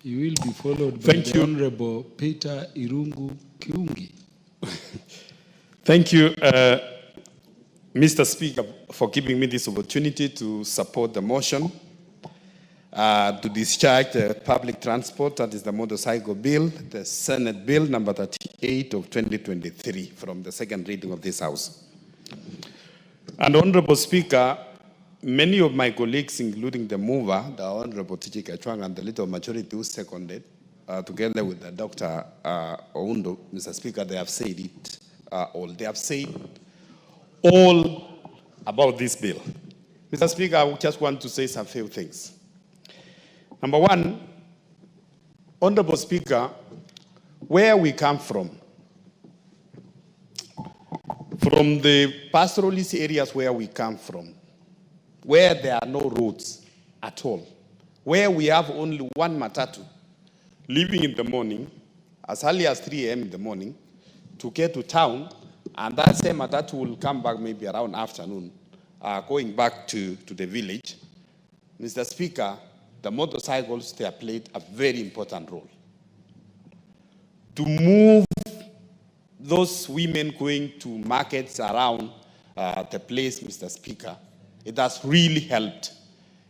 He will be followed by the Honorable Peter Irungu Kiungi. Thank you, Mr. Speaker, for giving me this opportunity to support the motion to discharge the public transport, that is the motorcycle bill, the Senate bill number 38 of 2023 from the second reading of this House. And Honorable Speaker, many of my colleagues, including the mover, the Honorable Tiji Kachwang, and the little majority who seconded, together with the Dr. Oundo, Mr. Speaker, they have said it all. They have said all about this bill. Mr. Speaker, I just want to say some few things. Number one, Honorable Speaker, where we come from the pastoralist areas where we come from, where there are no roads at all, where we have only one matatu, leaving in the morning, as early as 3 a.m. in the morning, to get to town, and that same matatu will come back maybe around afternoon, going back to the village. Mr. Speaker, the motorcycles, they have played a very important role. To move those women going to markets around the place, Mr. Speaker, it has really helped.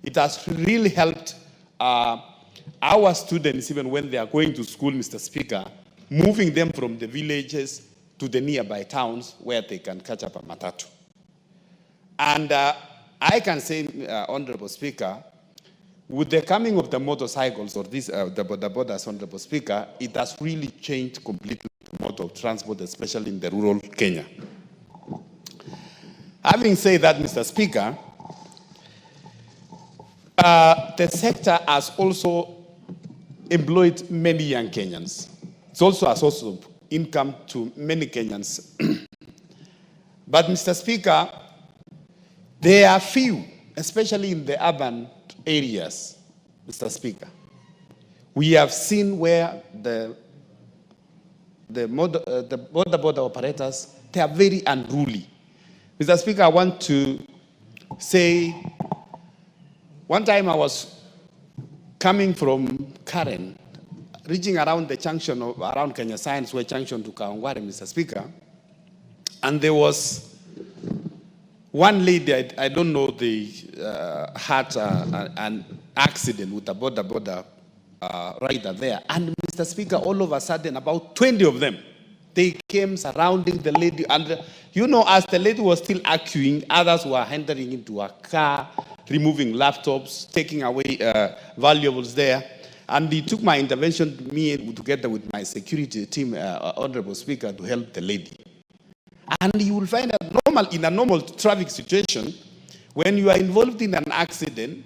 It has really helped our students, even when they are going to school, Mr. Speaker, moving them from the villages to the nearby towns where they can catch up a matatu. And I can say, Honorable Speaker, with the coming of the motorcycles or this, the borders, Honorable Speaker, it has really changed completely the mode of transport, especially in the rural Kenya. Having said that, Mr. Speaker, the sector has also employed many young Kenyans. It's also a source of income to many Kenyans. But, Mr. Speaker, there are few, especially in the urban areas, Mr. Speaker. We have seen where the border operators, they are very unruly. Mr. Speaker, I want to say, one time I was coming from Karen, reaching around the junction of, around Kenya Science Way junction to Kawangware, Mr. Speaker, and there was one lady, I don't know, they had an accident with a border rider there. And Mr. Speaker, all of a sudden, about 20 of them, they came surrounding the lady. And you know, as the lady was still arguing, others were entering into a car, removing laptops, taking away valuables there. And he took my intervention, me together with my security team, Honorable Speaker, to help the lady. And you will find that in a normal traffic situation, when you are involved in an accident,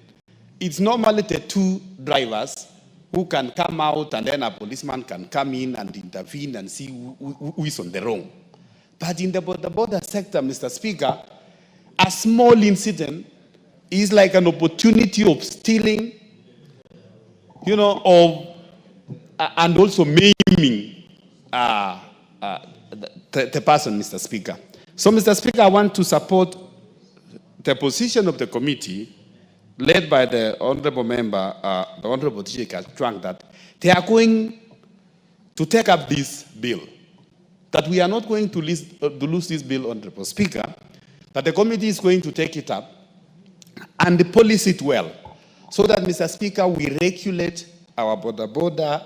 it's normally the two drivers who can come out, and then a policeman can come in and intervene and see who is on the wrong. But in the border sector, Mr. Speaker, a small incident is like an opportunity of stealing, and also maiming the person, Mr. Speaker. So, Mr. Speaker, I want to support the position of the committee led by the honorable member, the Honorable T.J. Kajwang, that they are going to take up this bill, that we are not going to lose this bill, Honorable Speaker, that the committee is going to take it up and police it well, so that, Mr. Speaker, we regulate our border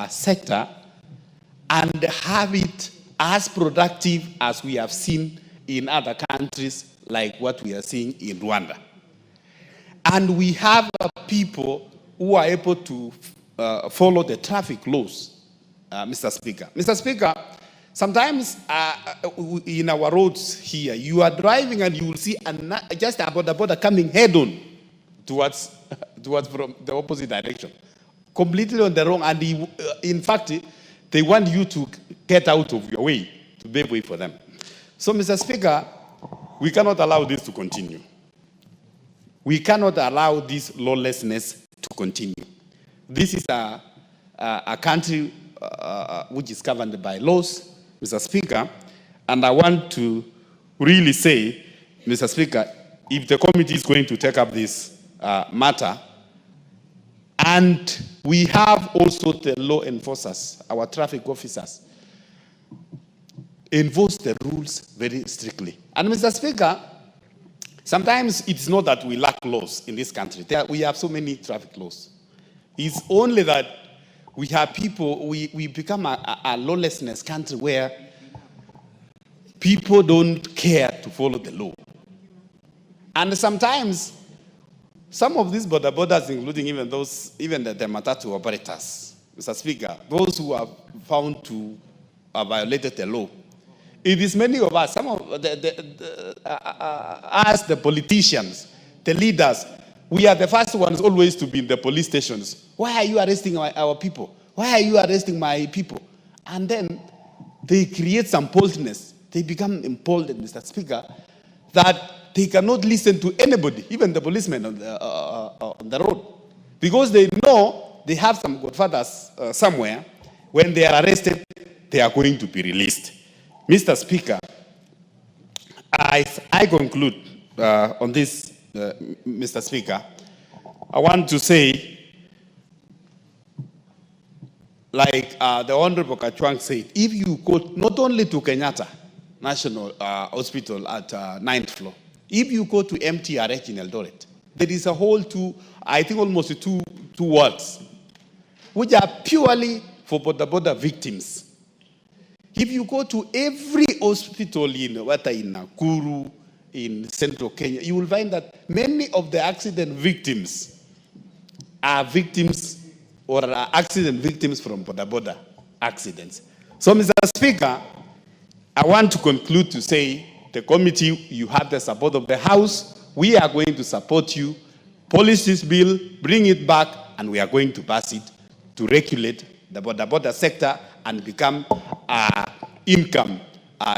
sector and have it as productive as we have seen in other countries, like what we are seeing in Rwanda. And we have people who are able to follow the traffic laws, Mr. Speaker. Mr. Speaker, sometimes in our roads here, you are driving and you will see just a border coming head on towards from the opposite direction, completely on the wrong. And in fact, they want you to get out of your way, to make way for them. So, Mr. Speaker, we cannot allow this to continue. We cannot allow this lawlessness to continue. This is a country which is governed by laws, Mr. Speaker, and I want to really say, Mr. Speaker, if the committee is going to take up this matter, and we have also the law enforcers, our traffic officers, enforce the rules very strictly. And Mr. Speaker, sometimes it's not that we lack laws in this country. We have so many traffic laws. It's only that we have people, we become a lawlessness country where people don't care to follow the law. And sometimes, some of these borders, including even the matatu operators, Mr. Speaker, those who are found to have violated the law, it is many of us, some of us, the politicians, the leaders, we are the first ones always to be in the police stations. Why are you arresting our people? Why are you arresting my people? And then they create some boldness. They become emboldened, Mr. Speaker, that they cannot listen to anybody, even the policemen on the road, because they know they have some godfathers somewhere. When they are arrested, they are going to be released. Mr. Speaker, I conclude on this, Mr. Speaker. I want to say, like the Honorable Kajwang said, if you go not only to Kenyatta National Hospital at 9th floor, if you go to MTRH in Eldoret, there is a whole almost two wards, which are purely for border victims. If you go to every hospital in Nakuru, in central Kenya, you will find that many of the accident victims are victims or are accident victims from border accidents. So, Mr. Speaker, I want to conclude to say, the committee, you have the support of the House. We are going to support you. Polish this bill, bring it back, and we are going to pass it to regulate the border sector and become an income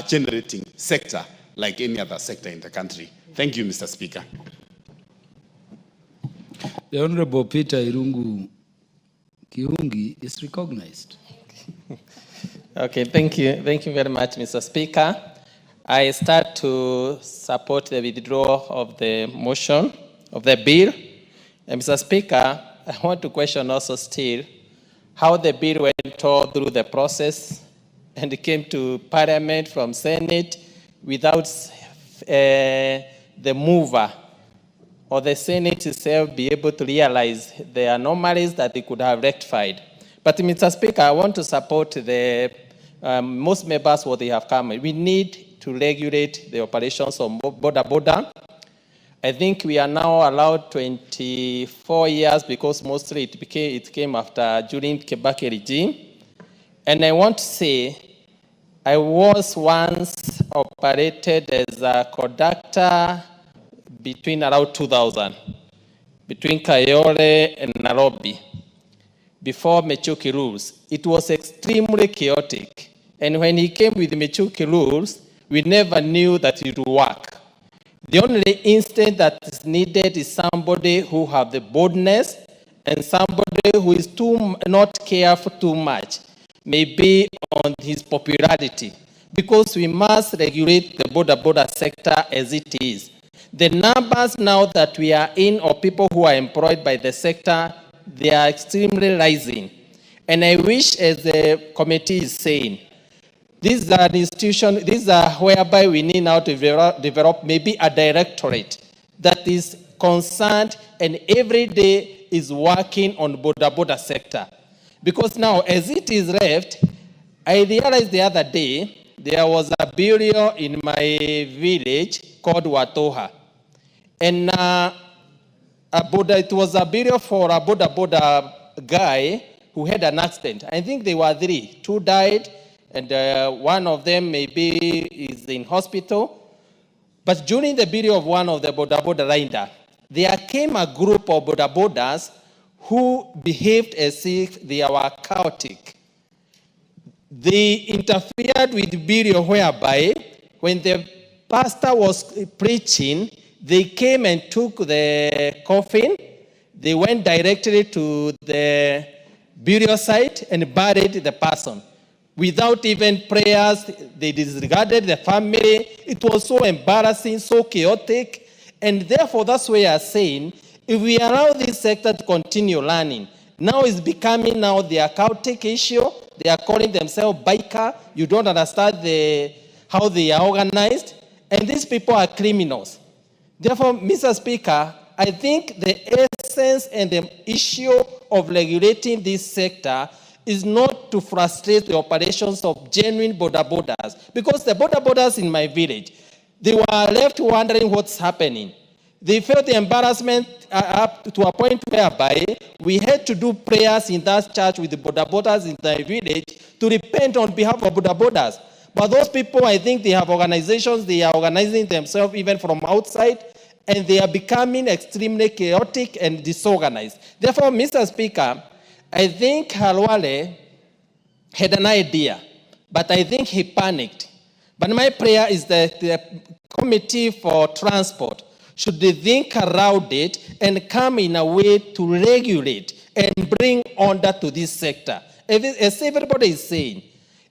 generating sector like any other sector in the country. Thank you, Mr. Speaker. The Honorable Peter Irungu Kiungi is recognized. Okay, thank you. Thank you very much, Mr. Speaker. I start to support the withdrawal of the motion of the bill. And Mr. Speaker, I want to question also still how the bill went all through the process and it came to Parliament from Senate without the mover or the Senate itself be able to realize the anomalies that they could have rectified. But Mr. Speaker, I want to support the most members what they have come. We need to regulate the operations of border. I think we are now allowed 24 years because mostly it came after during Kibaki regime. And I want to say, I was once operated as a conductor between around 2000, between Kayole and Nairobi, before Mechuki rules. It was extremely chaotic. And when he came with Mechuki rules, we never knew that it would work. The only instinct that is needed is somebody who have the boldness and somebody who is not careful too much, maybe on his popularity, because we must regulate the border sector as it is. The numbers now that we are in of people who are employed by the sector, they are extremely rising. And I wish, as the committee is saying, these are an institution, these are whereby we need now to develop maybe a directorate that is concerned and every day is working on border sector. Because now, as it is left, I realized the other day, there was a burial in my village called Watoha. And it was a burial for a border guy who had an accident. I think there were 3. 2 died, and one of them maybe is in hospital. But during the burial of one of the border rider, there came a group of borders who behaved as if they were chaotic. They interfered with the burial whereby when the pastor was preaching, they came and took the coffin, they went directly to the burial site and buried the person. Without even prayers, they disregarded the family. It was so embarrassing, so chaotic. And therefore, that's why I'm saying, if we allow this sector to continue learning, now it's becoming now their chaotic issue. They are calling themselves biker. You don't understand how they are organized. And these people are criminals. Therefore, Mr. Speaker, I think the essence and the issue of regulating this sector is not to frustrate the operations of genuine borders. Because the borders in my village, they were left wondering what's happening. They felt the embarrassment up to a point whereby we had to do prayers in that church with the borders in the village to repent on behalf of borders. But those people, I think they have organizations, they are organizing themselves even from outside, and they are becoming extremely chaotic and disorganized. Therefore, Mr. Speaker, I think Halwale had an idea, but I think he panicked. But my prayer is that the Committee for Transport should think around it and come in a way to regulate and bring order to this sector. As everybody is saying,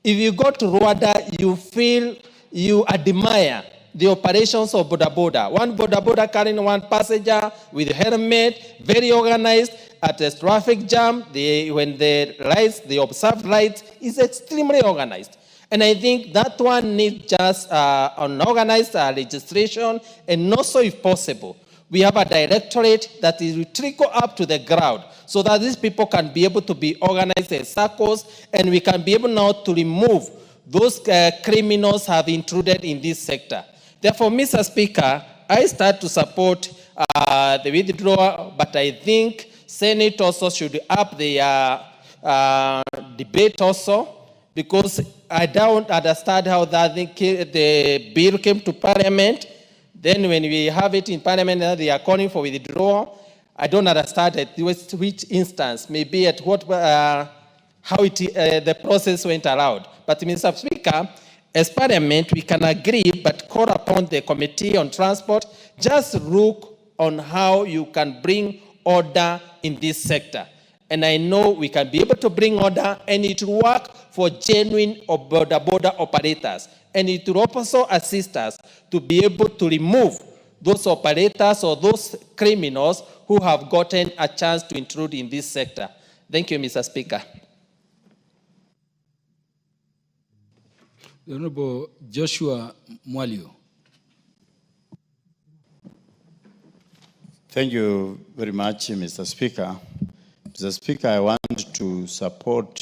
if you go to Rwanda, you feel, you admire the operations of border. One border carrying one passenger with a helmet, very organized. At a traffic jam, when they observe lights, is extremely organized. And I think that one needs just an organized registration, and also, if possible, we have a directorate that will trickle up to the ground so that these people can be able to be organized as circles, and we can be able now to remove those criminals have intruded in this sector. Therefore, Mr. Speaker, I start to support the withdrawal, but I think Senate also should up their debate also, because I don't understand how the bill came to Parliament. Then when we have it in Parliament, they are calling for withdrawal. I don't understand at which instance, maybe at what, how the process went around. But Mr. Speaker, as Parliament, we can agree, but call upon the Committee on Transport, just look on how you can bring order in this sector. And I know we can be able to bring order, and it will work for genuine border operators. And it will also assist us to be able to remove those operators or those criminals who have gotten a chance to intrude in this sector. Thank you, Mr. Speaker. The Honorable Joshua Mwalio. Thank you very much, Mr. Speaker. Mr. Speaker, I want to support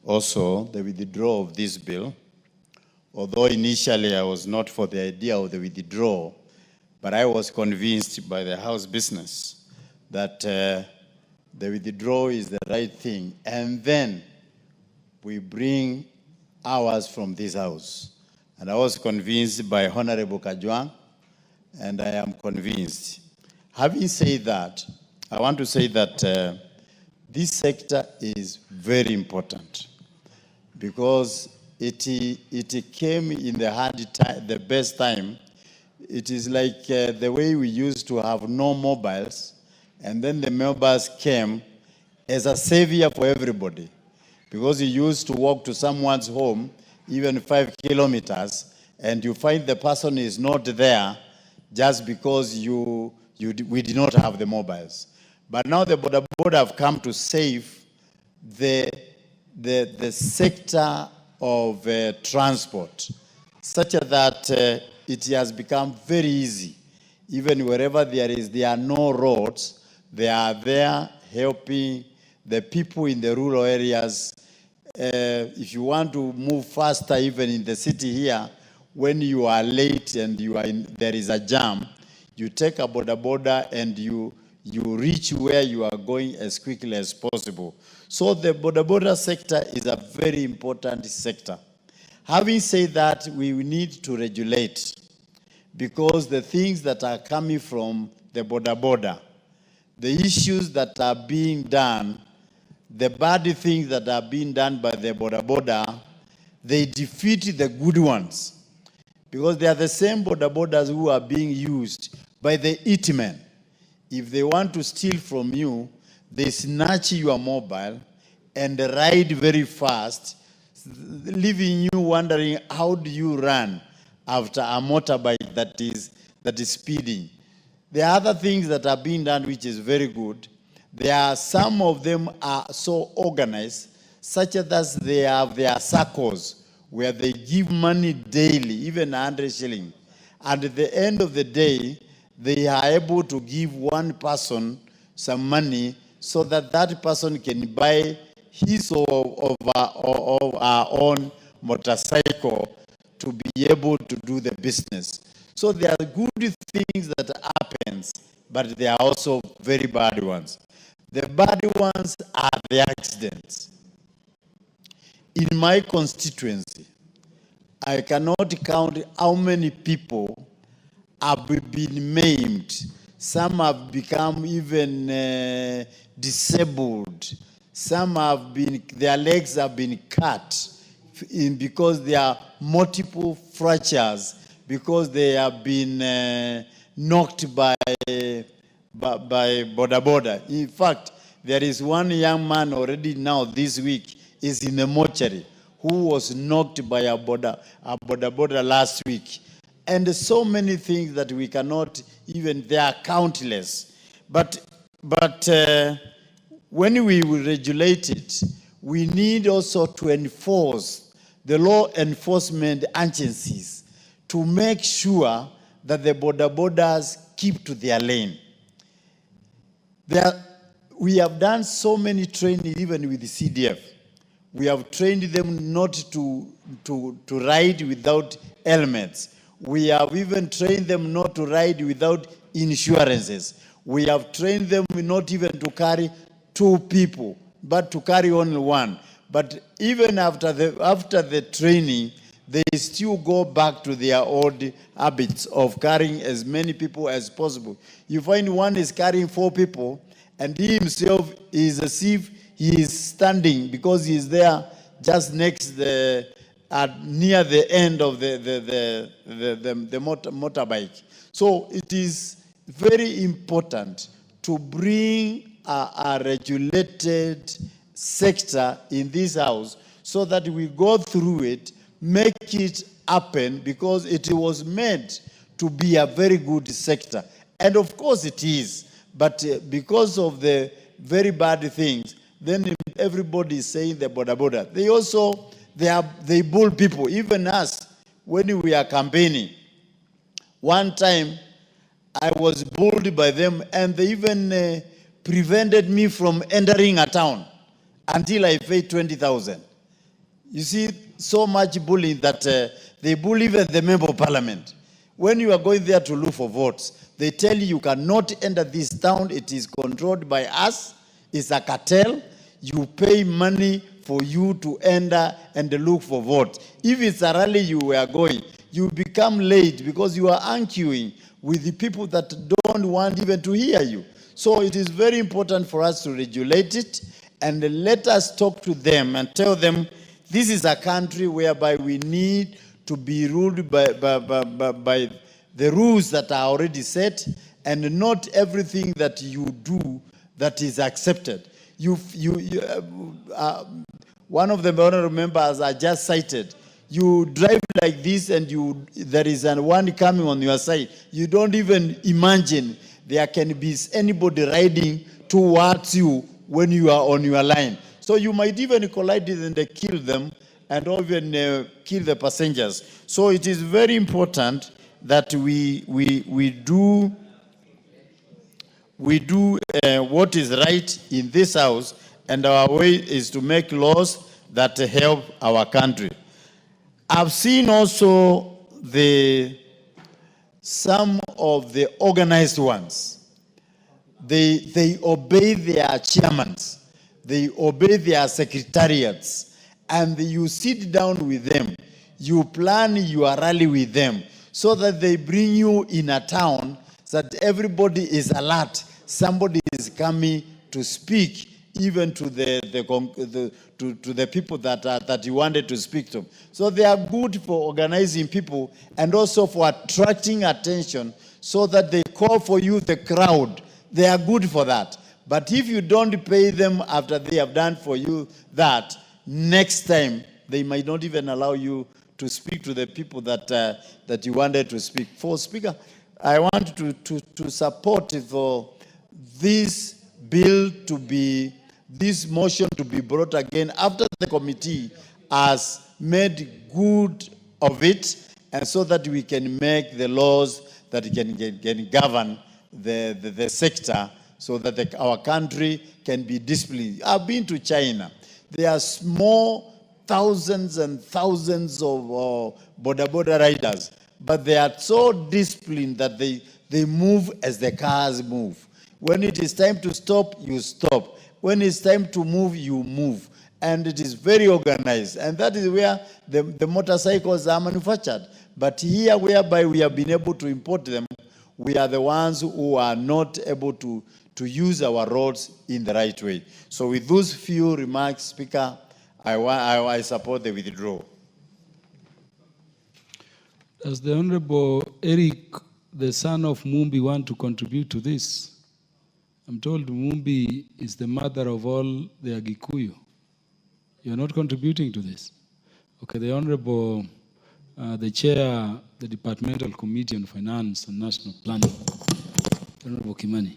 also the withdrawal of this bill. Although initially I was not for the idea of the withdrawal, but I was convinced by the House business that the withdrawal is the right thing. And then we bring ours from this House. And I was convinced by Honorable Kajwang, and I am convinced. Having said that, I want to say that this sector is very important because it came in the best time it is like the way we used to have no mobiles, and then the mobiles came as a savior for everybody. Because you used to walk to someone's home, even 5 kilometers, and you find the person is not there just because we did not have the mobiles. But now the Boda Boda have come to save the sector of transport, such that it has become very easy. Even wherever there are no roads, they are there helping the people in the rural areas. If you want to move faster, even in the city here, when you are late and there is a jam, you take a Boda Boda and you reach where you are going as quickly as possible. So the Boda Boda sector is a very important sector. Having said that, we need to regulate, because the things that are coming from the Boda Boda, the issues that are being done, the bad things that are being done by the Boda Boda, they defeat the good ones. Because they are the same Boda Bodas who are being used by the hitmen. If they want to steal from you, they snatch your mobile and ride very fast, leaving you wondering, how do you run after a motorbike that is speeding? There are other things that are being done which is very good. Some of them are so organized, such that they have their circles where they give money daily, even 100 shillings. And at the end of the day, they are able to give one person some money so that that person can buy his or her own motorcycle to be able to do the business. So there are good things that happens, but there are also very bad ones. The bad ones are the accidents. In my constituency, I cannot count how many people have been maimed. Some have become even disabled. Some their legs have been cut because there are multiple fractures, because they have been knocked by Boda Boda. In fact, there is one young man already now this week is in the mortuary who was knocked by a Boda Boda last week. And so many things that we cannot even, they are countless. But when we will regulate it, we need also to enforce the law enforcement agencies to make sure that the Boda Bodas keep to their lane. We have done so many training even with the CDF. We have trained them not to ride without helmets. We have even trained them not to ride without insurances. We have trained them not even to carry 2 people, but to carry only 1. But even after the training, they still go back to their old habits of carrying as many people as possible. You find one is carrying 4 people, and he himself is as if he is standing because he is there just next near the end of the motorbike. So it is very important to bring a regulated sector in this house so that we go through it, make it happen, because it was meant to be a very good sector. And of course it is, but because of the very bad things, then everybody is saying the Boda Boda. They also, they bull people, even us, when we are campaigning. One time, I was bulled by them, and they even prevented me from entering a town until I paid 20,000. You see, so much bullying that they bully even the member of parliament. When you are going there to look for votes, they tell you you cannot enter this town. It is controlled by us. It's a cartel. You pay money for you to enter and look for votes. If it's a rally you were going, you become late because you are arguing with the people that don't want even to hear you. So it is very important for us to regulate it and let us talk to them and tell them this is a country whereby we need to be ruled by the rules that are already set, and not everything that you do that is accepted. One of the honorable members I just cited, you drive like this and there is one coming on your side. You don't even imagine there can be anybody riding towards you when you are on your line. So you might even collide and kill them and even kill the passengers. So it is very important that we do what is right in this house, and our way is to make laws that help our country. I've seen also some of the organized ones. They obey their chairmen, they obey their secretariats, and you sit down with them, you plan your rally with them, so that they bring you in a town that everybody is alert. Somebody is coming to speak, even to the people that you wanted to speak to. So they are good for organizing people and also for attracting attention, so that they call for you the crowd. They are good for that. But if you don't pay them after they have done for you that, next time they might not even allow you to speak to the people that you wanted to speak. For Speaker, I want to support for this bill to be, this motion to be brought again after the committee has made good of it, and so that we can make the laws that can govern the sector, so that our country can be disciplined. I've been to China. There are small thousands and thousands of border riders, but they are so disciplined that they move as the cars move. When it is time to stop, you stop. When it's time to move, you move. And it is very organized. And that is where the motorcycles are manufactured. But here, whereby we have been able to import them, we are the ones who are not able to use our roads in the right way. So with those few remarks, Speaker, I support the withdrawal. Does the Honorable Eric, the son of Mumbi, want to contribute to this? I'm told Mumbi is the mother of all the Agikuyu. You're not contributing to this? Okay, the Honorable, the Chair, the Departmental Committee on Finance and National Planning, Honorable Kimani.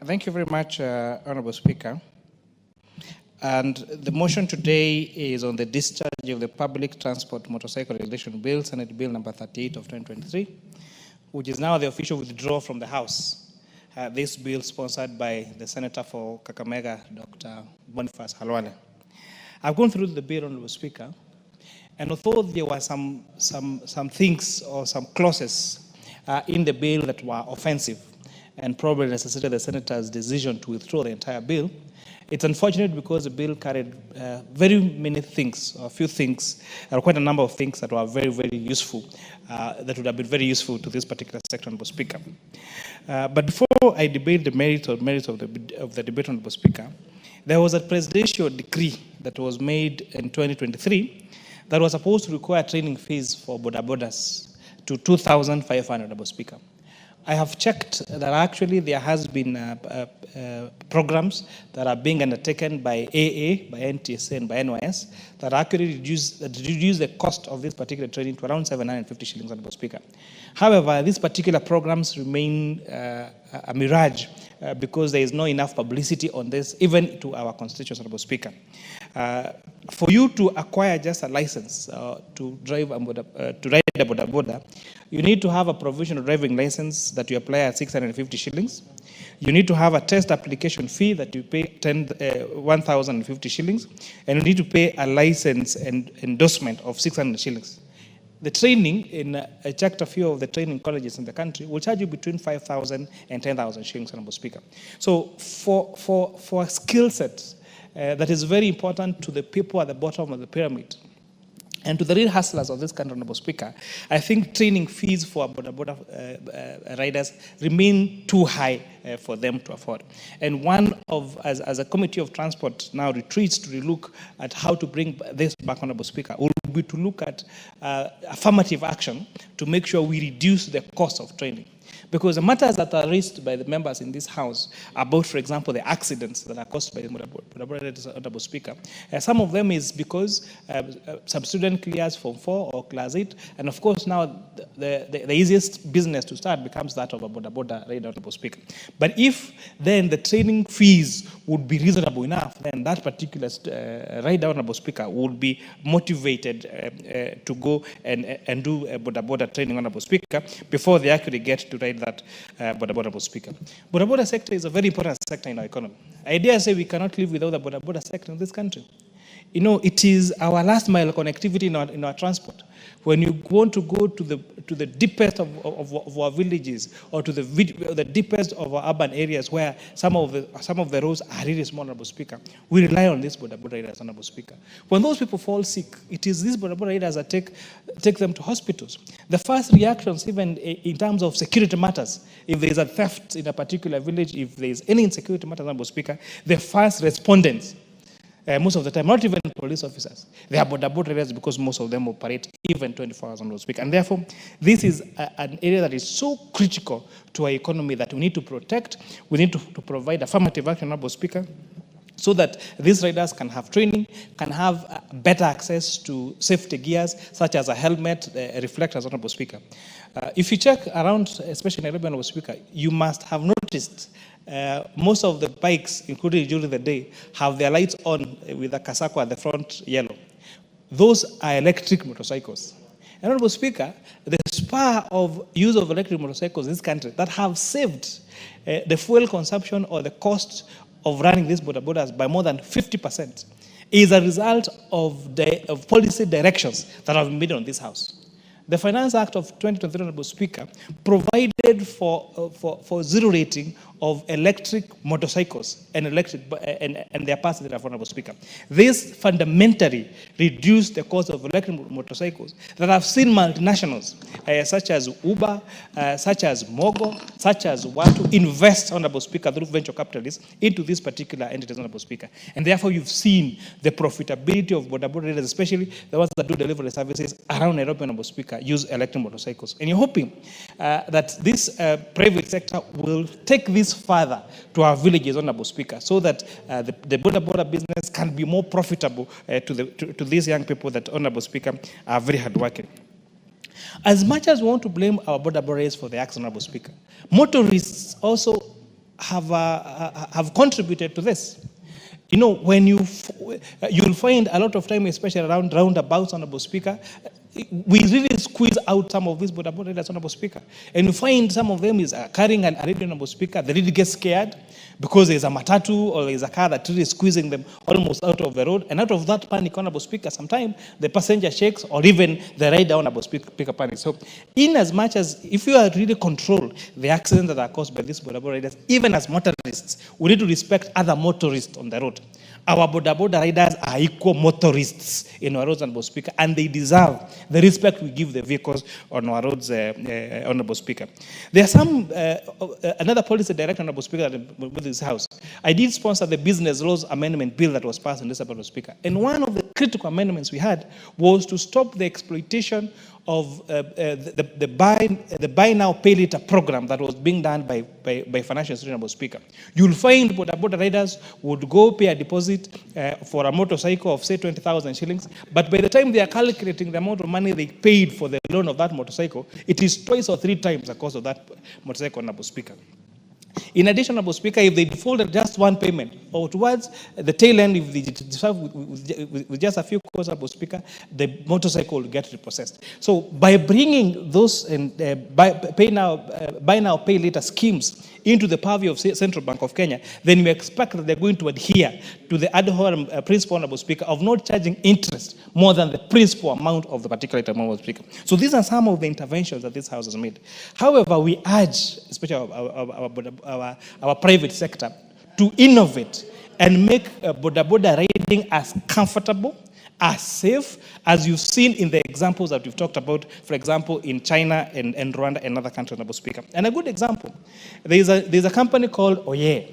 Thank you very much, Honorable Speaker. And the motion today is on the discharge of the Public Transport Motorcycle Regulation Bill, Senate Bill number 38 of 2023, which is now the official withdrawal from the House. This bill sponsored by the Senator for Kakamega, Dr. Boniface Halwale. I've gone through the bill, Honorable Speaker, and although there were some things or some clauses in the bill that were offensive and probably necessitated the Senator's decision to withdraw the entire bill, it's unfortunate because the bill carried very many things, or a few things, quite a number of things that were very, very useful, that would have been very useful to this particular sector, Honorable Speaker. But before I debate the merits of the debate, Honorable Speaker, there was a presidential decree that was made in 2023 that was supposed to require training fees for bodabodas to 2,500, Honorable Speaker. I have checked that actually there has been programs that are being undertaken by AA, by NTSA, and by NYS that actually reduce the cost of this particular training to around 750 shillings, Honorable Speaker. However, these particular programs remain a mirage because there is not enough publicity on this, even to our constituents, Honorable Speaker. For you to acquire just a license to ride a boda, you need to have a provisional driving license that you apply at 650 shillings. You need to have a test application fee that you pay 1,050 shillings, and you need to pay a license and endorsement of 600 shillings. The training, I checked a few of the training colleges in the country, will charge you between 5,000 and 10,000 shillings, Honorable Speaker. So for a skill set that is very important to the people at the bottom of the pyramid, And to the real hustlers of this country, Honorable Speaker, I think training fees for boda riders remain too high for them to afford. And one of, as a Committee of Transport now retreats to relook at how to bring this back, Honorable Speaker, will be to look at affirmative action to make sure we reduce the cost of training. Because the matters that are raised by the members in this House about, for example, the accidents that are caused by the Honorable Speaker, some of them is because some student clears Form 4 or Class 8, and of course now the easiest business to start becomes that of a boda rider, Honorable Speaker. But if then the training fees would be reasonable enough, then that particular rider, Honorable Speaker, would be motivated to go and do boda training, Honorable Speaker, before they actually get to ride that boda Speaker. Boda sector is a very important sector in our economy. I dare say we cannot live without the boda sector in this country. You know, it is our last mile connectivity in our transport. When you want to go to the deepest of our villages or to the deepest of our urban areas where some of the roads are really small, Honorable Speaker, we rely on these boda riders, Honorable Speaker. When those people fall sick, it is these boda riders that take them to hospitals. The first reactions, even in terms of security matters, if there is a theft in a particular village, if there is any insecurity matters, Honorable Speaker, the first respondents, most of the time, not even police officers, they are boda riders because most of them operate even 24 hours, Honorable Speaker. And therefore, this is an area that is so critical to our economy that we need to protect. We need to provide affirmative action, Honorable Speaker, so that these riders can have training, can have better access to safety gears, such as a helmet, reflectors, Honorable Speaker. If you check around, especially in Nairobi, Honorable Speaker, you must have noticed most of the bikes, including during the day, have their lights on with a casacco at the front yellow. Those are electric motorcycles. And Honorable Speaker, the spur of use of electric motorcycles in this country that have saved the fuel consumption or the cost of running these bodas by more than 50% is a result of policy directions that have been made on this House. The Finance Act of 2023, Honorable Speaker, provided for zero rating of electric motorcycles and their passenger, Honorable Speaker. This fundamentally reduced the cost of electric motorcycles that have seen multinationals such as Uber, such as Mogo, such as Watu invest, Honorable Speaker, through venture capitalists into this particular entities, Honorable Speaker. And therefore, you've seen the profitability of boda riders, especially the ones that do delivery services around Nairobi, Honorable Speaker, use electric motorcycles. And you're hoping that this private sector will take this further to our villages, Honorable Speaker, so that the boda business can be more profitable to these young people that, Honorable Speaker, are very hardworking. As much as we want to blame our boda riders for the accident, Honorable Speaker, motorists also have contributed to this. You know, when you'll find a lot of time, especially around roundabouts, Honorable Speaker, we really squeeze out some of these boda riders, Honorable Speaker. And you find some of them is carrying a radio, Honorable Speaker. They really get scared because there's a matatu or there's a car that really is squeezing them almost out of the road. And out of that panic, Honorable Speaker, sometimes the passenger shakes or even the rider, Honorable Speaker, panics. So in as much as if you are really control the accidents that are caused by these boda riders, even as motorists, we need to respect other motorists on the road. Our boda riders are equal motorists in our roads, Honorable Speaker, and they deserve the respect we give the vehicles on our roads, Honorable Speaker. There are some, another policy director, Honorable Speaker, with this House. I did sponsor the Business Laws Amendment Bill that was passed in this, Honorable Speaker. And one of the critical amendments we had was to stop the exploitation of the buy now, pay later program that was being done by financial institutions, Honorable Speaker. You'll find boda riders would go pay a deposit for a motorcycle of, say, 20,000 shillings, but by the time they are calculating the amount of money they paid for the loan of that motorcycle, it is twice or three times the cost of that motorcycle, Honorable Speaker. In addition, Honorable Speaker, if they defaulted just one payment or towards the tail end, if they deserve with just a few calls, Honorable Speaker, the motorcycle will get repossessed. So by bringing those buy now, pay later schemes into the purview of Central Bank of Kenya, then we expect that they're going to adhere to the ad hoc principle, Honorable Speaker, of not charging interest more than the principal amount of the particular item, Honorable Speaker. So these are some of the interventions that this House has made. However, we urge, especially our private sector, to innovate and make boda riding as comfortable, are safe, as you've seen in the examples that we've talked about, for example, in China and Rwanda and other countries, Honorable Speaker. And a good example, there's a company called Oye.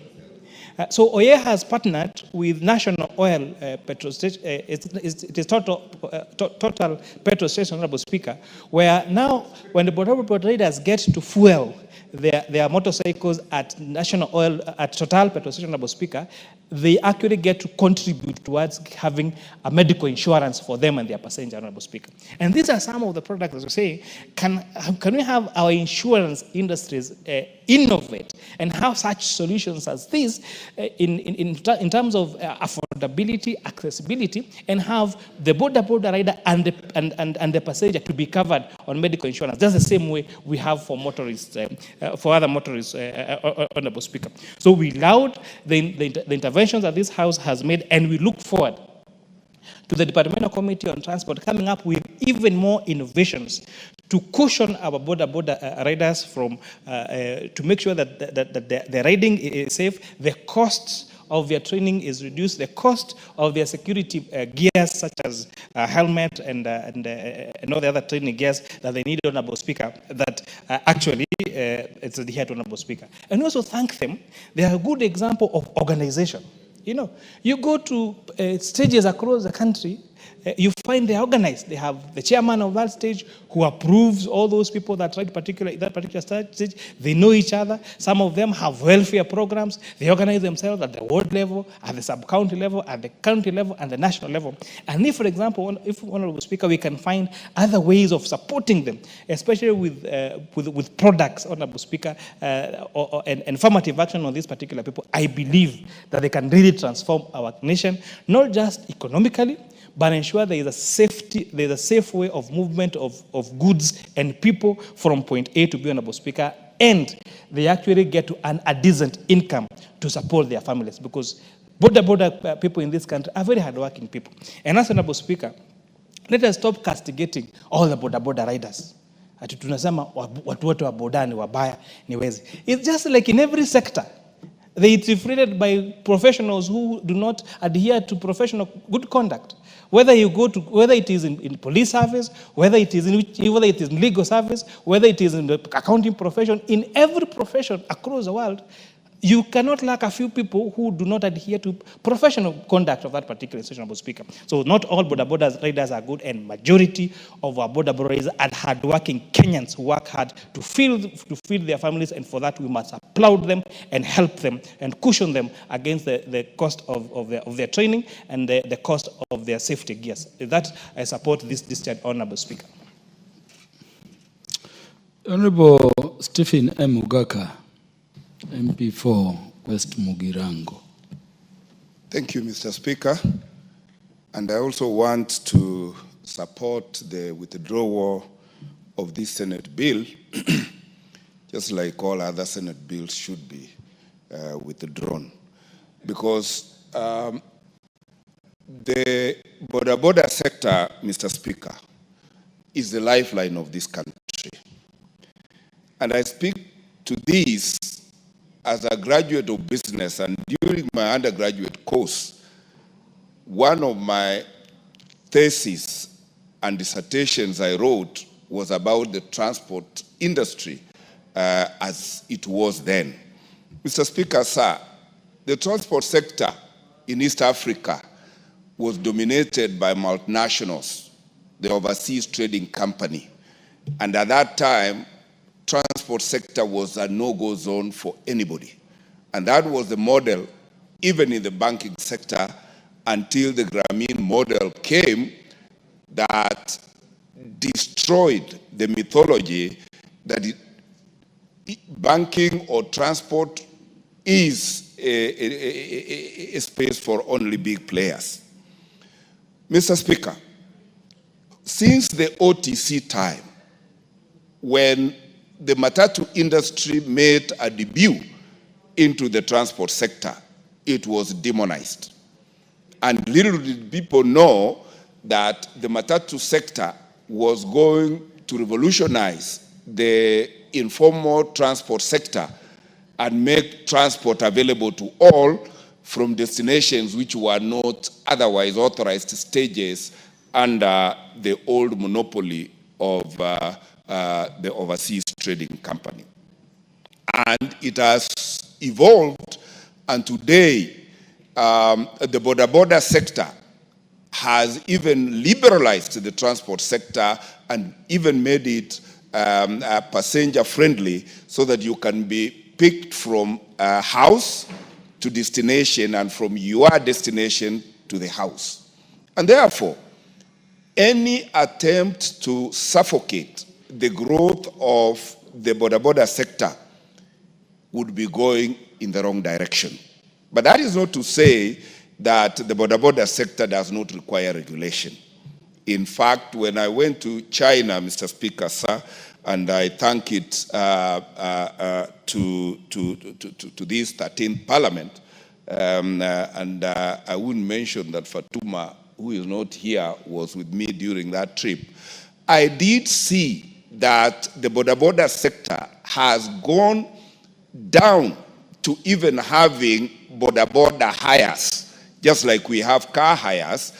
So Oye has partnered with National Oil petrol station, it is Total Petrol Station, Honorable Speaker, where now when the border riders get to fuel their motorcycles at National Oil, at Total Petrol Station, Honorable Speaker, they actually get to contribute towards having a medical insurance for them and their passenger, Honorable Speaker. And these are some of the products, as we say, can we have our insurance industries innovate and have such solutions as these in terms of affordability, accessibility, and have the border rider and the passenger to be covered on medical insurance. That's the same way we have for motorists, for other motorists, Honorable Speaker. So we laud the interventions that this House has made, and we look forward to the Departmental Committee on Transport coming up with even more innovations to cushion our border riders from, to make sure that the riding is safe, the costs of their training is reduced, the cost of their security gears such as helmet and all the other training gears that they need, Honorable Speaker, that actually it's adhered to, Honorable Speaker. And also thank them. They are a good example of organization. You know, you go to stages across the country, you find they're organized. They have the chairman of that stage who approves all those people that ride that particular stage. They know each other. Some of them have welfare programs. They organize themselves at the ward level, at the sub-county level, at the county level, and the national level. And if, for example, if Honorable Speaker, we can find other ways of supporting them, especially with products, Honorable Speaker, and affirmative action on these particular people, I believe that they can really transform our nation, not just economically, but ensure there is a safe way of movement of goods and people from point A to B, Honorable Speaker, and they actually get to earn a decent income to support their families, because border people in this country are very hardworking people. And as Honorable Speaker, let us stop castigating all the border riders. Ati tunasema watu wote wa boda ni wabaya, ni wezi. It's just like in every sector. They are treated by professionals who do not adhere to professional good conduct. Whether it is in police service, whether it is in legal service, whether it is in the accounting profession, in every profession across the world, you cannot lack a few people who do not adhere to professional conduct of that particular institution, Honorable Speaker. So not all border riders are good, and majority of our border riders are hardworking Kenyans who work hard to feed their families, and for that we must applaud them and help them and cushion them against the cost of their training and the cost of their safety gears. With that, I support this discharge, Honorable Speaker. Honorable Stephen M. Ugaka, MP for West Mugirango. Thank you, Mr. Speaker. And I also want to support the withdrawal of this Senate bill, just like all other Senate bills should be withdrawn. Because the border sector, Mr. Speaker, is the lifeline of this country. And I speak to this as a graduate of business, and during my undergraduate course, one of my theses and dissertations I wrote was about the transport industry as it was then. Mr. Speaker, sir, the transport sector in East Africa was dominated by multinationals, the Overseas Trading Company. And at that time, transport sector was a no-go zone for anybody. And that was the model, even in the banking sector, until the Grameen model came that destroyed the mythology that banking or transport is a space for only big players. Mr. Speaker, since the OTC time, when the matatu industry made a debut into the transport sector, it was demonized. And little did people know that the matatu sector was going to revolutionize the informal transport sector and make transport available to all, from destinations which were not otherwise authorized stages under the old monopoly of the Overseas Trading Company. And it has evolved, and today the border sector has even liberalized the transport sector and even made it passenger friendly, so that you can be picked from house to destination and from your destination to the house. And therefore, any attempt to suffocate the growth of the border sector would be going in the wrong direction. But that is not to say that the border sector does not require regulation. In fact, when I went to China, Mr. Speaker, sir, and I thank it to this 13th Parliament, and I wouldn't mention that Fatuma, who is not here, was with me during that trip. I did see that the border sector has gone down to even having border hires, just like we have car hires,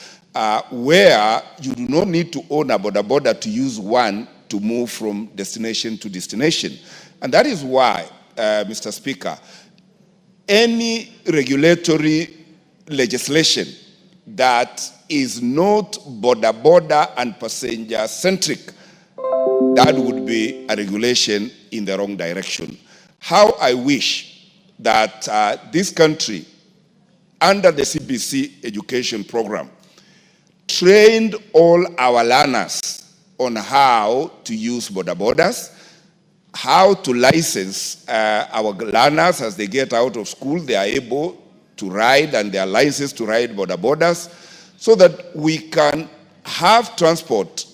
where you do not need to own a border to use one to move from destination to destination. And that is why, Mr. Speaker, any regulatory legislation that is not border and passenger centric, that would be a regulation in the wrong direction. How I wish that this country, under the CBC education program, trained all our learners on how to use borders, how to license our learners as they get out of school, they are able to ride and they are licensed to ride borders, so that we can have transport